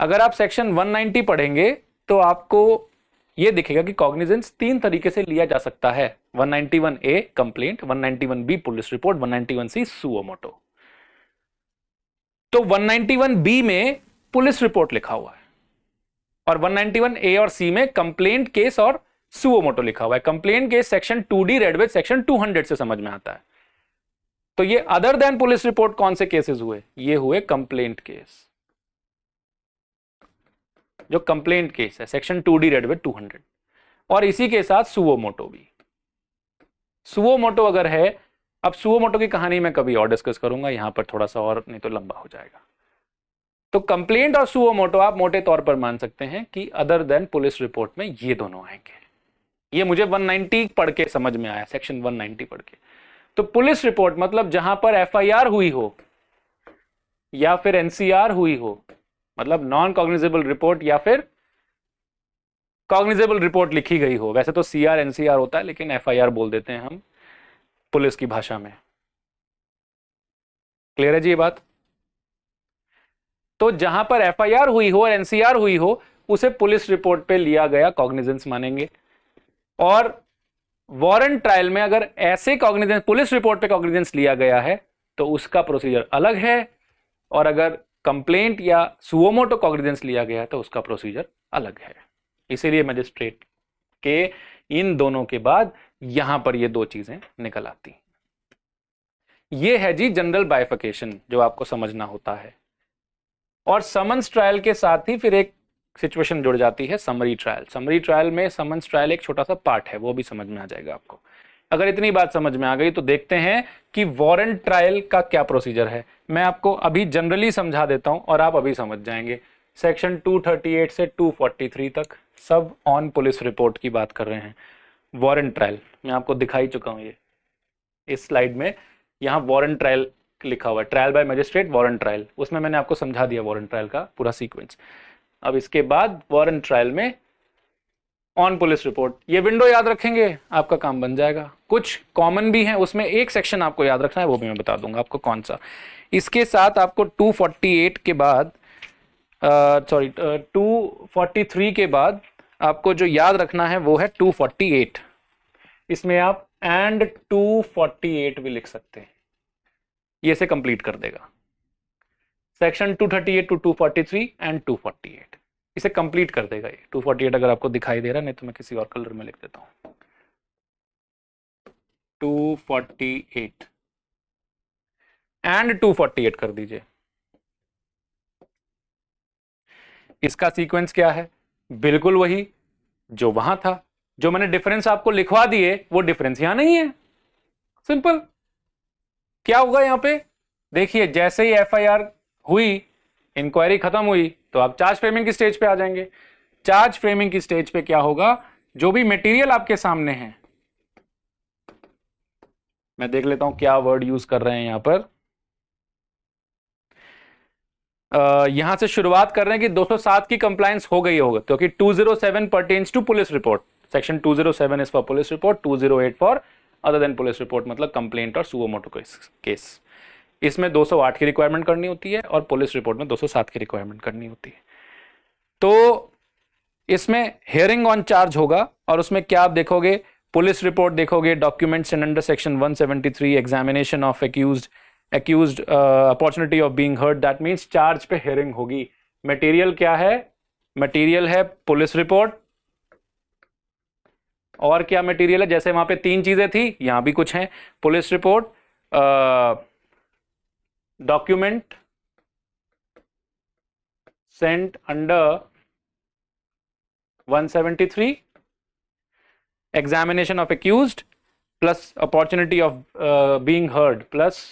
अगर आप सेक्शन 190 पढ़ेंगे तो आपको यह दिखेगा कि कॉग्निजेंस 3 तरीके से लिया जा सकता है। 191A complaint, 191B police report, 191C suo motu. तो 191B में पुलिस रिपोर्ट लिखा हुआ है और 191A और C में कंप्लेंट केस और सुओ मोटो लिखा हुआ है। Complaint case section 2D read with section 200 से समझ में आता है। तो ये अदर देन पुलिस रिपोर्ट कौन से केसेस हुए, ये हुए कंप्लेंट केस। जो कंप्लेंट केस है सेक्शन 2D रेड विद 200, और इसी के साथ सुओ मोटो भी। सुओ मोटो अगर है, अब सुओ मोटो की कहानी मैं कभी और डिस्कस करूंगा, यहां पर थोड़ा सा और नहीं तो लंबा हो जाएगा। तो कंप्लेंट और सुओ मोटो आप मोटे तौर पर मान सकते हैं कि अदर देन पुलिस रिपोर्ट में ये दोनों आएंगे। ये मुझे 190 पढ़ के समझ में आया, सेक्शन 190 पढ़ के। तो पुलिस रिपोर्ट मतलब जहां पर FIR हुई हो या फिर NCR हुई हो, मतलब नॉन कॉग्निजेबल रिपोर्ट या फिर कॉग्निजेबल रिपोर्ट लिखी गई हो। वैसे तो CR NCR होता है लेकिन FIR बोल देते हैं हम पुलिस की भाषा में। क्लियर है जी ये बात। तो जहां पर एफआईआर हुई हो और एनसीआर हुई हो उसे पुलिस रिपोर्ट पे लिया गया कॉग्निजेंस मानेंगे। और वारंट ट्रायल में अगर ऐसे कॉग्निजेंस पुलिस रिपोर्ट पे कॉग्निजेंस लिया गया है तो उसका प्रोसीजर अलग है, और अगर कंप्लेंट या सुओमोटो कॉग्निजेंस लिया गया है तो उसका प्रोसीजर अलग है। इसीलिए मजिस्ट्रेट के इन दोनों के बाद यहां पर ये दो चीजें निकल आती हैं। ये है जी जनरल बाइफिकेशन जो आपको समझना होता है। और समन्स ट्रायल के साथ ही फिर एक सिचुएशन जुड़ जाती है समरी ट्रायल। समरी ट्रायल में समन्स ट्रायल एक छोटा सा पार्ट है, वो भी समझ में आ जाएगा आपको। अगर इतनी बात समझ में आ गई तो देखते हैं कि वारंट ट्रायल का क्या प्रोसीजर है। मैं आपको अभी जनरली समझा देता हूं और आप अभी समझ जाएंगे। सेक्शन 238 से 243 तक सब ऑन पुलिस रिपोर्ट की बात कर रहे हैं। वारंट ट्रायल मैं आपको दिखाई चुका हूं, ये इस स्लाइड में यहां वारंट ट्रायल लिखा हुआ है, trial by magistrate warrant trial, उसमें मैंने आपको समझा दिया वारंट ट्रायल का पूरा सीक्वेंस। अब इसके बाद वारंट ट्रायल में ऑन पुलिस रिपोर्ट, ये विंडो याद रखेंगे आपका काम बन जाएगा। कुछ कॉमन भी है उसमें, एक सेक्शन आपको याद रखना है वो भी मैं बता दूंगा आपको कौन सा। इसके साथ आपको 248 के बाद 243 के बाद आपको जो याद रखना है वो है 248। इसमें आप एंड 248 भी लिख सकते हैं, ये से कंप्लीट कर देगा। सेक्शन 238 टू 243 एंड 248 इसे कंप्लीट कर देगा। ये 248 अगर आपको दिखाई दे रहा, नहीं तो मैं किसी और कलर में लिख देता हूं। 248 एंड 248 कर दीजिए। इसका सीक्वेंस क्या है? बिल्कुल वही जो वहां था। जो मैंने डिफरेंस आपको लिखवा दिए वो डिफरेंस यहां नहीं है। सिंपल। क्या होगा यहां पे? देखिए, जैसे ही एफआईआर हुई, इंक्वायरी खत्म हुई, तो आप चार्ज फ्रेमिंग की स्टेज पे आ जाएंगे। चार्ज फ्रेमिंग की स्टेज पे क्या होगा? जो भी मटेरियल आपके सामने है, मैं देख लेता हूं क्या वर्ड यूज कर रहे हैं यहां पर। यहां से शुरुआत कर रहे हैं कि 207 की कंप्लायंस हो गई होगा, क्योंकि 207 pertains to police report. Section 207 is for police report, 208 for other than police report, मतलब कंप्लेंट और सुओमोटो केस। इसमें 208 की रिक्वायरमेंट करनी होती है और पुलिस रिपोर्ट में 207 की रिक्वायरमेंट करनी होती है। तो इसमें हियरिंग ऑन चार्ज होगा और उसमें क्या आप देखोगे? पुलिस रिपोर्ट देखोगे, documents and under section 173 examination of accused opportunity of being heard, that means charge पे हियरिंग होगी। मटेरियल क्या है? मटेरियल है पुलिस रिपोर्ट, और क्या मटेरियल है? जैसे वहां पे तीन चीजें थी, यहां भी कुछ है। Police report, document sent under 173, examination of accused plus opportunity of being heard plus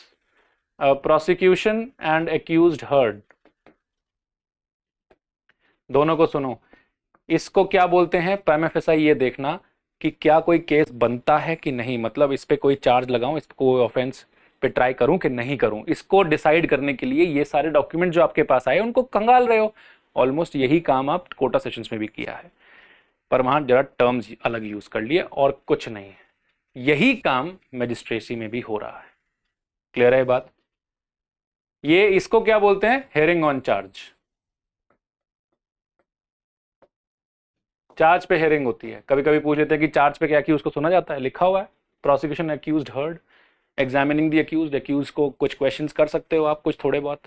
prosecution and accused heard। दोनों को सुनो। इसको क्या बोलते हैं? प्राइमा फेसाई ये देखना कि क्या कोई केस बनता है कि नहीं, मतलब इस पे कोई चार्ज लगाऊं, इस पे कोई ऑफेंस पे ट्राई करूं कि नहीं करूं, इसको डिसाइड करने के लिए ये सारे डॉक्यूमेंट जो आपके पास आए उनको कंगाल रहे हो। ऑलमोस्ट यही काम आप कोटा सेशंस में भी किया है, पर वहां जरा टर्म्स अलग यूज कर लिए और कुछ नहीं है। यही काम मजिस्ट्रेसी में भी हो रहा है। क्लियर है बात? ये इसको क्या बोलते हैं? Hearing on charge. चार्ज पे हियरिंग होती है। कभी कभी पूछ लेते हैं कि चार्ज पे क्या अक्यूज को सुना जाता है, लिखा हुआ है prosecution accused heard, examining the accused. Accuse को कुछ क्वेश्चंस कर सकते हो आप, कुछ थोड़े बहुत।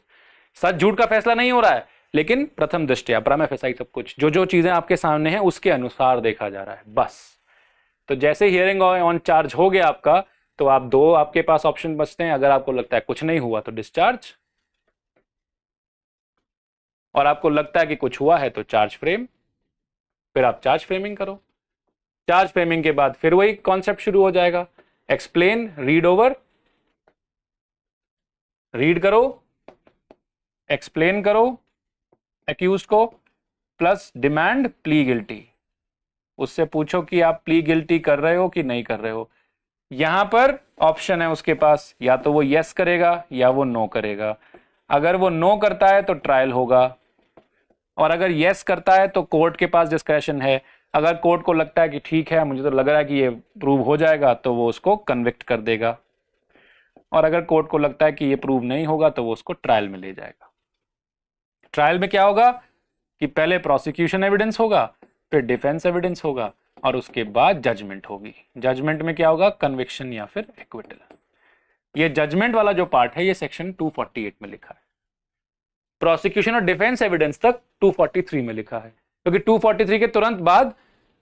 सच झूठ का फैसला नहीं हो रहा है, लेकिन प्रथम दृष्टया प्राइमा फेसाई सब कुछ जो जो चीजें आपके सामने हैं उसके अनुसार देखा जा रहा है, बस। तो जैसे हियरिंग ऑन चार्ज हो गया आपका, तो आप दो आपके पास ऑप्शन बचते हैं। अगर आपको लगता है कुछ नहीं हुआ तो डिस्चार्ज, और आपको लगता है कि कुछ हुआ है तो चार्ज फ्रेम। फिर आप चार्ज फ्रेमिंग करो। चार्ज फ्रेमिंग के बाद फिर वही कॉन्सेप्ट शुरू हो जाएगा। एक्सप्लेन, रीड ओवर, रीड करो, एक्सप्लेन करो एक्यूज को, प्लस डिमांड प्ली गिल्टी। उससे पूछो कि आप प्ली गिल्टी कर रहे हो कि नहीं कर रहे हो। यहां पर ऑप्शन है उसके पास, या तो वो यस करेगा या वो नो करेगा। अगर वो नो करता है तो ट्रायल होगा, और अगर यस करता है तो कोर्ट के पास डिस्क्रेशन है। अगर कोर्ट को लगता है कि ठीक है, मुझे तो लग रहा है कि ये प्रूव हो जाएगा, तो वो उसको कन्विक्ट कर देगा, और अगर कोर्ट को लगता है कि ये प्रूव नहीं होगा तो वो उसको ट्रायल में ले जाएगा। ट्रायल में क्या होगा कि पहले प्रोसिक्यूशन एविडेंस होगा, फिर डिफेंस एविडेंस होगा, और उसके बाद जजमेंट होगी। जजमेंट में क्या होगा, कन्विक्शन या फिर एक्विटल। ये जजमेंट वाला जो पार्ट है ये सेक्शन 248 में लिखा है। प्रोसिक्यूशन और डिफेंस एविडेंस तक 243 में लिखा है, क्योंकि 243 के तुरंत बाद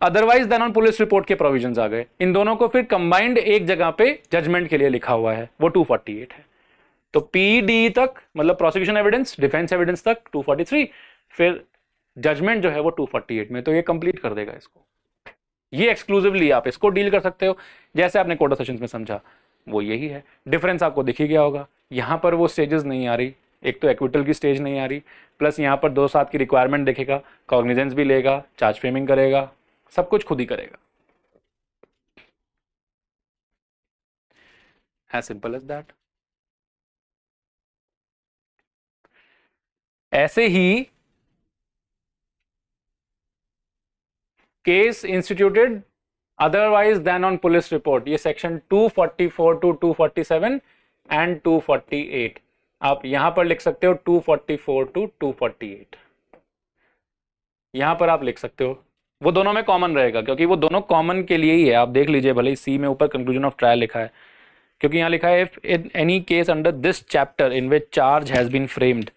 otherwise then on police report के प्रोविजंस आ गए। इन दोनों को फिर कंबाइंड एक जगह पे जजमेंट के लिए लिखा हुआ है, वो 248 है। तो पीडी तक मतलब प्रोसिक्यूशन एविडेंस, डिफेंस एविडेंस तक 243, फिर जजमेंट जो है वो 248 में। तो ये कंप्लीट कर देगा इसको। ये एक्सक्लूसिवली आप इसको डील कर सकते हो, जैसे आपने कोर्ट ऑफ सेशंस में समझा वो यही है। डिफरेंस आपको दिख ही गया होगा, यहां पर वो स्टेजेस नहीं आ रही, एक तो एक्विटल की स्टेज नहीं आ रही, प्लस यहां पर 2-7 की रिक्वायरमेंट देखेगा, कॉग्निजेंस भी लेगा, चार्ज फ्रेमिंग करेगा, सब कुछ खुद ही करेगा। As simple as that. ऐसे ही case instituted otherwise then on police report, ये सेक्शन 244 टू 247 एंड 248। आप यहां पर लिख सकते हो 244 टू 248, यहां पर आप लिख सकते हो। वो दोनों में कॉमन रहेगा, क्योंकि वो दोनों कॉमन के लिए ही है। आप देख लीजिए, भले ही सी में ऊपर कंक्लूजन ऑफ ट्रायल लिखा है, क्योंकि यहां लिखा है if in any case under this chapter in which charge has been framed,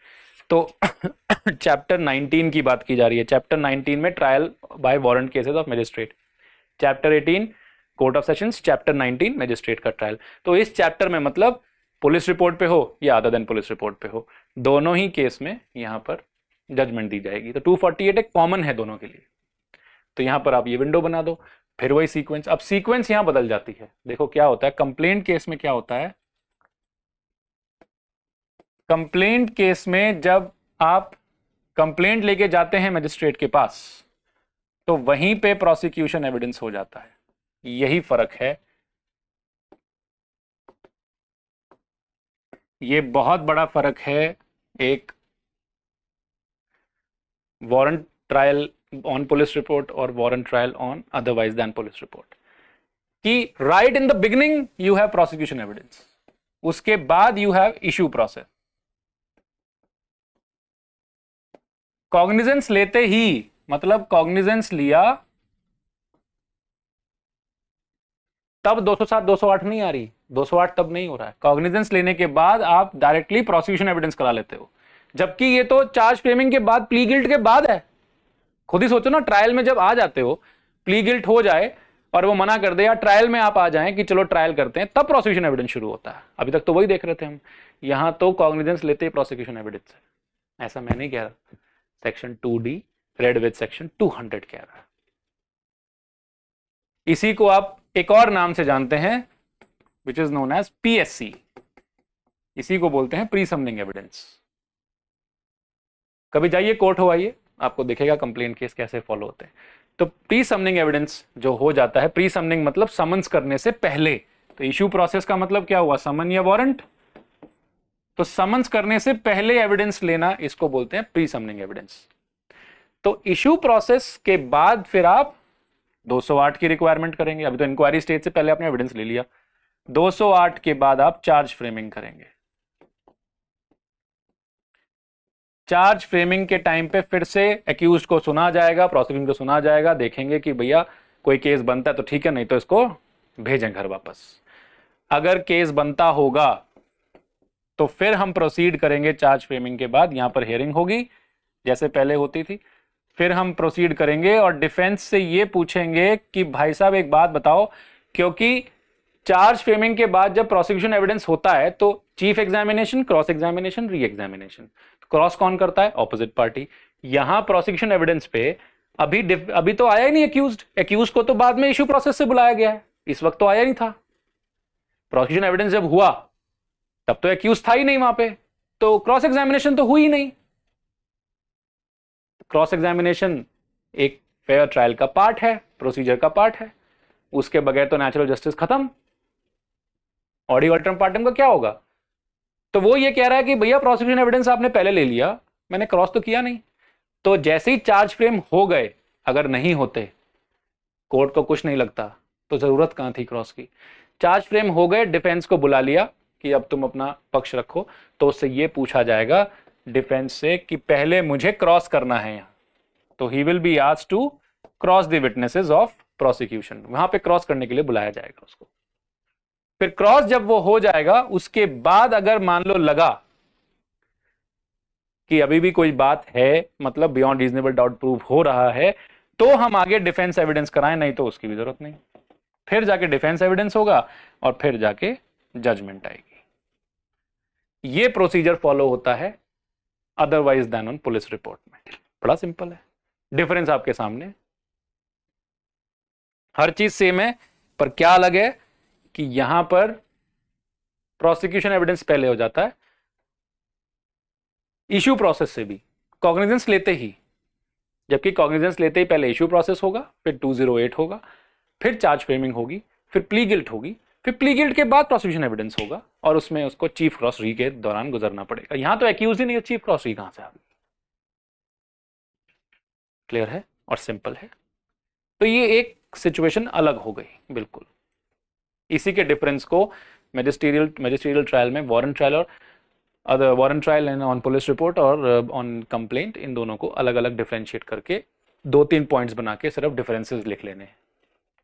तो चैप्टर 19 की बात की जा रही है। चैप्टर 19 में trial by warrant cases of magistrate, chapter 18 court of sessions, chapter 19 magistrate का ट्रायल। तो इस चैप्टर में मतलब पुलिस रिपोर्ट पे हो या अदर देन पुलिस रिपोर्ट पे हो, दोनों ही केस में यहां पर जजमेंट दी जाएगी। तो 248 एक कॉमन है दोनों के लिए। तो यहां पर आप ये विंडो बना दो, फिर वही सीक्वेंस। अब सीक्वेंस यहां बदल जाती है। देखो क्या होता है कंप्लेंट केस में, क्या होता है कंप्लेंट केस में, जब आप कंप्लेंट लेके जाते हैं मजिस्ट्रेट के पास, तो वहीं पे प्रोसिक्यूशन एविडेंस हो जाता है। यही फर्क है, ये बहुत बड़ा फर्क है एक warrant trial on police report और warrant trial on otherwise than police report, कि right in the beginning you have prosecution evidence, उसके बाद you have issue process. Cognizance लेते ही मतलब कॉग्निजेंस लिया तब 207 208 नहीं आ रही, 208 तब नहीं हो रहा है। कॉग्निजेंस लेने के बाद आप डायरेक्टली प्रोसिक्यूशन एविडेंस करा लेते हो, जबकि ये तो चार्ज फ्रेमिंग के बाद, प्ली गिल्ट के बाद है। खुद ही सोचो ना, ट्रायल में जब आ जाते हो, प्ली गिल्ट हो जाए और वो मना कर दे, या ट्रायल में आप आ जाएं कि चलो ट्रायल करते हैं, तब प्रोसिक्यूशन एविडेंस शुरू होता है। अभी तक तो वही देख रहे थे हम, यहां तो कॉग्निजेंस लेते ही प्रोसिक्यूशन एविडेंस है। ऐसा मैं नहीं कह रहा, section 2D read with section 200 कह रहा है। इसी को आप एक और नाम से जानते हैं, which is known as PSC। इसी को बोलते हैं प्री समनिंग एविडेंस। कभी जाइए कोर्ट हो आइए, आपको दिखेगा कंप्लेंट केस कैसे फॉलो होते हैं। तो प्री समनिंग एविडेंस जो हो जाता है, प्री समनिंग मतलब समन्स करने से पहले। तो इशू प्रोसेस का मतलब क्या हुआ, समन या वारंट। तो समन्स करने से पहले एविडेंस लेना, इसको बोलते हैं प्री समनिंग एविडेंस। तो इशू प्रोसेस के बाद फिर आप 208 की रिक्वायरमेंट करेंगे। अभी तो इंक्वायरी स्टेज से पहले आपने एविडेंस ले लिया। 208 के बाद आप चार्ज फ्रेमिंग करेंगे। चार्ज फ्रेमिंग के टाइम पे फिर से एक्यूज्ड को सुना जाएगा, प्रोसिक्यूशन को सुना जाएगा, देखेंगे कि भैया कोई केस बनता है तो ठीक है, नहीं तो इसको भेजें घर वापस। अगर केस बनता होगा तो फिर हम प्रोसीड करेंगे चार्ज फ्रेमिंग के बाद। यहां पर हियरिंग होगी जैसे पहले होती थी, फिर हम प्रोसीड करेंगे और डिफेंस से ये पूछेंगे कि भाई साहब एक बात बताओ, क्योंकि चार्ज फ्रेमिंग के बाद जब प्रोसिक्यूशन एविडेंस होता है तो chief examination, cross examination, re examination. Cross कौन करता है, ऑपोजिट पार्टी। यहां प्रोसिक्यूशन एविडेंस पे अभी तो आया ही नहीं एक्यूज्ड, एक्यूज्ड को तो बाद में इशू प्रोसेस से बुलाया गया है, इस वक्त तो आया नहीं था। प्रोसिक्यूशन एविडेंस जब हुआ तब तो एक्यूज था ही नहीं वहां पे, तो क्रॉस एग्जामिनेशन तो हुई ही नहीं। क्रॉस एग्जामिनेशन एक फेयर ट्रायल का पार्ट है, प्रोसीजर का पार्ट है, उसके बगैर तो नेचुरल जस्टिस खत्म। ऑडी अल्टरम पार्टम का क्या होगा। तो वो ये कह रहा है कि भैया प्रोसिक्यूशन एविडेंस आपने पहले ले लिया, मैंने क्रॉस तो किया नहीं। तो जैसे ही चार्ज फ्रेम हो गए, अगर नहीं होते कोर्ट को कुछ नहीं लगता, तो जरूरत कहां थी क्रॉस की। चार्ज फ्रेम हो गए, डिफेंस को बुला लिया कि अब तुम अपना पक्ष रखो, तो उससे ये पूछा जाएगा डिफेंस से कि पहले मुझे क्रॉस करना है यहाँ, तो he will be asked to cross the witnesses of prosecution, वहां पे क्रॉस करने के लिए बुलाया जाएगा उसको। फिर क्रॉस जब वो हो जाएगा, उसके बाद अगर मान लो लगा कि अभी भी कोई बात है, मतलब बियॉन्ड रीजनेबल डाउट प्रूव हो रहा है, तो हम आगे डिफेंस एविडेंस कराएं, नहीं तो उसकी भी जरूरत नहीं। फिर जाके डिफेंस एविडेंस होगा और फिर जाके जजमेंट आएगी। ये प्रोसीजर फॉलो होता है otherwise then on police report में। बड़ा सिंपल है, डिफरेंस आपके सामने, हर चीज सेम है, पर क्या अलग है कि यहां पर प्रोसिक्यूशन एविडेंस पहले हो जाता है इश्यू प्रोसेस से भी, कॉग्निजेंस लेते ही, जबकि कॉग्निजेंस लेते ही पहले इश्यू प्रोसेस होगा, फिर 208 होगा, फिर चार्ज फ्रेमिंग होगी, फिर प्ली गिल्ट होगी, फिर प्ली गिल्ट के बाद प्रोसिक्यूशन एविडेंस होगा, और उसमें उसको चीफ क्रॉस री के दौरान गुजरना पड़ेगा। यहां तो एक्यूज ही नहीं है, चीफ क्रॉस री कहां से आ गई? क्लियर है और सिंपल है। तो ये एक सिचुएशन अलग हो गई बिल्कुल। इसी के डिफरेंस को मैजिस्ट्रियल ट्रायल में वारंट ट्रायल और other warrant trial and on police report और ऑन कंप्लेंट, इन दोनों को अलग अलग डिफरेंशिएट करके 2-3 पॉइंट्स बना के सिर्फ डिफरेंसेस लिख लेने,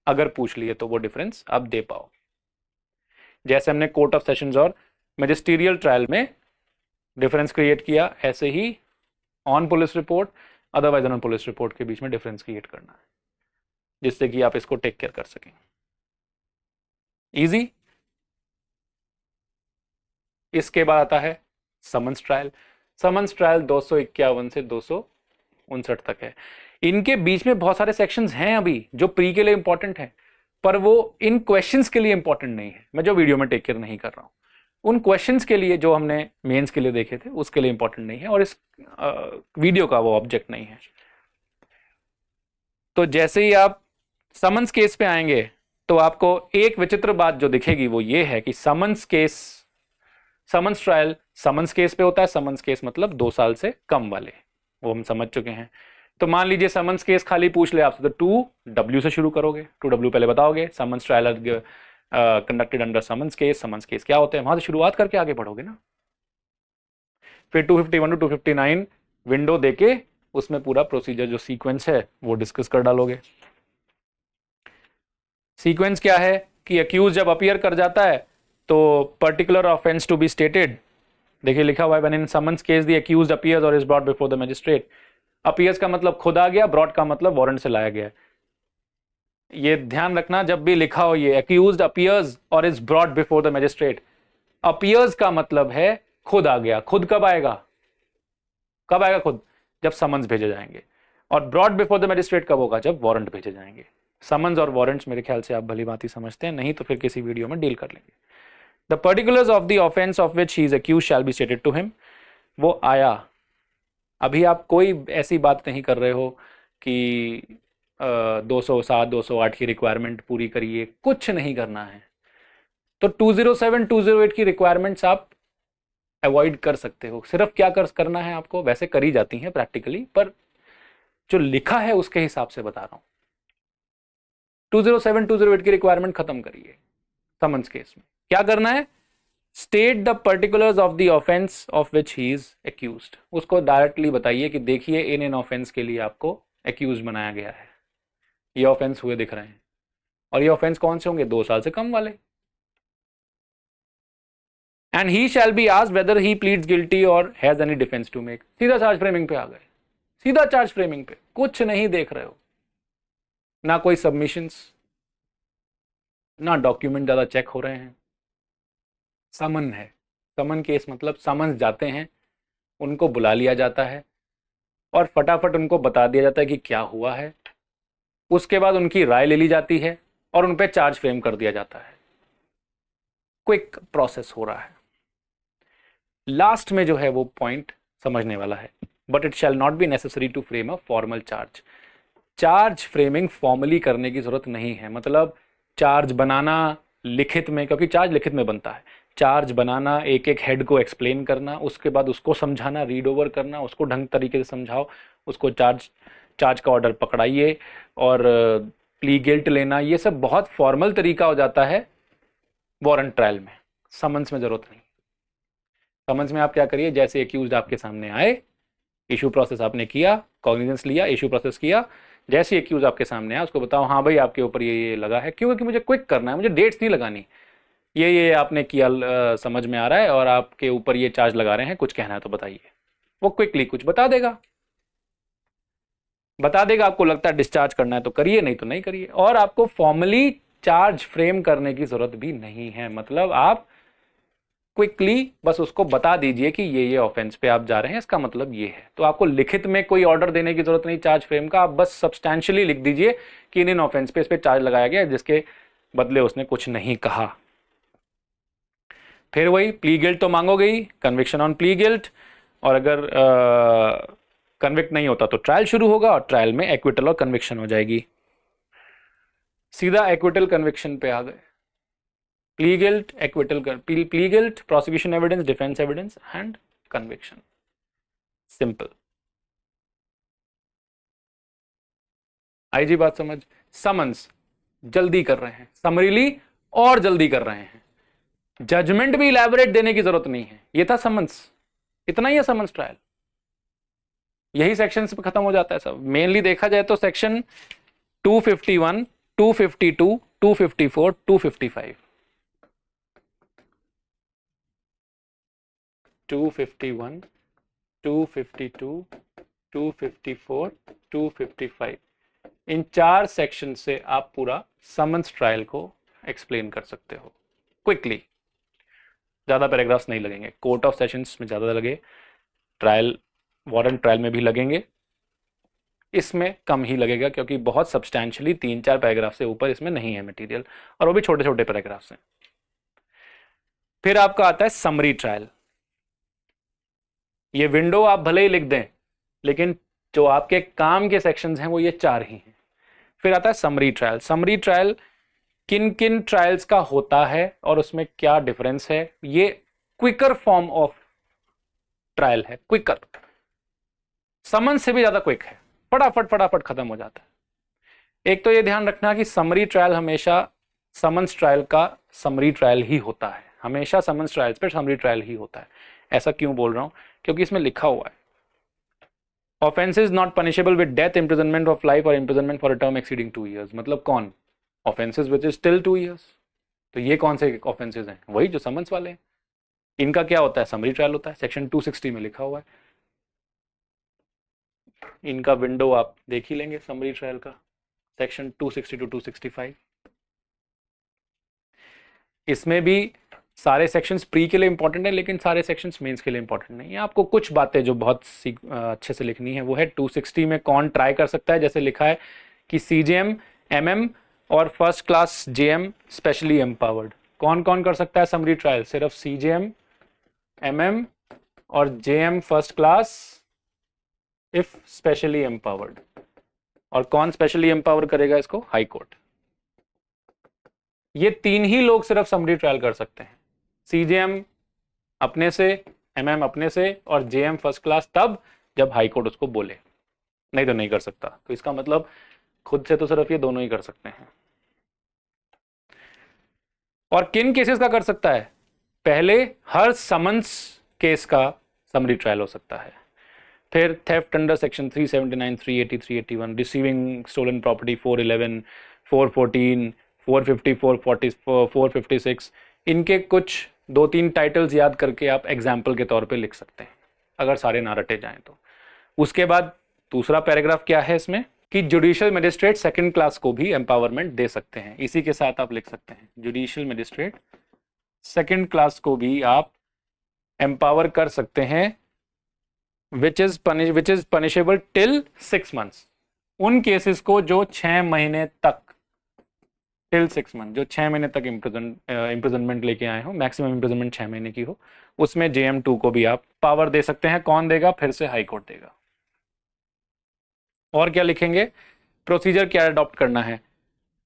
अगर पूछ लिए तो वो डिफरेंस आप दे पाओ। जैसे हमने कोर्ट ऑफ सेशंस और मैजिस्ट्रियल ट्रायल में डिफरेंस क्रिएट किया, ऐसे ही on police report otherwise on police report के बीच में डिफरेंस क्रिएट करना है, जिससे कि आप इसको टेक केयर कर सकें। इजी। इसके बाद आता है समन्स ट्रायल। समन्स ट्रायल 251 से 259 तक है। इनके बीच में बहुत सारे सेक्शंस हैं अभी जो प्री के लिए इंपॉर्टेंट हैं, पर वो इन क्वेश्चंस के लिए इंपॉर्टेंट नहीं है। मैं जो वीडियो में टेक केयर नहीं कर रहा हूं, उन क्वेश्चंस के लिए जो हमने मेंस के लिए देखे थे उसके लिए इंपॉर्टेंट नहीं है, और इस वीडियो का वो ऑब्जेक्ट नहीं है। तो जैसे ही आप समन्स केस पे आएंगे तो आपको एक विचित्र बात जो दिखेगी वो ये है कि समन्स ट्रायल समन्स केस पे होता है। समन्स केस मतलब 2 साल से कम वाले, वो हम समझ चुके हैं। तो मान लीजिए समन्स केस खाली पूछ ले आपसे, तो 2W से शुरू करोगे, 2W पहले बताओगे, summons trial conducted under summons case क्या होते हैं, वहां से शुरुआत करके आगे बढ़ोगे ना। फिर 251 टू 259 विंडो देके उसमें पूरा प्रोसीजर जो सीक्वेंस है वो डिस्कस कर डालोगे। सीक्वेंस क्या है कि अक्यूज जब अपीयर कर जाता है तो particular offence to be stated, देखिए लिखा हुआ है when in summons case the accused appears और is brought before the magistrate. Appears का मतलब खुद आ गया, ब्रॉट का मतलब वारंट से लाया गया। ये ध्यान रखना, जब भी लिखा हो ये अक्यूज्ड अपीयर्स और is brought before the magistrate, appears का मतलब है खुद आ गया। खुद कब आएगा? खुद जब समन्स भेजे जाएंगे। और ब्रॉट बिफोर द मजिस्ट्रेट कब होगा? जब वारंट भेजे जाएंगे। समन्स और वारंट्स मेरे ख्याल से आप भली भांति समझते हैं, नहीं तो फिर किसी वीडियो में डील कर लेंगे। The particulars of the offence of which he is accused shall be stated to him. वो आया। अभी आप कोई ऐसी बात नहीं कर रहे हो कि 207 208 की रिक्वायरमेंट पूरी करिए, कुछ नहीं करना है। तो 207 208 की रिक्वायरमेंट्स आप अवॉइड कर सकते हो। सिर्फ क्या करना है आपको, वैसे करी जाती हैं प्रैक्टिकली, पर जो लिखा है उसके हिसाब से बता रहा हूं। 207 208 की रिक्वायरमेंट खत्म करिए। समन्स केस में क्या करना है? State the particulars of the offence of which he is accused. उसको डायरेक्टली बताइए कि देखिए इन ऑफेंस के लिए आपको एक्यूज बनाया गया है, ये ऑफेंस हुए दिख रहे हैं, और ये ऑफेंस कौन से होंगे? 2 साल से कम वाले। And he shall be asked whether he pleads guilty और has any defence to make. सीधा चार्ज फ्रेमिंग पे आ गए, सीधा चार्ज फ्रेमिंग पे, कुछ नहीं देख रहे हो, ना कोई सबमिशंस, ना डॉक्यूमेंट ज्यादा चेक हो रहे हैं। समन है। समन केस मतलब समन्स जाते हैं, उनको बुला लिया जाता है और फटाफट उनको बता दिया जाता है कि क्या हुआ है। उसके बाद उनकी राय ले ली जाती है और उन पर चार्ज फ्रेम कर दिया जाता है। क्विक प्रोसेस हो रहा है। लास्ट में जो है वो पॉइंट समझने वाला है। But it shall not be necessary to frame a formal charge. Charge framing formally करने की जरूरत नहीं है। मतलब चार्ज बनाना लिखित में, क्योंकि चार्ज लिखित में बनता है, चार्ज बनाना, एक एक हेड को एक्सप्लेन करना, उसके बाद उसको समझाना, रीड ओवर करना, उसको ढंग तरीके से समझाओ, उसको चार्ज का ऑर्डर पकड़ाइए और प्ली गिल्ट लेना, ये सब बहुत फॉर्मल तरीका हो जाता है वारंट ट्रायल में। समन्स में जरूरत नहीं। समझ में आप क्या करिए, जैसे एक्यूज्ड आपके सामने आए, इशू प्रोसेस आपने किया, कॉग्निजेंस लिया, इशू प्रोसेस किया, जैसे एक्यूज आपके सामने आया उसको बताओ हाँ भाई आपके ऊपर ये लगा है, क्यों? क्योंकि मुझे क्विक करना है, मुझे डेट्स नहीं लगानी, ये आपने किया, समझ में आ रहा है, और आपके ऊपर ये चार्ज लगा रहे हैं, कुछ कहना है तो बताइए। वो क्विकली कुछ बता देगा, आपको लगता है डिस्चार्ज करना है तो करिए, नहीं तो नहीं करिए। और आपको फॉर्मली चार्ज फ्रेम करने की जरूरत भी नहीं है, मतलब आप क्विकली बस उसको बता दीजिए कि ये ऑफेंस पे आप जा रहे हैं, इसका मतलब ये है। तो आपको लिखित में कोई ऑर्डर देने की जरूरत नहीं चार्ज फ्रेम का, आप बस सब्सटैंशियली लिख दीजिए कि इन ऑफेंस पे इस पे चार्ज लगाया गया जिसके बदले उसने कुछ नहीं कहा। फिर वही प्ली गिल्ट तो मांगोगे ही, कन्विक्शन ऑन प्ली गिल्ट, और अगर कन्विक्ट नहीं होता तो ट्रायल शुरू होगा, और ट्रायल में एक्विटल और कन्विक्शन हो जाएगी। सीधा एक्विटल कन्विक्शन पे आ गए। Plea guilt, acquittal, plea guilt, prosecution evidence, defence evidence and conviction, simple. आई जी बात समझ? समन्स जल्दी कर रहे हैं, समरीली और जल्दी कर रहे हैं, जजमेंट भी इलैबोरेट देने की जरूरत नहीं है, ये था समन्स, इतना ही है समन्स ट्रायल। यही सेक्शन पे खत्म हो जाता है सब। मेनली देखा जाए तो सेक्शन 251, 252, 254, 255, 251, 252, 254, 255, इन 4 सेक्शन से आप पूरा समन्स ट्रायल को एक्सप्लेन कर सकते हो क्विकली। ज्यादा पैराग्राफ्स नहीं लगेंगे, कोर्ट ऑफ सेशंस में ज्यादा लगे, ट्रायल वारंट ट्रायल में भी लगेंगे, इसमें कम ही लगेगा क्योंकि बहुत सब्सटैंशियली 3-4 पैराग्राफ से ऊपर इसमें नहीं है मटेरियल, और वो भी छोटे छोटे पैराग्राफ्स हैं। फिर आपका आता है समरी ट्रायल। ये विंडो आप भले ही लिख दें, लेकिन जो आपके काम के सेक्शंस हैं वो ये 4 ही हैं। फिर आता है समरी ट्रायल। समरी ट्रायल किन किन ट्रायल्स का होता है और उसमें क्या डिफरेंस है, ये क्विकर फॉर्म ऑफ ट्रायल है, क्विकर, समन से भी ज्यादा क्विक है, फटाफट फटाफट खत्म हो जाता है। एक तो ये ध्यान रखना कि समरी ट्रायल हमेशा समन्स ट्रायल का समरी ट्रायल ही होता है, हमेशा समन्स ट्रायल्स पर समरी ट्रायल ही होता है। ऐसा क्यों बोल रहा हूं? क्योंकि इसमें लिखा हुआ है offences not punishable with death, imprisonment of life और imprisonment for a term exceeding 2 years। मतलब कौन? Offences which is till 2 years। तो ये कौन से ऑफेंसेज हैं? वही जो समन्स वाले हैं। इनका क्या होता है? समरी ट्रायल होता है, सेक्शन 260 में लिखा हुआ है। इनका विंडो आप देख ही लेंगे समरी ट्रायल का, सेक्शन 260 टू 265। इसमें भी सारे सेक्शंस प्री के लिए इंपॉर्टेंट है, लेकिन सारे सेक्शंस मेंस के लिए इंपॉर्टेंट नहीं है। आपको कुछ बातें जो बहुत अच्छे से लिखनी है वो है 260 में कौन ट्राई कर सकता है। जैसे लिखा है कि सीजेएम, एमएम और first class JM specially empowered. कौन कौन कर सकता है समरी ट्रायल? सिर्फ सीजेएम, एमएम और JM first class if specially empowered. और कौन स्पेशली एम्पावर करेगा इसको? High court. ये 3 ही लोग सिर्फ समरी ट्रायल कर सकते हैं, सीजेएम अपने से, एमएम अपने से और जेएम फर्स्ट क्लास तब जब हाई कोर्ट उसको बोले, नहीं तो नहीं कर सकता। तो इसका मतलब खुद से तो सिर्फ ये दोनों ही कर सकते हैं। और किन केसेस का कर सकता है? पहले हर समन्स केस का समरी ट्रायल हो सकता है। फिर theft under section 379, 380, 381, receiving stolen property 411, 414, 450, 440, 456, इनके कुछ 2-3 टाइटल्स याद करके आप एग्जाम्पल के तौर पे लिख सकते हैं, अगर सारे ना रटे जाएं तो। उसके बाद दूसरा पैराग्राफ क्या है इसमें कि जुडिशियल मजिस्ट्रेट सेकंड क्लास को भी एम्पावरमेंट दे सकते हैं। इसी के साथ आप लिख सकते हैं जुडिशियल मजिस्ट्रेट सेकंड क्लास को भी आप एम्पावर कर सकते हैं, which is punishable till 6 months। उन केसेस को जो 6 महीने तक, टिल 6 months, जो 6 महीने तक इम्प्रिजनमेंट लेके आए हो, मैक्सिमम इम्प्रिजनमेंट 6 महीने की हो, उसमें JM2 को भी आप पावर दे सकते हैं। कौन देगा? फिर से हाई कोर्ट देगा। और क्या लिखेंगे? प्रोसीजर क्या अडॉप्ट करना है?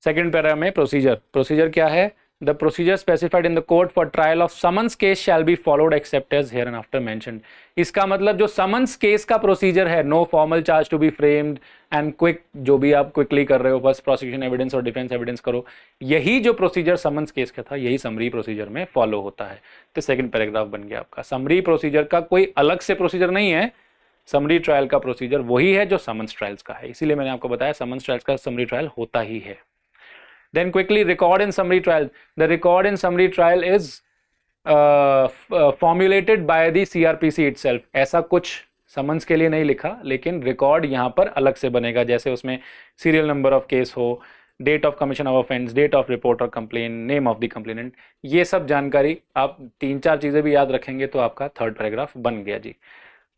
सेकंड पैरा में प्रोसीजर क्या है? The procedure specified in the court for trial of summons case shall be followed except as hereinafter mentioned. इसका मतलब जो summons case का procedure है, no formal charge to be framed and quick, जो भी आप quickly कर रहे हो, बस prosecution evidence और defense evidence करो, यही जो procedure summons case का था, यही summary procedure में follow होता है. तो second paragraph बन गया आपका. Summary procedure का कोई अलग से procedure नहीं है. Summary trial का procedure वही है जो summons trials का है. इसीलिए मैंने आपको बताया summons trials का summary trial होता ही है. Then quickly, record in summary trial. The record in summary trial is formulated by the CRPC itself. ऐसा कुछ समन्स के लिए नहीं लिखा, लेकिन रिकॉर्ड यहाँ पर अलग से बनेगा. जैसे उसमें सीरियल नंबर ऑफ केस हो, date of commission of offence, date of report और complain, name of the complainant, ये सब जानकारी आप 3-4 चीज़ें भी याद रखेंगे तो आपका थर्ड पैराग्राफ बन गया जी.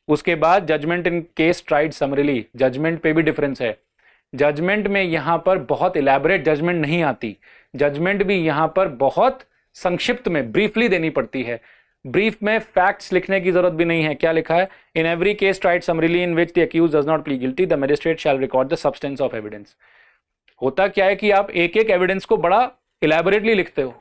उसके बाद judgment in case tried summarily. Judgment पे भी डिफरेंस है. जजमेंट में यहां पर बहुत इलैबोरेट जजमेंट नहीं आती. जजमेंट भी यहां पर बहुत संक्षिप्त में ब्रीफली देनी पड़ती है. ब्रीफ में फैक्ट्स लिखने की जरूरत भी नहीं है. क्या लिखा है? In every case tried summarily in which the accused does not plead guilty the magistrate shall record the substance of evidence. होता क्या है कि आप एक एक एविडेंस को बड़ा इलैबोरेटली लिखते हो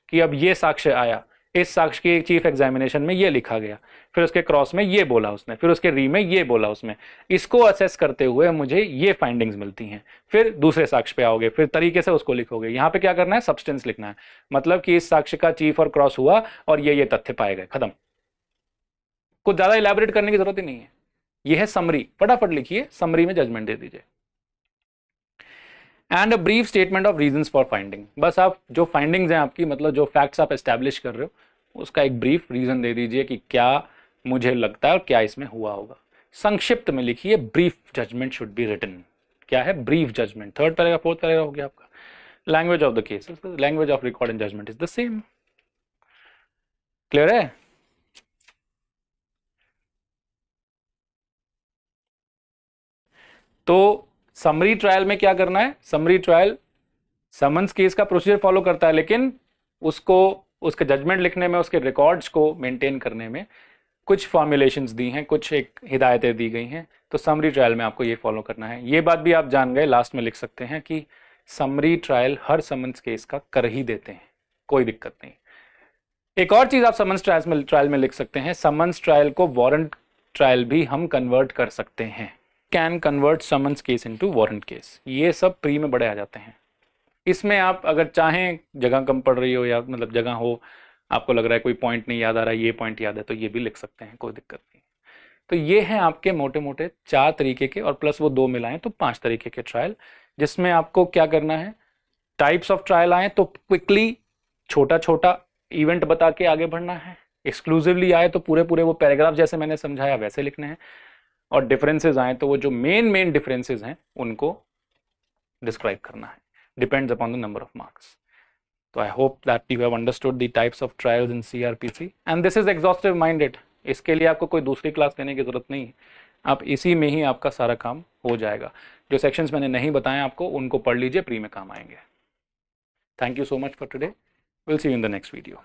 कि अब ये साक्ष्य आया, इस साक्ष्य की चीफ एग्जामिनेशन में ये लिखा गया, फिर उसके क्रॉस में ये बोला उसने, फिर उसके री में ये बोला उसमें. इसको असेस करते हुए मुझे ये फाइंडिंग्स मिलती हैं. फिर दूसरे साक्ष्य पे आओगे, फिर तरीके से उसको लिखोगे. यहाँ पे क्या करना है? सब्सटेंस लिखना है. मतलब कि इस साक्ष्य का चीफ और क्रॉस हुआ और ये तथ्य पाए गए, खत्म. कुछ ज्यादा इलैबोरेट करने की जरूरत ही नहीं है. ये है समरी. फटाफट लिखिए, समरी में जजमेंट दे दीजिए. And a brief statement of reasons for finding. बस आप जो फाइंडिंग्स हैं आपकी, मतलब जो फैक्ट्स आप एस्टैब्लिश कर रहे हो, उसका एक ब्रीफ रीजन दे दीजिए कि क्या मुझे लगता है और क्या इसमें हुआ होगा. संक्षिप्त में लिखिए. Brief judgment should be written. क्या है? Brief judgment. Third paragraph, fourth paragraph हो गया आपका. Language of the case, language of record and judgment is the same. Clear है? तो समरी ट्रायल में क्या करना है? समरी ट्रायल समन्स केस का प्रोसीजर फॉलो करता है, लेकिन उसको उसके जजमेंट लिखने में, उसके रिकॉर्ड्स को मेंटेन करने में कुछ फॉर्मुलेशंस दी हैं, कुछ एक हिदायतें दी गई हैं. तो समरी ट्रायल में आपको ये फॉलो करना है. ये बात भी आप जान गए, लास्ट में लिख सकते हैं कि समरी ट्रायल हर समन्स केस का कर ही देते हैं, कोई दिक्कत नहीं. एक और चीज आप समन्स ट्रायल में लिख सकते हैं, समन्स ट्रायल को वारंट ट्रायल भी हम कन्वर्ट कर सकते हैं. Can convert summons case into warrant case. ये सब प्री में बड़े आ जाते हैं. इसमें आप अगर चाहें, जगह कम पड़ रही हो या मतलब जगह हो, आपको लग रहा है कोई पॉइंट नहीं याद आ रहा है, ये पॉइंट याद है, तो ये भी लिख सकते हैं, कोई दिक्कत नहीं. तो ये हैं आपके मोटे मोटे 4 तरीके के, और प्लस वो 2 मिलाएं तो 5 तरीके के ट्रायल, जिसमें आपको क्या करना है? टाइप्स ऑफ ट्रायल आए तो क्विकली छोटा छोटा इवेंट बता के आगे बढ़ना है. एक्सक्लूसिवली आए तो पूरे पूरे वो पैराग्राफ जैसे मैंने समझाया वैसे लिखने हैं. और डिफरेंसेस आए तो वो जो मेन डिफरेंसेस हैं उनको डिस्क्राइब करना है. Depends upon the number of marks. So I hope that you have understood the types of trials in CRPC and this is exhaustive minded. इसके लिए आपको कोई दूसरी क्लास लेने की जरूरत नहीं है. आप इसी में ही आपका सारा काम हो जाएगा. जो सेक्शंस मैंने नहीं बताए आपको, उनको पढ़ लीजिए, प्री में काम आएंगे. Thank you so much for today. Will see you in the next video.